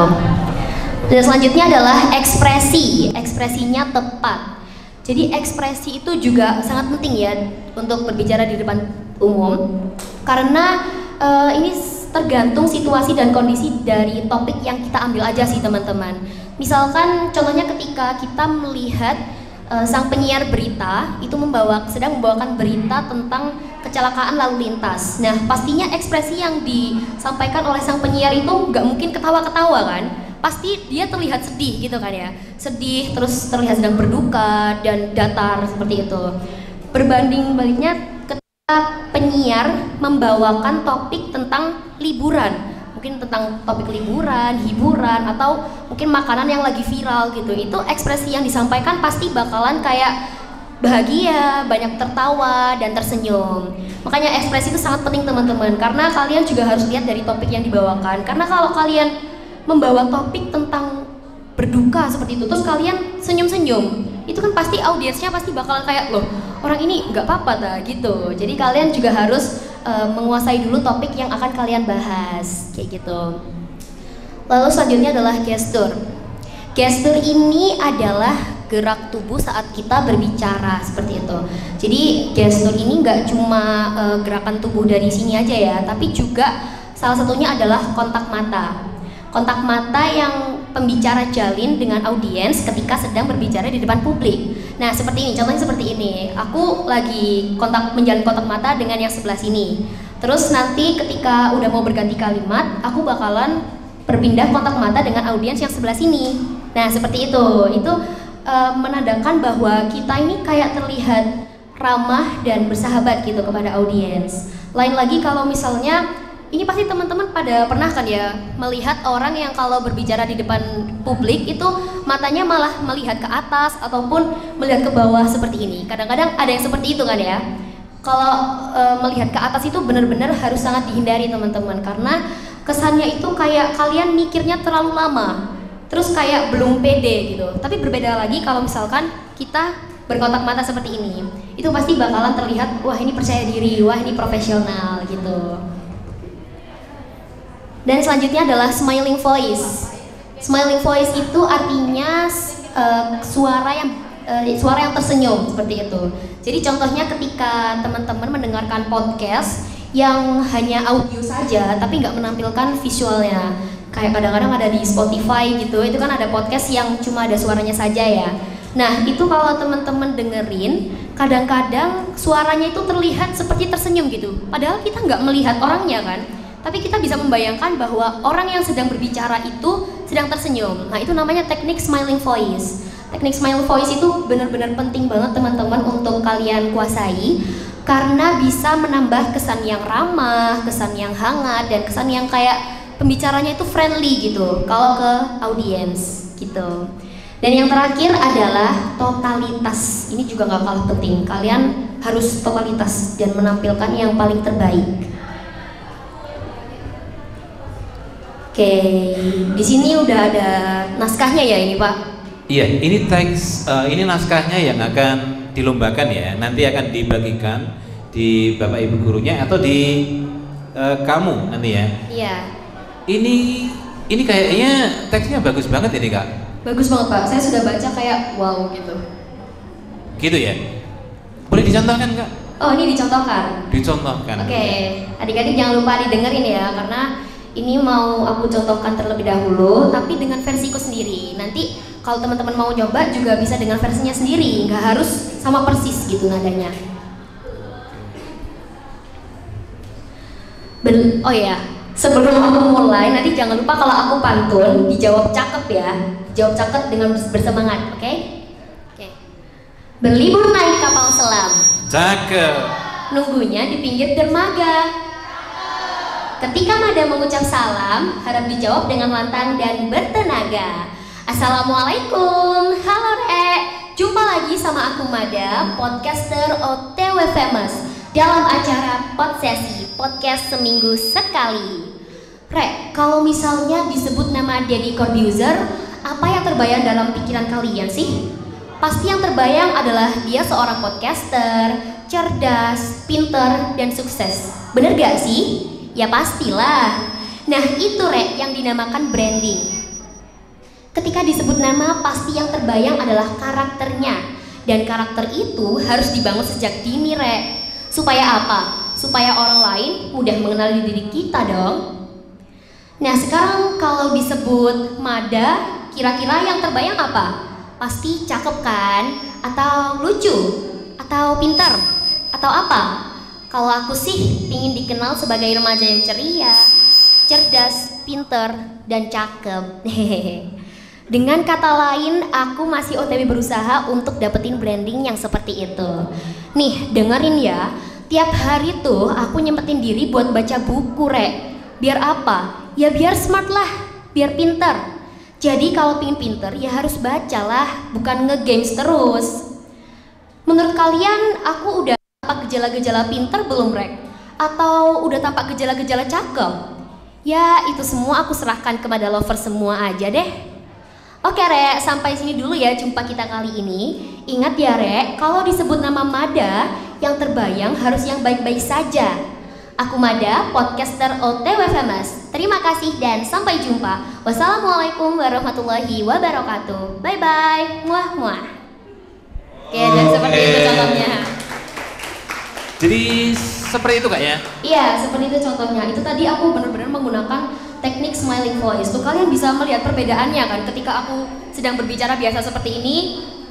Dan selanjutnya adalah ekspresi. Ekspresinya tepat. Jadi ekspresi itu juga sangat penting ya untuk berbicara di depan umum. Karena ini tergantung situasi dan kondisi dari topik yang kita ambil aja sih teman-teman. Misalkan contohnya ketika kita melihat sang penyiar berita itu sedang membawakan berita tentang kecelakaan lalu lintas. Nah pastinya ekspresi yang disampaikan oleh sang penyiar itu nggak mungkin ketawa-ketawa kan? Pasti dia terlihat sedih gitu kan ya, sedih terus terlihat sedang berduka dan datar seperti itu. Berbanding baliknya ketika penyiar membawakan topik tentang liburan, mungkin tentang topik liburan, hiburan, atau mungkin makanan yang lagi viral gitu, itu ekspresi yang disampaikan pasti bakalan kayak bahagia, banyak tertawa dan tersenyum. Makanya ekspresi itu sangat penting teman-teman, karena kalian juga harus lihat dari topik yang dibawakan. Karena kalau kalian membawa topik tentang berduka seperti itu, terus kalian senyum-senyum, itu kan pasti audiensnya pasti bakalan kayak, loh orang ini nggak apa-apa dah gitu. Jadi kalian juga harus menguasai dulu topik yang akan kalian bahas kayak gitu. Lalu selanjutnya adalah gestur. Gestur ini adalah gerak tubuh saat kita berbicara seperti itu. Jadi gestur ini nggak cuma gerakan tubuh dari sini aja ya, tapi juga salah satunya adalah kontak mata. Kontak mata yang pembicara jalin dengan audiens ketika sedang berbicara di depan publik. Nah seperti ini, contohnya seperti ini. Aku lagi menjalin kontak mata dengan yang sebelah sini. Terus nanti ketika udah mau berganti kalimat, aku bakalan berpindah kontak mata dengan audiens yang sebelah sini. Nah seperti itu. Itu menandakan bahwa kita ini kayak terlihat ramah dan bersahabat gitu kepada audiens. Lain lagi kalau misalnya ini pasti teman-teman pada pernah kan ya melihat orang yang kalau berbicara di depan publik itu matanya malah melihat ke atas ataupun melihat ke bawah seperti ini. Kadang-kadang ada yang seperti itu kan ya. Kalau melihat ke atas itu benar-benar harus sangat dihindari teman-teman, karena kesannya itu kayak kalian mikirnya terlalu lama, terus kayak belum pede gitu. Tapi berbeda lagi kalau misalkan kita berkontak mata seperti ini, itu pasti bakalan terlihat, wah ini percaya diri, wah ini profesional gitu. Dan selanjutnya adalah smiling voice. Smiling voice itu artinya suara yang tersenyum seperti itu. Jadi contohnya ketika teman-teman mendengarkan podcast yang hanya audio saja tapi nggak menampilkan visualnya, kayak kadang-kadang ada di Spotify gitu, itu kan ada podcast yang cuma ada suaranya saja ya. Nah itu kalau teman-teman dengerin, kadang-kadang suaranya itu terlihat seperti tersenyum gitu, padahal kita nggak melihat orangnya kan, tapi kita bisa membayangkan bahwa orang yang sedang berbicara itu sedang tersenyum. Nah itu namanya teknik smiling voice. Teknik smiling voice itu benar-benar penting banget teman-teman untuk kalian kuasai, karena bisa menambah kesan yang ramah, kesan yang hangat, dan kesan yang kayak pembicaranya itu friendly gitu kalau ke audiens gitu. Dan yang terakhir adalah totalitas. Ini juga nggak kalah penting. Kalian harus totalitas dan menampilkan yang paling terbaik. Oke, di sini udah ada naskahnya ya ini Pak? Iya, ini teks, ini naskahnya yang akan dilombakan ya. Nanti akan dibagikan di Bapak Ibu gurunya atau di kamu nanti ya. Iya. Ini kayaknya teksnya bagus banget ini Kak. Bagus banget Pak, saya sudah baca kayak wow gitu. Gitu ya? Boleh dicontohkan Kak? Oh ini dicontohkan? Dicontohkan. Oke, adik-adik jangan lupa didengerin ya, karena ini mau aku contohkan terlebih dahulu tapi dengan versiku sendiri. Nanti kalau teman-teman mau nyoba juga bisa dengan versinya sendiri, nggak harus sama persis gitu nadanya. Oh ya, sebelum aku mulai nanti jangan lupa kalau aku pantun dijawab cakep ya, jawab cakep dengan bersemangat, oke? Oke. Berlibur naik kapal selam. Cakep. Nunggunya di pinggir dermaga. Ketika Mada mengucap salam, harap dijawab dengan lantang dan bertenaga. Assalamualaikum, halo Rek. Jumpa lagi sama aku Mada, podcaster OTW Famous dalam acara Podsesi, podcast seminggu sekali. Rek, kalau misalnya disebut nama Deddy Corbuzier, apa yang terbayang dalam pikiran kalian sih? Pasti yang terbayang adalah dia seorang podcaster, cerdas, pinter, dan sukses. Bener gak sih? Ya pastilah. Nah itu Rek yang dinamakan branding. Ketika disebut nama pasti yang terbayang adalah karakternya. Dan karakter itu harus dibangun sejak dini Rek. Supaya apa? Supaya orang lain mudah mengenali diri kita dong. Nah sekarang kalau disebut Mada, kira-kira yang terbayang apa? Pasti cakep kan? Atau lucu? Atau pintar? Atau apa? Kalau aku sih ingin dikenal sebagai remaja yang ceria, cerdas, pinter, dan cakep. Dengan kata lain, aku masih OTW berusaha untuk dapetin branding yang seperti itu. Nih, dengerin ya. Tiap hari tuh aku nyempetin diri buat baca buku Rek. Biar apa? Ya biar smart lah, biar pinter. Jadi kalau pingin pinter ya harus bacalah, bukan nge-games terus. Menurut kalian aku udah tampak gejala-gejala pinter belum Rek? Atau udah tampak gejala-gejala cakep? Ya itu semua aku serahkan kepada lover semua aja deh. Oke Rek, sampai sini dulu ya jumpa kita kali ini. Ingat ya Rek, kalau disebut nama Mada, yang terbayang harus yang baik-baik saja. Aku Mada, podcaster OTW Famous. Terima kasih dan sampai jumpa. Wassalamualaikum warahmatullahi wabarakatuh. Bye-bye. Muah muah. Oke, dan seperti itu contohnya. Jadi seperti itu Kak ya? Iya, seperti itu contohnya. Itu tadi aku benar-benar menggunakan teknik smiling voice. Tuh kalian bisa melihat perbedaannya kan ketika aku sedang berbicara biasa seperti ini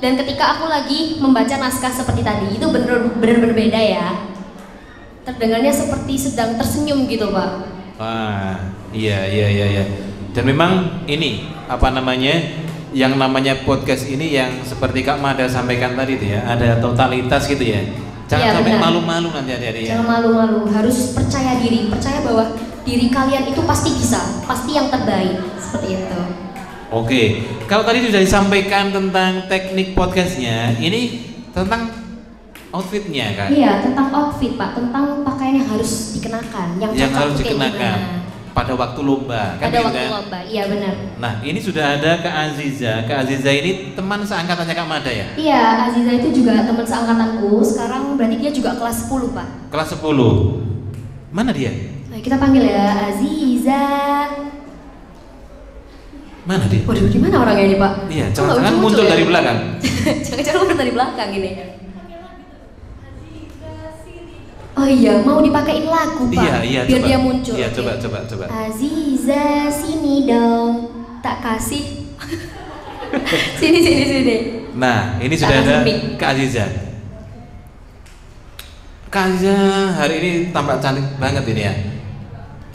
dan ketika aku lagi membaca naskah seperti tadi. Itu benar-benar berbeda ya. Terdengarnya seperti sedang tersenyum gitu Pak. Wah, iya. Dan memang ini apa namanya? Yang namanya podcast ini yang seperti Kak Mada sampaikan tadi itu ya, ada totalitas gitu ya. Jangan sampai malu-malu nanti adik-adik ya. Jangan malu-malu, harus percaya diri, percaya bahwa diri kalian itu pasti bisa, pasti yang terbaik, seperti itu. Oke, kalau tadi sudah disampaikan tentang teknik podcastnya, ini tentang outfitnya kan? Iya, tentang outfit Pak, tentang pakaian yang harus dikenakan, yang harus cocok dikenakan pada waktu lomba kan? Pada waktu lomba, iya benar. Nah ini sudah ada Kak Aziza. Kak Aziza ini teman seangkatannya Kak Mada ya? Iya, Aziza itu juga teman seangkatanku. Sekarang berarti dia juga kelas 10 Pak. Kelas 10. Mana dia? Nah, kita panggil ya Aziza. Mana dia? Waduh, gimana orangnya ini Pak? Iya, jangan-jangan muncul ya? dari belakang. Jangan-jangan muncul dari belakang ini. Oh iya, mau dipakein lagu Pak, iya, biar coba. dia muncul. Iya, Oke. coba. Aziza, sini dong, tak kasih. sini. Nah, ini sudah ada Kak Aziza. Kak Aziza hari ini tampak cantik banget ini ya.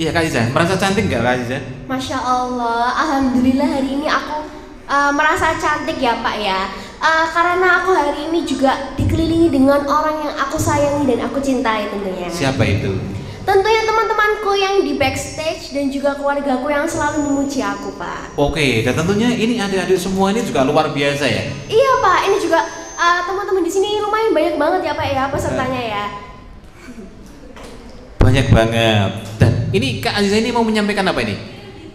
Iya Kak Aziza, merasa cantik nggak Kak Aziza? Masya Allah, alhamdulillah hari ini aku merasa cantik ya Pak ya. Karena aku hari ini juga dikelilingi dengan orang yang aku sayangi dan aku cintai tentunya. Siapa itu? Tentunya teman-temanku yang di backstage dan juga keluargaku yang selalu memuji aku Pak. Oke, dan tentunya ini adik-adik semua ini juga luar biasa ya? Iya Pak, ini juga teman-teman di sini lumayan banyak banget ya Pak ya pesertanya ya. Banyak banget. Dan ini Kak Aziza ini mau menyampaikan apa ini?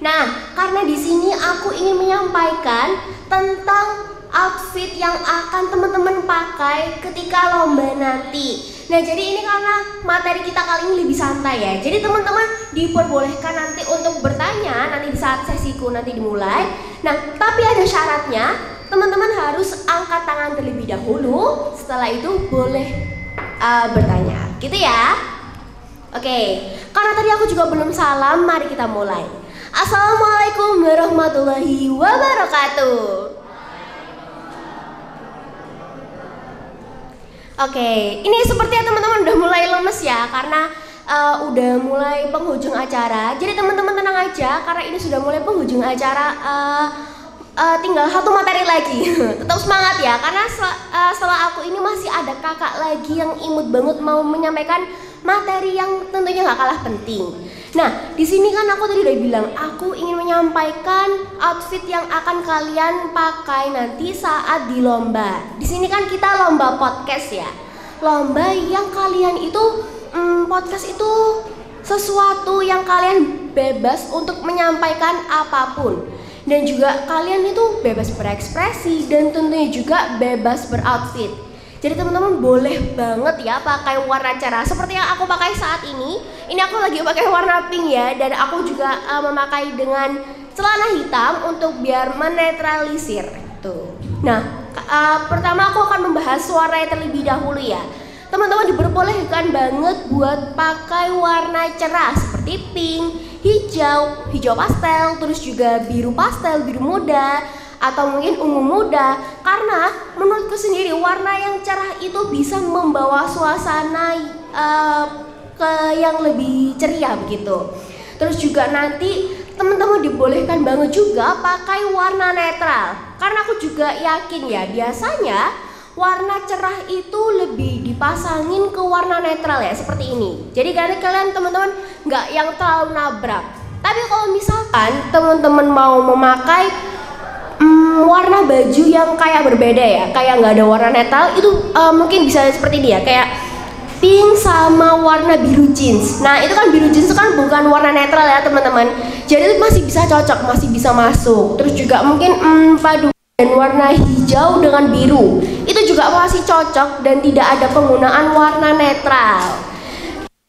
Nah, karena di sini aku ingin menyampaikan tentang outfit yang akan teman-teman pakai ketika lomba nanti. Nah, jadi ini karena materi kita kali ini lebih santai ya. Jadi teman-teman diperbolehkan nanti untuk bertanya nanti di saat sesiku nanti dimulai. Nah, tapi ada syaratnya. Teman-teman harus angkat tangan terlebih dahulu. Setelah itu boleh bertanya. Gitu ya. Oke, karena tadi aku juga belum salam, mari kita mulai. Assalamualaikum warahmatullahi wabarakatuh. Oke, ini sepertinya teman-teman udah mulai lemes ya, karena udah mulai penghujung acara. Jadi teman-teman tenang aja, karena ini sudah mulai penghujung acara. Tinggal satu materi lagi. Tetap semangat ya, karena setelah aku ini masih ada kakak lagi yang imut banget mau menyampaikan materi yang tentunya gak kalah penting. Nah, di sini kan aku tadi udah bilang aku ingin menyampaikan outfit yang akan kalian pakai nanti saat di lomba. Di sini kan kita lomba podcast ya. Lomba yang kalian itu podcast itu sesuatu yang kalian bebas untuk menyampaikan apapun. Dan juga kalian itu bebas berekspresi dan tentunya juga bebas beroutfit. Jadi teman-teman boleh banget ya pakai warna cerah seperti yang aku pakai saat ini. Ini aku lagi pakai warna pink ya, dan aku juga memakai dengan celana hitam untuk biar menetralisir tuh. Nah, pertama aku akan membahas warna terlebih dahulu ya. Teman-teman diperbolehkan banget buat pakai warna cerah seperti pink, hijau pastel, terus juga biru pastel, biru muda, atau mungkin ungu muda. Karena menurutku sendiri warna yang cerah itu bisa membawa suasana ke yang lebih ceria begitu. Terus juga nanti teman-teman dibolehkan banget juga pakai warna netral. Karena aku juga yakin ya, biasanya warna cerah itu lebih dipasangin ke warna netral ya, seperti ini. Jadi kalian teman-teman nggak yang terlalu nabrak. Tapi kalau misalkan teman-teman mau memakai warna baju yang kayak berbeda ya, kayak nggak ada warna netral, itu mungkin bisa seperti dia, kayak pink sama warna biru jeans. Nah itu kan biru jeans itu kan bukan warna netral ya teman-teman. Jadi itu masih bisa cocok, masih bisa masuk. Terus juga mungkin padu dan warna hijau dengan biru itu juga masih cocok dan tidak ada penggunaan warna netral.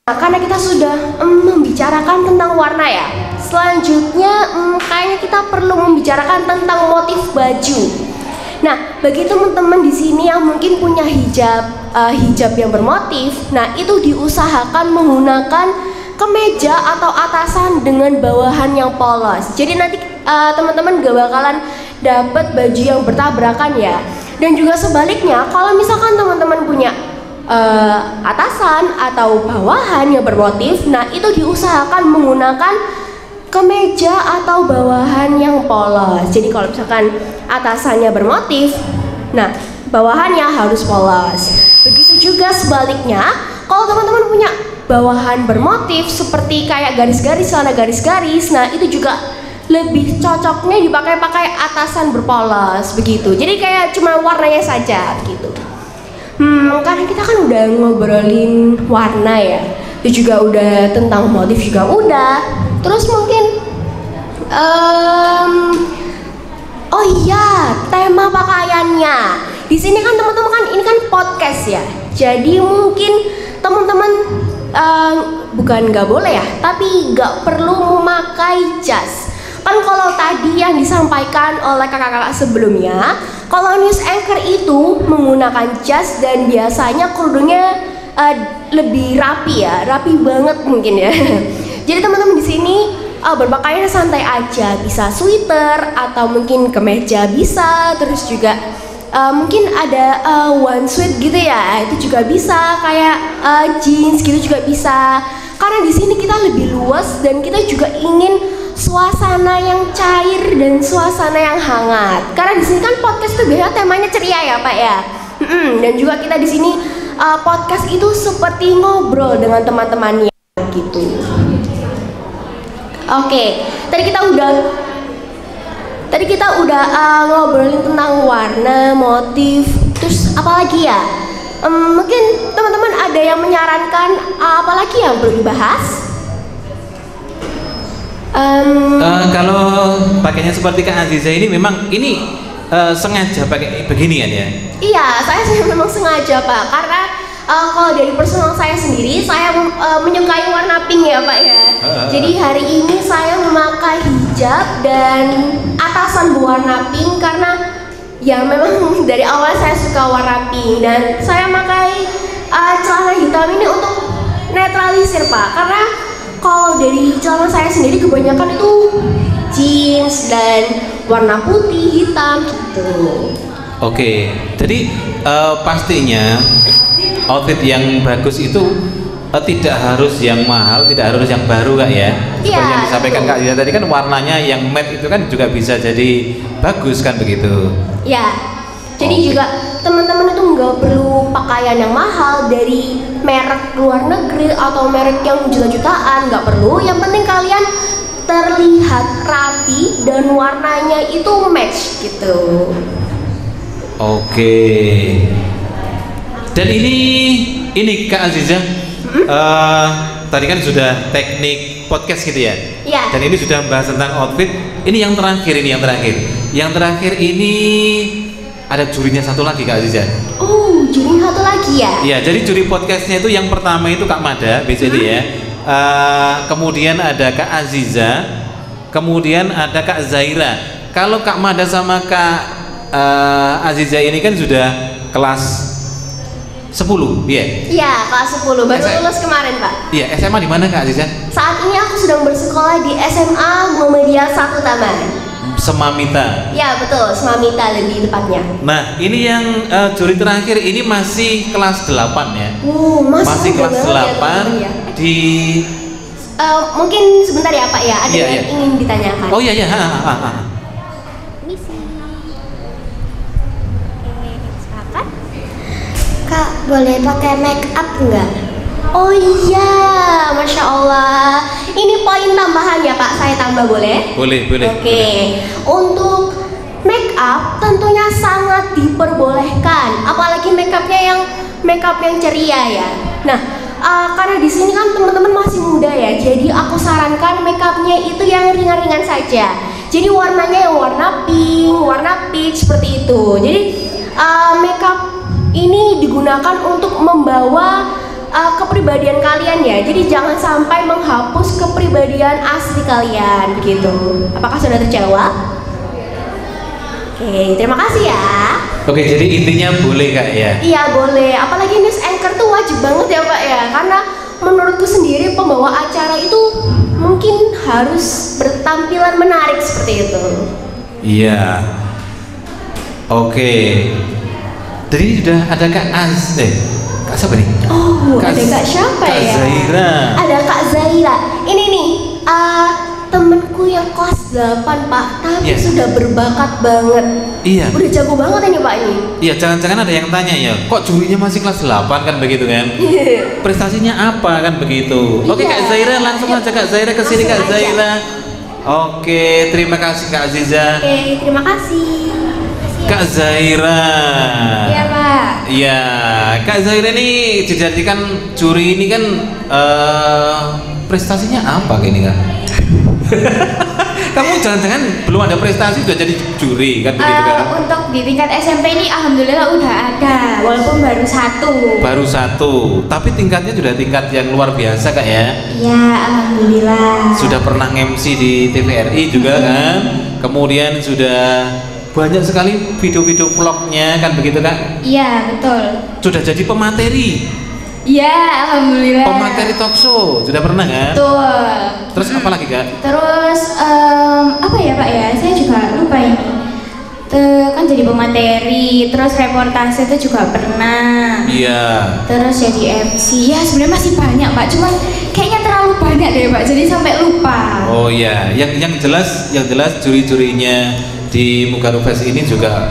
Nah, karena kita sudah membicarakan tentang warna ya, selanjutnya kayaknya kita perlu membicarakan tentang motif baju. Nah, bagi teman-teman di sini yang mungkin punya hijab yang bermotif, nah itu diusahakan menggunakan kemeja atau atasan dengan bawahan yang polos. Jadi nanti teman-teman gak bakalan dapat baju yang bertabrakan ya. Dan juga sebaliknya, kalau misalkan teman-teman punya atasan atau bawahan yang bermotif, nah itu diusahakan menggunakan kemeja atau bawahan yang polos. Jadi kalau misalkan atasannya bermotif, nah bawahannya harus polos. Begitu juga sebaliknya, kalau teman-teman punya bawahan bermotif seperti kayak garis-garis, celana garis-garis. Nah, itu juga lebih cocoknya dipakai atasan berpolos begitu. Jadi kayak cuma warnanya saja gitu. Karena kita kan udah ngobrolin warna ya. Itu juga udah tentang motif juga udah. Terus mungkin oh iya, tema pakaiannya. Di sini kan teman-teman kan ini kan podcast ya. Jadi mungkin teman-teman bukan nggak boleh ya, tapi nggak perlu memakai jas. Kan kalau tadi yang disampaikan oleh kakak-kakak sebelumnya, kalau news anchor itu menggunakan jas dan biasanya kerudungnya lebih rapi ya, rapi banget mungkin ya. Jadi teman-teman di sini berpakaian santai aja, bisa sweater atau mungkin kemeja bisa, terus juga mungkin ada one suit gitu ya, itu juga bisa, kayak jeans gitu juga bisa. Karena di sini kita lebih luas dan kita juga ingin suasana yang cair dan suasana yang hangat. Karena di sini kan podcast itu biasanya temanya ceria ya Pak ya. Dan juga kita di sini podcast itu seperti ngobrol dengan teman-temannya gitu. Oke, tadi kita udah ngobrolin tentang warna, motif, terus apa lagi ya? Mungkin teman-teman ada yang menyarankan apa lagi yang perlu dibahas? Kalau pakainya seperti Kak Aziza ini memang ini sengaja pakai beginian ya? Iya, saya memang sengaja Pak, karena kalau dari personal saya sendiri, saya menyukai warna pink ya Pak ya. Jadi hari ini saya memakai hijab dan atasan berwarna pink karena ya memang dari awal saya suka warna pink, dan saya memakai celana hitam ini untuk netralisir Pak, karena kalau dari celana saya sendiri kebanyakan itu jeans dan warna putih, hitam gitu. Oke, jadi pastinya outfit yang bagus itu tidak harus yang mahal, tidak harus yang baru Kak ya. Seperti yang disampaikan Kak Aziza tadi kan, warnanya yang matte itu kan juga bisa jadi bagus kan begitu. Ya, jadi juga teman-teman itu nggak perlu pakaian yang mahal dari merek luar negeri atau merek yang juta-jutaan, nggak perlu. Yang penting kalian terlihat rapi dan warnanya itu match gitu. Oke. Dan ini Kak Aziza, tadi kan sudah teknik podcast gitu ya? Iya. Dan ini sudah membahas tentang outfit. Ini yang terakhir, Yang terakhir ini ada jurinya satu lagi Kak Aziza. Oh, juri satu lagi ya? Iya, jadi juri podcastnya itu yang pertama itu Kak Mada, BCD ya. Kemudian ada Kak Aziza, kemudian ada Kak Zaira. Kalau Kak Mada sama Kak Aziza ini kan sudah kelas 10, iya? Iya, kelas 10, baru lulus kemarin Pak. Iya, SMA di mana Kak Aziza? Saat ini aku sedang bersekolah di SMA Muhammadiyah 1 Taman. Semamita. Ya betul, Semamita lebih tepatnya. Nah, ini yang juri terakhir ini masih kelas 8 ya? Masih kelas 8 ya, di... mungkin sebentar ya Pak ya, ada yang ingin ditanyakan. Oh iya. Kak, boleh pakai make up nggak? Oh iya, Masya Allah. Ini poin tambahan ya Pak, saya tambah boleh? Boleh. Oke. Untuk make up tentunya sangat diperbolehkan, apalagi make up yang ceria ya. Nah, karena di sini kan teman-teman masih muda ya, jadi aku sarankan make upnya itu yang ringan-ringan saja. Jadi warnanya yang warna pink, warna peach seperti itu. Jadi make up ini digunakan untuk membawa kepribadian kalian ya. Jadi jangan sampai menghapus kepribadian asli kalian begitu. Apakah sudah terjawab? Oke, terima kasih ya. Oke, jadi intinya boleh Kak ya? Iya boleh, apalagi news anchor tuh wajib banget ya Pak ya. Karena menurutku sendiri pembawa acara itu mungkin harus bertampilan menarik seperti itu. Iya. Oke. Jadi sudah ada Kak Kak siapa nih? Oh, ada Kak siapa Kak ya? Zaira. Ada Kak Zaira. Ini nih, temenku yang kelas 8 Pak, tapi Iya. sudah berbakat banget. Iya. Udah jago banget ini Pak ini. Iya, jangan-jangan ada yang tanya ya, kok jurinya masih kelas 8 kan begitu kan? Prestasinya apa kan begitu? Oke Iya. Kak Zaira, langsung aja Kak Zaira ke sini Kak Langsung aja. Zaira. Oke, terima kasih Kak Aziza. Oke, terima kasih. Kak Zaira. Iya Pak. Iya, Kak Zaira ini dijadikan juri ini kan prestasinya apa ini Kak? Kamu jangan-jangan belum ada prestasi udah jadi juri kan begitu kan? Untuk di tingkat SMP ini alhamdulillah udah ada, walaupun baru satu. Baru satu, tapi tingkatnya sudah tingkat yang luar biasa Kak ya? Ya alhamdulillah. Sudah pernah MC di TVRI juga kan? Kemudian sudah banyak sekali video-video vlognya kan begitu Kak? Iya betul. Sudah jadi pemateri, Iya alhamdulillah. pemateri talk show, sudah pernah kan? Betul. Terus apa lagi Kak? Terus apa ya Pak ya? Saya juga lupa ini. Kan jadi pemateri, terus reportase itu juga pernah. Iya. Terus jadi MC. Ya sebenarnya masih banyak Pak, cuman kayaknya terlalu banyak deh Pak, jadi sampai lupa. Oh iya, yang jelas juri-jurinya di Mugaru Fest ini juga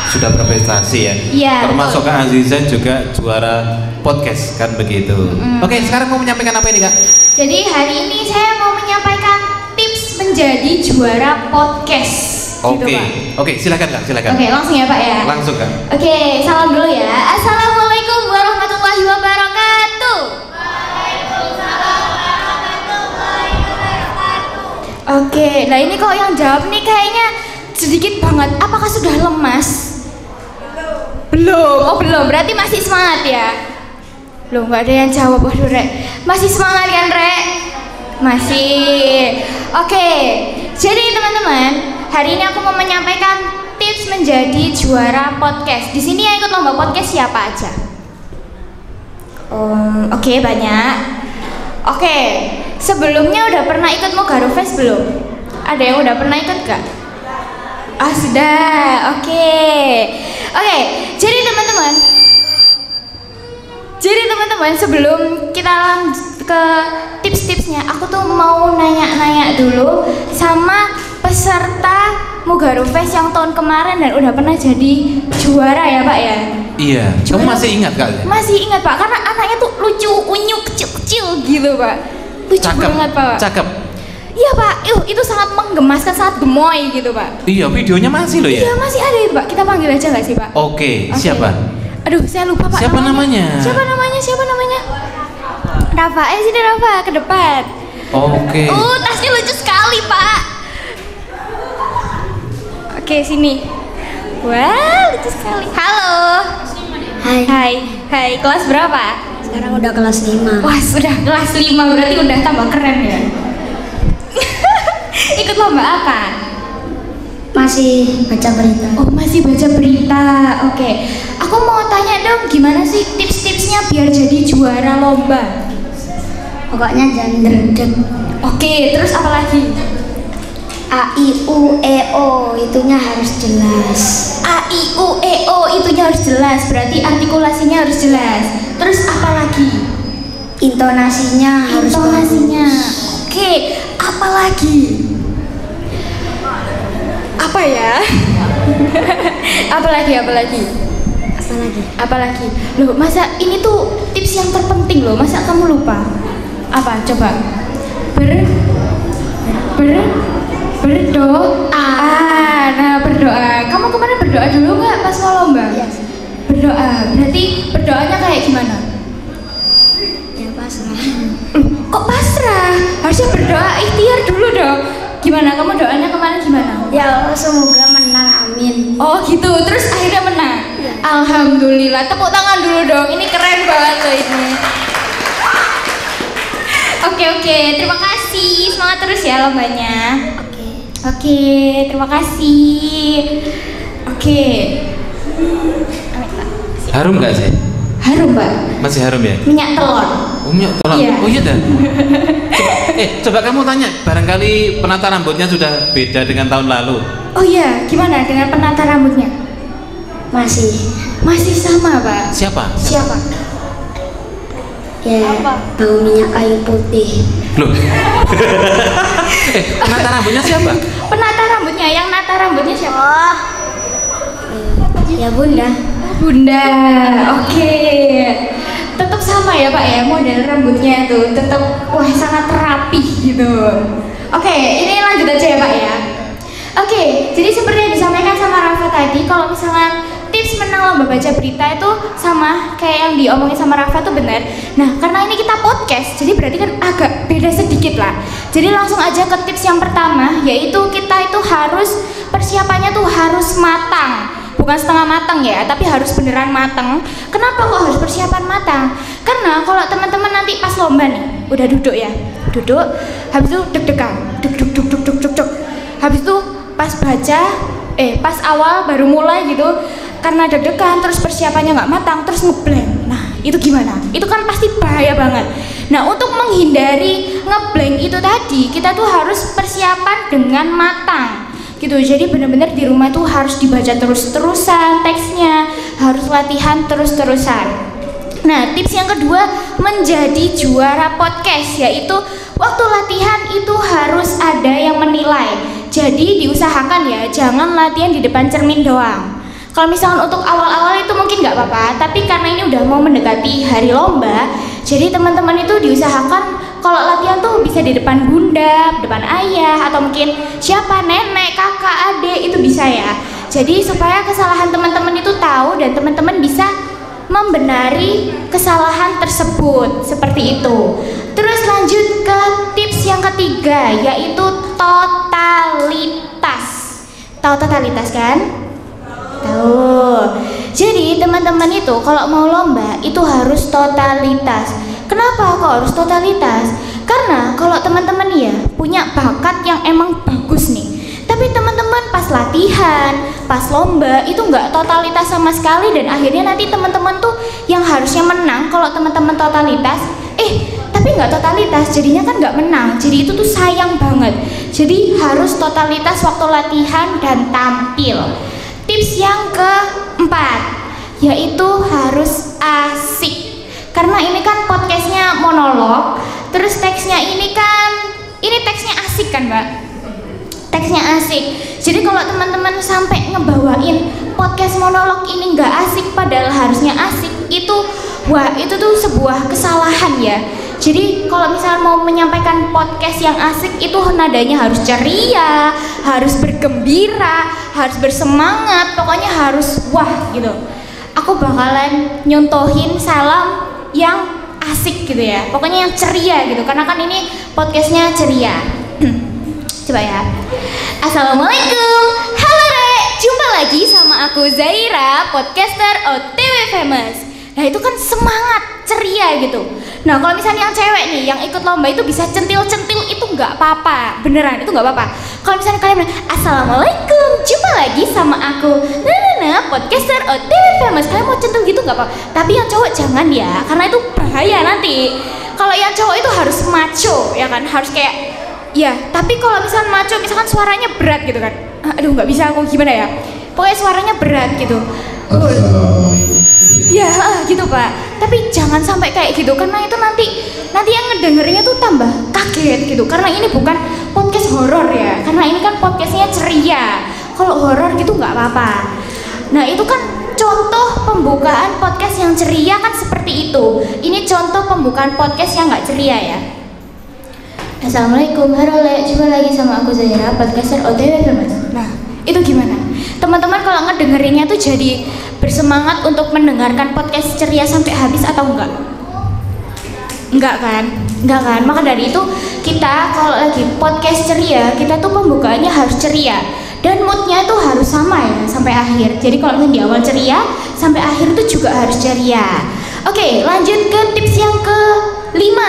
sudah berprestasi ya. Iya, Termasuk betul. Kak Aziza juga juara podcast kan begitu. Oke, sekarang mau menyampaikan apa ini Kak? Jadi hari ini saya mau menyampaikan tips menjadi juara podcast. Gitu, Oke, Pak. oke, silakan Kak, silakan. Oke, langsung ya Pak ya. Langsung Kak. Oke, salam dulu ya. Assalamualaikum warahmatullahi wabarakatuh. Oke, nah ini kok yang jawab nih kayaknya sedikit banget. Apakah sudah lemas? Belum. Oh belum, berarti masih semangat ya? Loh, nggak ada yang jawab. Waduh Rek, masih semangat kan Rek? Masih. Oke, jadi teman-teman, hari ini aku mau menyampaikan tips menjadi juara podcast. Di sini yang ikut lomba podcast siapa aja? Oke, banyak. Oke, sebelumnya udah pernah ikut Mugaru Fest belum? Ada yang udah pernah ikut gak? Ah sudah, oke. Oke, jadi teman-teman sebelum kita lanjut ke tips-tipsnya, aku tuh mau nanya-nanya dulu sama peserta Mugaru Fest yang tahun kemarin dan udah pernah jadi juara ya Pak ya? Iya, kamu masih ingat Kak? Masih ingat Pak, karena anaknya tuh lucu, unyu, kecil-kecil gitu Pak. Lucu Cakep, banget Pak. cakep. Iya Pak, itu sangat menggemaskan, sangat gemoy gitu Pak. Iya, videonya masih loh ya? Iya masih ada ya Pak, kita panggil aja gak sih Pak? Oke, siapa? Aduh saya lupa Pak. Siapa namanya? Siapa namanya? Rafa, sini Rafa, ke depan. Oke. Tasnya lucu sekali Pak. Oke sini. Wah lucu sekali. Halo. Hai, kelas berapa? Sekarang udah kelas 5. Wah sudah kelas 5, berarti udah tambah keren ya. Ikut lomba apa? Masih baca berita. Oh masih baca berita. Oke. Aku mau tanya dong, gimana sih tips-tipsnya biar jadi juara lomba? Pokoknya jangan derdek. Oke, terus apa lagi? A, I, U, E, O itunya harus jelas. A, I, U, E, O itunya harus jelas. Berarti artikulasinya harus jelas. Terus apa lagi? Intonasinya harus Intonasinya. bagus. Oke, apa lagi? Apa ya? Apa lagi? Loh, masa ini tuh tips yang terpenting loh. Masa kamu lupa? Apa? Coba. Berdoa. Nah, berdoa. Kamu kemarin berdoa dulu nggak pas mau lomba? Iya. Berdoa. Berarti berdoanya kayak gimana? Ya pasrah. Kok pasrah? Harusnya berdoa ikhtiar dulu dong. Gimana? Kamu doanya kemarin gimana? Ya Allah semoga menang, amin. Oh gitu, terus akhirnya menang? Ya. Alhamdulillah, tepuk tangan dulu dong, ini keren banget loh ini. Oke, terima kasih, semangat terus ya lombanya. Oke, terima kasih. Oke. Harum nggak sih? Harum Mbak, Masih harum ya? minyak telur. Minyak telur? Iya. Oh iya dah. Coba kamu tanya, barangkali penata rambutnya sudah beda dengan tahun lalu. Oh iya, gimana dengan penata rambutnya? Masih Masih sama Pak. Siapa? Siapa? Ya, bau minyak kayu putih. Loh. Penata rambutnya siapa? Penata rambutnya, yang nata rambutnya siapa? Oh, ya bunda. Bunda, oke. Tetap sama ya Pak ya, model rambutnya tuh tetap wah sangat rapi gitu. Oke, ini lanjut aja ya Pak ya. Oke, jadi seperti yang disampaikan sama Rafa tadi, kalau misalnya tips menang lomba baca berita itu sama kayak yang diomongin sama Rafa tuh benar. Nah, karena ini kita podcast, jadi berarti kan agak beda sedikit lah. Jadi langsung aja ke tips yang pertama, yaitu kita itu harus persiapannya tuh harus matang. Bukan setengah matang ya, tapi harus beneran matang. Kenapa kok harus persiapan matang? Karena kalau teman-teman nanti pas lomba nih, udah duduk ya, duduk, habis itu deg-degan, deg. Habis itu pas baca, pas awal baru mulai gitu, karena deg-degan terus persiapannya nggak matang, terus ngeblank. Nah, itu gimana? Itu kan pasti bahaya banget. Nah, untuk menghindari ngeblank itu tadi, kita tuh harus persiapan dengan matang. Gitu. Jadi benar-benar di rumah tuh harus dibaca terus-terusan teksnya, harus latihan terus-terusan. Nah, tips yang kedua menjadi juara podcast, yaitu waktu latihan itu harus ada yang menilai. Jadi diusahakan ya, jangan latihan di depan cermin doang. Kalau misalkan untuk awal-awal itu mungkin nggak apa-apa, tapi karena ini udah mau mendekati hari lomba, jadi teman-teman itu diusahakan kalau latihan tuh bisa di depan bunda, depan ayah, atau mungkin siapa, nenek, kakak, adik, itu bisa ya. Jadi supaya kesalahan teman-teman itu tahu dan teman-teman bisa membenari kesalahan tersebut, seperti itu. Terus lanjut ke tips yang ketiga, yaitu totalitas. Tahu totalitas kan? Tahu. Jadi teman-teman itu kalau mau lomba itu harus totalitas. Kenapa kok harus totalitas? Karena kalau teman-teman ya punya bakat yang emang bagus nih, tapi teman-teman pas latihan, pas lomba itu nggak totalitas sama sekali, dan akhirnya nanti teman-teman tuh yang harusnya menang kalau teman-teman totalitas, tapi nggak totalitas, jadinya kan nggak menang. Jadi itu tuh sayang banget. Jadi harus totalitas waktu latihan dan tampil. Tips yang keempat, yaitu harus asik. Karena ini kan podcastnya monolog, terus teksnya ini teksnya asik kan Mbak? Teksnya asik. Jadi kalau teman-teman sampai ngebawain podcast monolog ini nggak asik padahal harusnya asik, itu tuh sebuah kesalahan ya. Jadi kalau misalnya mau menyampaikan podcast yang asik itu nadanya harus ceria, harus bergembira, harus bersemangat, pokoknya harus wah gitu. Aku bakalan nyontohin salam yang asik gitu ya, pokoknya yang ceria gitu, karena kan ini podcastnya ceria. Coba ya. Assalamualaikum, halo Re, jumpa lagi sama aku Zaira, podcaster OTW Famous. Nah itu kan semangat, ceria gitu. Nah kalau misalnya yang cewek nih, yang ikut lomba itu bisa centil-centil, itu nggak apa-apa, beneran itu nggak apa-apa. Kalau misalnya kalian bilang Assalamualaikum, jumpa lagi sama aku podcaster OTW Famous, kalian mau centil gitu nggak apa-apa. Tapi yang cowok jangan ya, karena itu bahaya nanti. Kalau yang cowok itu harus macho ya kan, harus kayak ya. Tapi kalau misalnya macho, misalkan suaranya berat gitu kan, aduh nggak bisa aku gimana ya, pokoknya suaranya berat gitu. Ya gitu Pak, tapi jangan sampai kayak gitu, karena itu nanti yang ngedengerinnya tuh tambah kaget gitu, karena ini bukan podcast horor ya, karena ini kan podcastnya ceria. Kalau horor gitu nggak apa-apa. Nah itu kan contoh pembukaan podcast yang ceria kan seperti itu. Ini contoh pembukaan podcast yang nggak ceria ya. Assalamualaikum, halo Le, jumpa lagi sama aku Zaira, podcaster OTW Famous. Nah itu gimana? Teman-teman kalau ngedengerinnya tuh jadi bersemangat untuk mendengarkan podcast ceria sampai habis atau enggak? Enggak kan? Maka dari itu kita kalau lagi podcast ceria, kita tuh pembukaannya harus ceria dan moodnya tuh harus sama ya sampai akhir. Jadi kalau misalnya di awal ceria, sampai akhir tuh juga harus ceria. Oke, lanjut ke tips yang ke-5,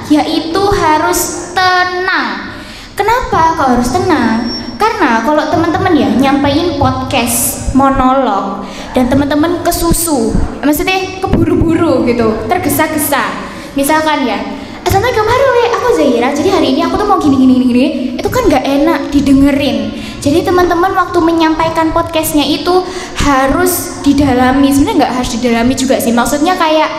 yaitu harus tenang. Kenapa kok harus tenang? Karena kalau teman-teman ya nyampein podcast monolog dan teman-teman kesusu, maksudnya keburu-buru gitu, tergesa-gesa. Misalkan ya, Assalamualaikum, halo aku Zaira, jadi hari ini aku tuh mau gini, itu kan gak enak didengerin. Jadi teman-teman waktu menyampaikan podcastnya itu harus didalami. Sebenarnya nggak harus didalami juga sih, maksudnya kayak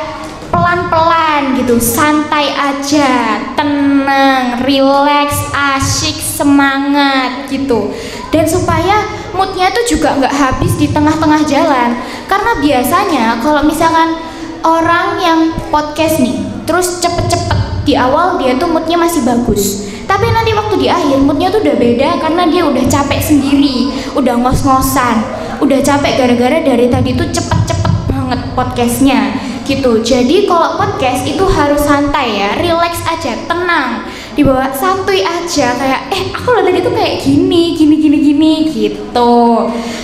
pelan-pelan gitu, santai aja, tenang, rileks, asyik, semangat gitu. Dan supaya moodnya itu juga nggak habis di tengah-tengah jalan. Karena biasanya kalau misalkan orang yang podcast nih, terus cepet-cepet di awal dia tuh moodnya masih bagus, tapi nanti waktu di akhir moodnya tuh udah beda karena dia udah capek sendiri, udah ngos-ngosan, udah capek gara-gara dari tadi tuh cepet-cepet banget podcastnya gitu. Jadi kalau podcast itu harus santai ya, relax aja, tenang, dibawa santuy aja, kayak aku loh tadi tuh kayak gini gitu.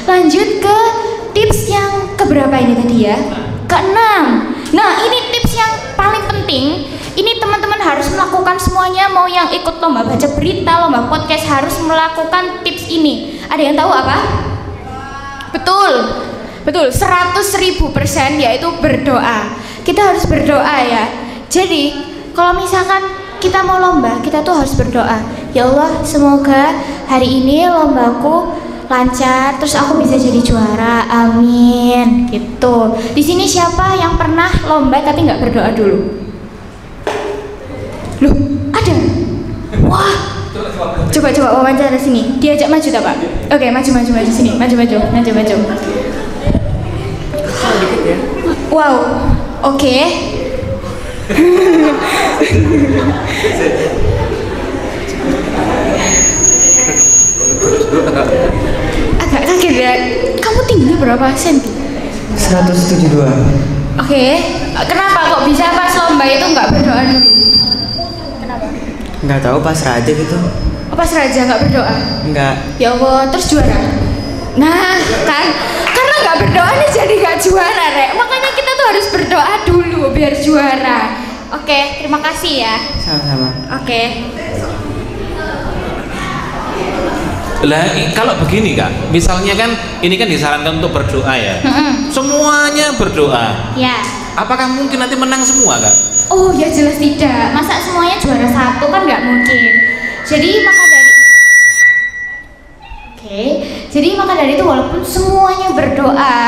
Lanjut ke tips yang keberapa ini tadi ya? Keenam. Nah ini tips yang paling penting. Ini teman-teman harus melakukan semuanya, mau yang ikut lomba baca berita, lomba podcast harus melakukan tips ini. Ada yang tahu apa? Betul, 100.000% yaitu berdoa. Kita harus berdoa ya. Jadi kalau misalkan kita mau lomba, kita tuh harus berdoa. Ya Allah, semoga hari ini lombaku lancar, terus aku bisa jadi juara, amin. Gitu. Di sini siapa yang pernah lomba tapi nggak berdoa dulu? Loh, ada? Wah, coba wawancara sini. Diajak maju tak Pak? Oke, maju sini, maju. Wow, oke. Agak kaget ya. Kamu tingginya berapa senti? 172. Oke, kenapa kok bisa pas lomba itu nggak berdoa dulu? Nggak tahu, pasrah aja gitu. Pas raja nggak berdoa? Nggak. Ya Allah, terus juara? Nah kan, karena nggak berdoa nih jadi nggak juara Rek. Makanya kita tuh harus berdoa dulu biar juara. Oke, terima kasih ya. Sama-sama. Oke. Lah kalau begini Kak, misalnya kan ini kan disarankan untuk berdoa ya. Semuanya berdoa. Ya. Apakah mungkin nanti menang semua Kak? Oh ya jelas tidak. Masa semuanya juara satu kan nggak mungkin. Jadi maka dari itu walaupun semuanya berdoa,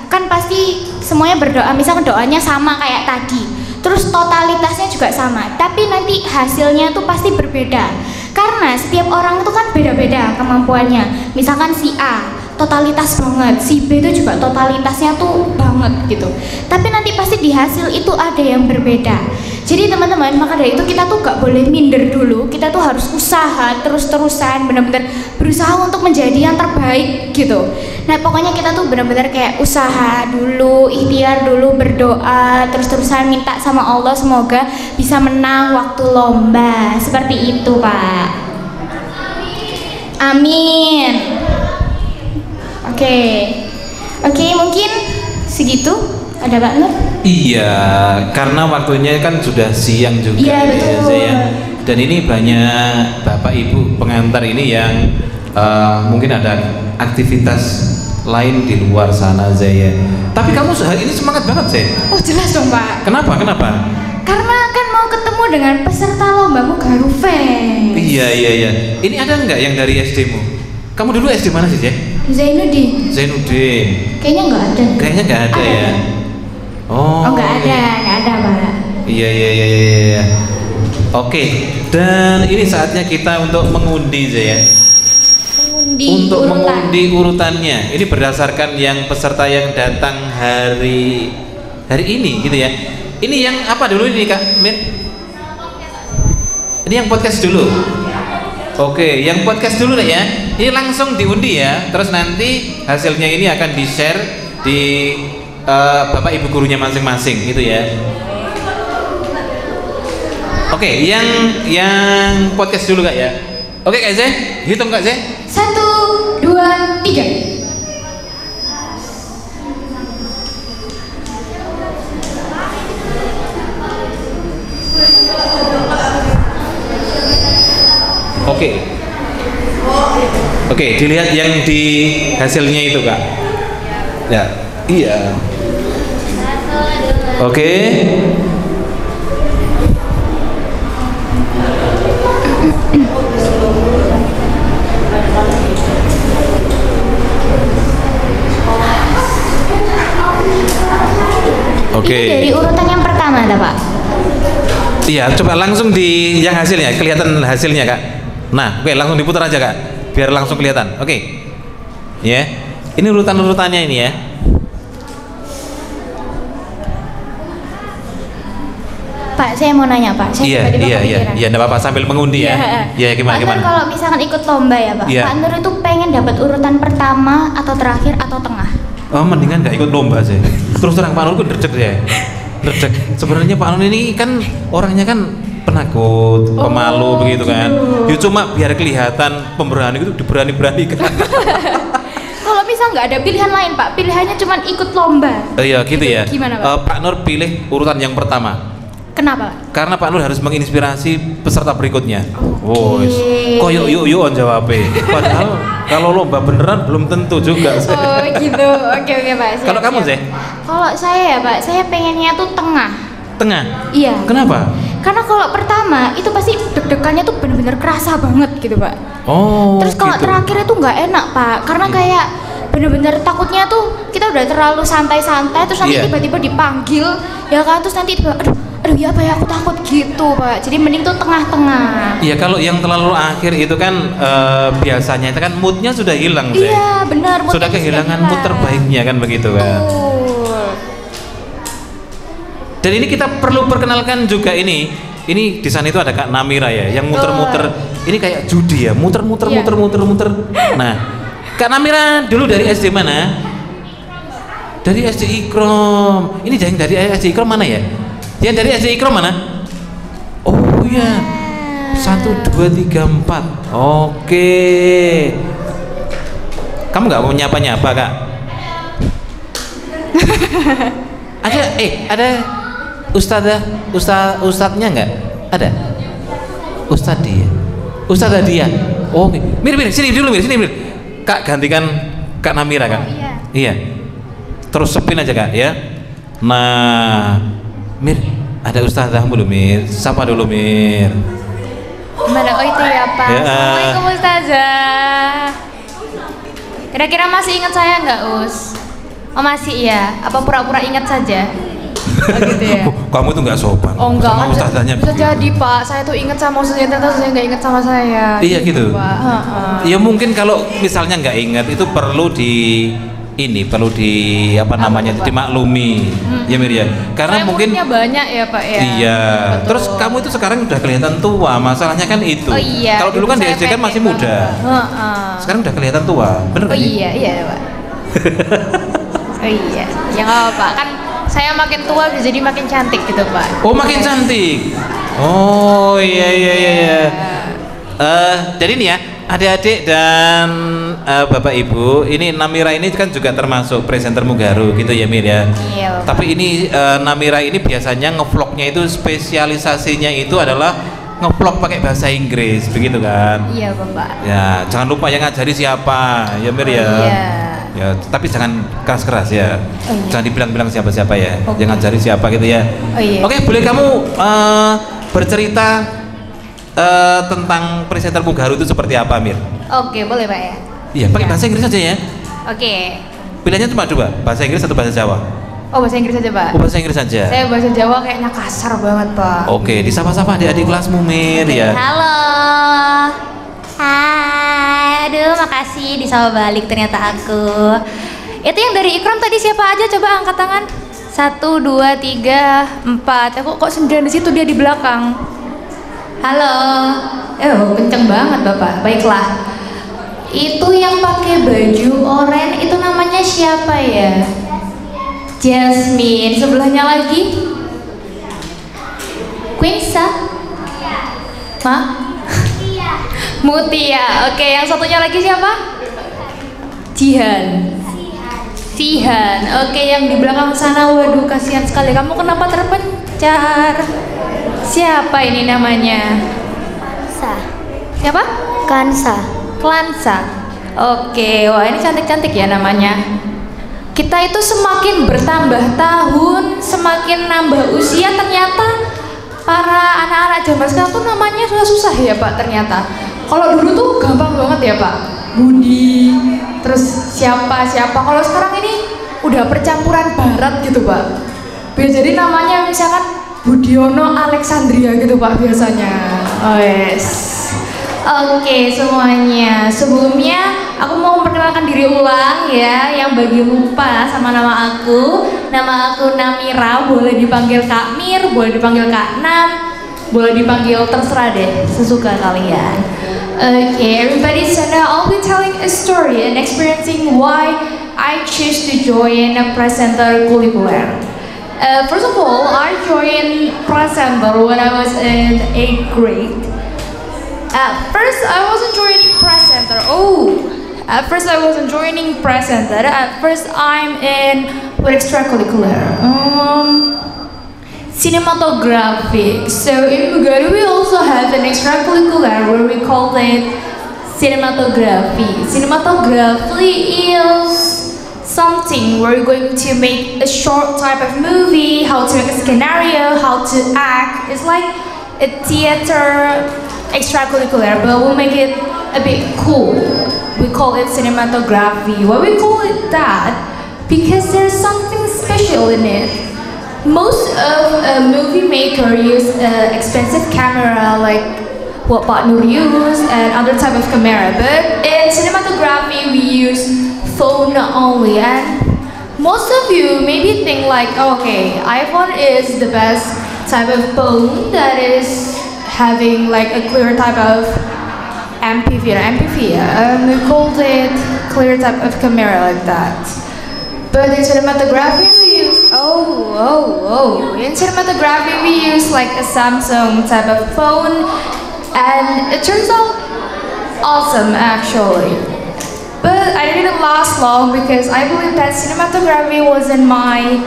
kan pasti semuanya berdoa. Misalkan doanya sama kayak tadi, terus totalitasnya juga sama, tapi nanti hasilnya tuh pasti berbeda. Karena setiap orang itu kan beda-beda kemampuannya. Misalkan si A totalitas banget, si B itu juga totalitasnya tuh banget gitu. Tapi nanti pasti di hasil itu ada yang berbeda. Jadi teman-teman, maka dari itu kita tuh gak boleh minder dulu. Kita tuh harus usaha terus-terusan, benar-benar berusaha untuk menjadi yang terbaik gitu. Nah pokoknya kita tuh benar-benar kayak usaha dulu, ikhtiar dulu, berdoa terus-terusan, minta sama Allah semoga bisa menang waktu lomba. Seperti itu Pak. Amin. Oke, mungkin segitu. Ada Pak Nur? Iya, karena waktunya kan sudah siang juga. Iya betul. Ya. Dan ini banyak Bapak Ibu pengantar ini yang mungkin ada aktivitas lain di luar sana Zaya. Tapi kamu hari ini semangat banget Zaya. Oh jelas dong Pak. Kenapa? Karena kan mau ketemu dengan peserta lomba Mugaru Fest. Iya. Ini ada nggak yang dari SD-mu? Kamu dulu SD mana sih Zaya? Zainuddin. Kayaknya nggak ada ya. Oh nggak ada Pak. Iya. Oke, dan ini saatnya kita untuk mengundi Zaya. Mengundi urutannya. Ini berdasarkan yang peserta yang datang hari ini gitu ya. Ini yang apa dulu ini Kak Min? Ini yang podcast dulu. Oke, yang podcast dulu deh ya. Ini langsung diundi ya. Terus nanti hasilnya ini akan di-share di Bapak Ibu gurunya masing-masing gitu ya. Oke, yang podcast dulu Kak ya. Oke Kak Zeh, hitung Kak Zeh. 1, 2, 3. Oke, dilihat yang di hasilnya itu Kak. Ya, iya. Oke. Ini dari urutan yang pertama Ada Pak. Iya, coba langsung di yang hasilnya, kelihatan hasilnya Kak. Nah, oke langsung diputar aja Kak, biar langsung kelihatan. Oke. Ya, ini urutan-urutannya ini ya. Pak, saya mau nanya Pak. Saya tiba-tiba kepikiran. Iya, enggak apa-apa sambil mengundi ya. Iya, Pak Nur kalau misalkan ikut lomba ya Pak, Iya. Pak Nur itu pengen dapat urutan pertama atau terakhir atau tengah? Oh, mendingan nggak ikut lomba sih. Terus terang Pak Nur derdek ya. Derdek. Sebenarnya Pak Nur ini kan orangnya kan penakut, pemalu begitu kan. Ya cuma biar kelihatan pemberani itu diberani-beranikan. Kalau misal nggak ada pilihan lain Pak, pilihannya cuma ikut lomba. Iya gitu ya. Gimana Pak? Pak Nur pilih urutan yang pertama. Kenapa? Karena Pak Nur harus menginspirasi peserta berikutnya. Koyok yuk jawabnya. Padahal kalau lomba beneran belum tentu juga. Oh gitu. Oke Pak. Kalau kamu sih? Kalau saya ya Pak, saya pengennya tuh tengah. Tengah? Iya. Kenapa? Karena kalau pertama itu pasti deg-degannya tuh bener-bener kerasa banget gitu Pak. Oh. Terus kalau gitu. terakhir itu nggak enak Pak, karena kayak bener-bener takutnya tuh kita udah terlalu santai-santai terus nanti tiba-tiba dipanggil ya kan, terus nanti aduh ya apa ya aku takut gitu Pak. Jadi mending tuh tengah-tengah. Iya, kalau yang terlalu akhir itu kan biasanya itu kan moodnya sudah hilang. Iya benar. Sudah kehilangan mood terbaiknya kan begitu kan. Dan ini kita perlu perkenalkan juga ini di sana itu ada Kak Namira ya, yang muter-muter. Ini kayak judi ya, muter-muter. Nah, Kak Namira dulu dari SD mana? Dari SD Ikrom. Ini yang dari SD Ikrom mana ya? Yang dari SD Ikrom mana? Oh iya, 1, 2, 3, 4. Oke. Kamu nggak mau nyapa-nyapa Kak? Ada ustadznya nggak? Ada? Ustadzah dia. Oh, Mir, sini dulu Mir. Kak gantikan Kak Namira Kak. Iya. Terus sepin aja Kak ya. Nah, Mir, ada ustadzah belum Mir? Sapa dulu Mir. Gimana? Oh itu ya Pak. Ya. Assalamualaikum Ustazah. Kira-kira masih ingat saya nggak Us? Oh masih ya? Apa pura-pura ingat saja? Oh, gitu ya? Kamu tuh nggak sopan. Oh enggak sama kan ustadzahnya. bisa jadi Pak, saya tuh ingat sama ustaznya, ternyata ustaznya nggak ingat sama saya. Iya gitu. Pak. Ya mungkin kalau misalnya nggak ingat itu perlu apa namanya dimaklumi ya Mir ya, karena Saya mungkin muridnya banyak ya Pak ya. Iya. Terus kamu itu sekarang udah kelihatan tua, masalahnya kan itu. Oh iya. Kalau dulu kan di SD kan masih muda. Sekarang udah kelihatan tua, bener Oh kan? iya Pak. Oh iya. Ya nggak apa-apa kan. Saya makin tua jadi makin cantik gitu Pak. Oh makin cantik. Oh iya. Jadi nih ya, adik-adik dan bapak ibu, ini Namira ini kan juga termasuk presenter Mugaru gitu ya Mir ya. Iya. Tapi ini Namira ini biasanya ngevlognya itu spesialisasinya itu adalah ngevlog pakai bahasa Inggris begitu kan? Iya Bapak. Ya jangan lupa yang ngajari siapa ya Mir ya. Iya. Ya tapi jangan keras-keras ya. Oh, iya. Jangan dibilang-bilang siapa-siapa ya. Yang ngajari siapa gitu ya. Oh, iya. Oke, boleh kamu bercerita tentang presenter Mugaru itu seperti apa Mir? Oke boleh Pak ya. Iya, pakai bahasa Inggris aja ya. Oke. Pilihannya cuma dua, bahasa Inggris atau bahasa Jawa? Oh bahasa Inggris aja Pak. Oh, bahasa Inggris aja. Saya bahasa Jawa kayaknya kasar banget Pak. Oke, disapa-sapa adik-adik kelasmu Mir ya. Halo. Hai. Aduh makasih disapa balik ternyata aku. Itu yang dari Ikram tadi siapa aja, coba angkat tangan. 1, 2, 3, 4. Aku kok sendirian di situ, dia di belakang. Halo. Kenceng banget Bapak. Baiklah. Itu yang pakai baju oranye itu namanya siapa ya? Jasmine. Sebelahnya lagi Quinsa. Hah? Mutia. Oke, yang satunya lagi siapa? Jihan. Sihan. Oke, yang di belakang sana, waduh kasihan sekali. Kamu kenapa terpencar? Siapa ini namanya? Siapa? Klansa. Oke, wah ini cantik-cantik ya namanya. Kita itu semakin bertambah tahun, semakin nambah usia, ternyata para anak-anak zaman sekarang tuh namanya susah ya Pak ternyata. Kalau dulu tuh gampang banget ya Pak. Budi, terus siapa. Kalau sekarang ini udah percampuran barat gitu Pak. Biar jadi namanya misalkan Budiono Alexandria gitu Pak biasanya. Oh yes. Oke semuanya, sebelumnya aku mau memperkenalkan diri ulang ya. Yang bagi lupa sama nama aku Namira, boleh dipanggil Kak Mir, boleh dipanggil Kak Nam, boleh dipanggil terserah deh, sesuka kalian. Okay, everybody, so now I'll be telling a story and experiencing why I choose to join a presenter Kulikuler. First of all, I joined presenter when I was in 8th grade. At first, I wasn't joining presenter. At first, I'm in what extracurricular? Cinematography. So in Mugaru, we also have an extracurricular where we call it cinematography. Cinematography is something where you're going to make a short type of movie, how to make a scenario, how to act. It's like a theater extracurricular, but we'll make it a bit cool. We call it cinematography. Why we call it that? Because there's something special in it. Most of a movie maker use expensive camera like what Pak Nur use and other type of camera, but in cinematography we use phone only. And most of you maybe think like, okay, iPhone is the best type of phone that is having like a clear type of MPV, we called it clear type of camera like that. But in cinematography we use in cinematography we use like a Samsung type of phone, and it turns out awesome actually. But I didn't last long because I believe that cinematography wasn't my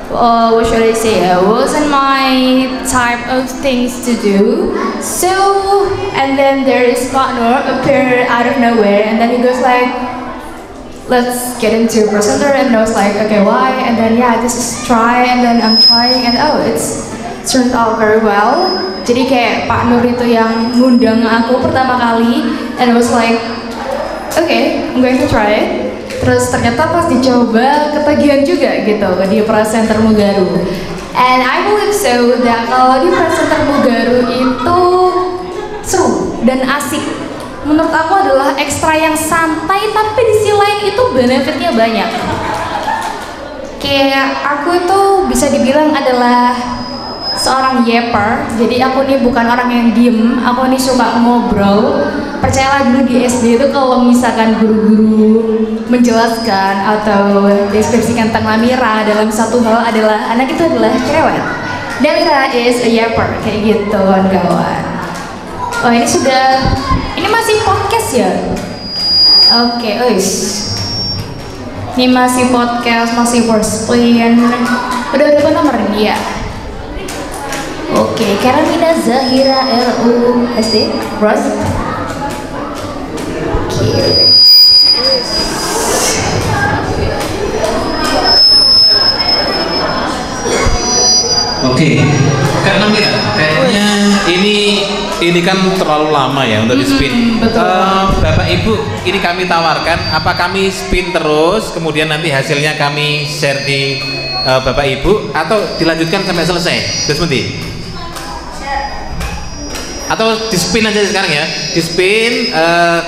wasn't my type of things to do. So, and then there is partner appear out of nowhere, and then he goes like, let's get into presenter, and I was like, okay, why? And then yeah, this is try, and then I'm trying, and it's turned out very well. Jadi kayak Pak Nur itu yang ngundang aku pertama kali, and I was like, okay, I'm going to try it. Terus ternyata pas dicoba ketagihan juga gitu di presenter Mugaru. And I believe so that kalau di presenter Mugaru itu seru dan asik. Menurut aku adalah ekstra yang santai, tapi di sisi lain itu benefitnya banyak. Kayak aku itu bisa dibilang adalah seorang yepper. Jadi aku nih bukan orang yang diem, aku nih suka ngobrol. Percayalah dulu di SD itu kalau misalkan guru-guru menjelaskan atau deskripsikan tentang Namira dalam satu hal adalah anak itu adalah cerewet. Namira is a yepper, kayak gitu kawan-kawan. Oh ini masih podcast ya? Oke, ini masih podcast, masih first spin. Udah berapa nomor nih ya? Oke, Karamina Zahira RU SD Bros. Oke, Kak Namira, kayaknya ini kan terlalu lama ya untuk di spin. Bapak Ibu, ini kami tawarkan, apa kami spin terus, kemudian nanti hasilnya kami share di Bapak Ibu, atau dilanjutkan sampai selesai? Terus nanti? Atau di spin aja sekarang ya, di spin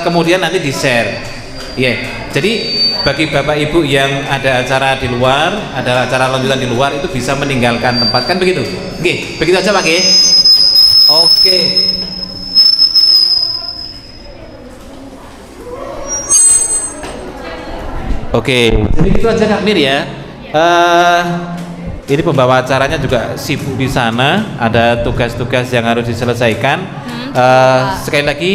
kemudian nanti di share. Iya, jadi bagi Bapak Ibu yang ada acara di luar, ada acara lanjutan di luar, itu bisa meninggalkan tempat, kan begitu? Oke, begitu aja Pak. Oke. Oke, jadi gitu aja Kak Mir ya. Ini pembawa acaranya juga sibuk di sana, ada tugas-tugas yang harus diselesaikan. Sekali lagi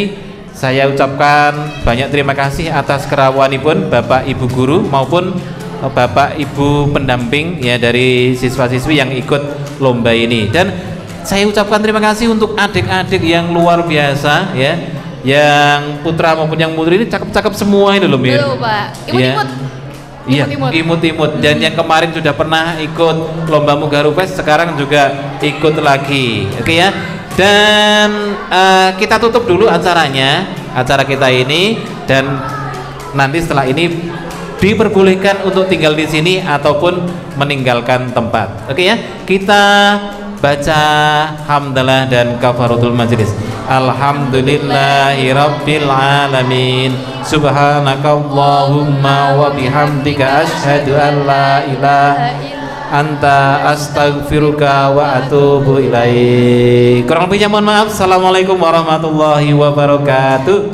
saya ucapkan banyak terima kasih atas kerawanipun Bapak Ibu guru maupun Bapak Ibu pendamping ya dari siswa-siswi yang ikut lomba ini. Dan saya ucapkan terima kasih untuk adik-adik yang luar biasa ya, yang putra maupun yang putri ini cakep-cakep semua ini loh Mir. Betul Pak, imut-imut. Iya, imut-imut. Dan yang kemarin sudah pernah ikut lomba Mugaru Fest, sekarang juga ikut lagi. Oke ya. Dan kita tutup dulu acara kita ini, dan nanti setelah ini diperbolehkan untuk tinggal di sini ataupun meninggalkan tempat. Oke ya, kita baca hamdalah dan kafaratul majlis. Alhamdulillahirabbil alamin. Subhanakallahumma wa bihamdika asyhadu an la ilaha anta astaghfiruka wa atubu ilaik. Kurang lebihnya mohon maaf. Assalamualaikum warahmatullahi wabarakatuh.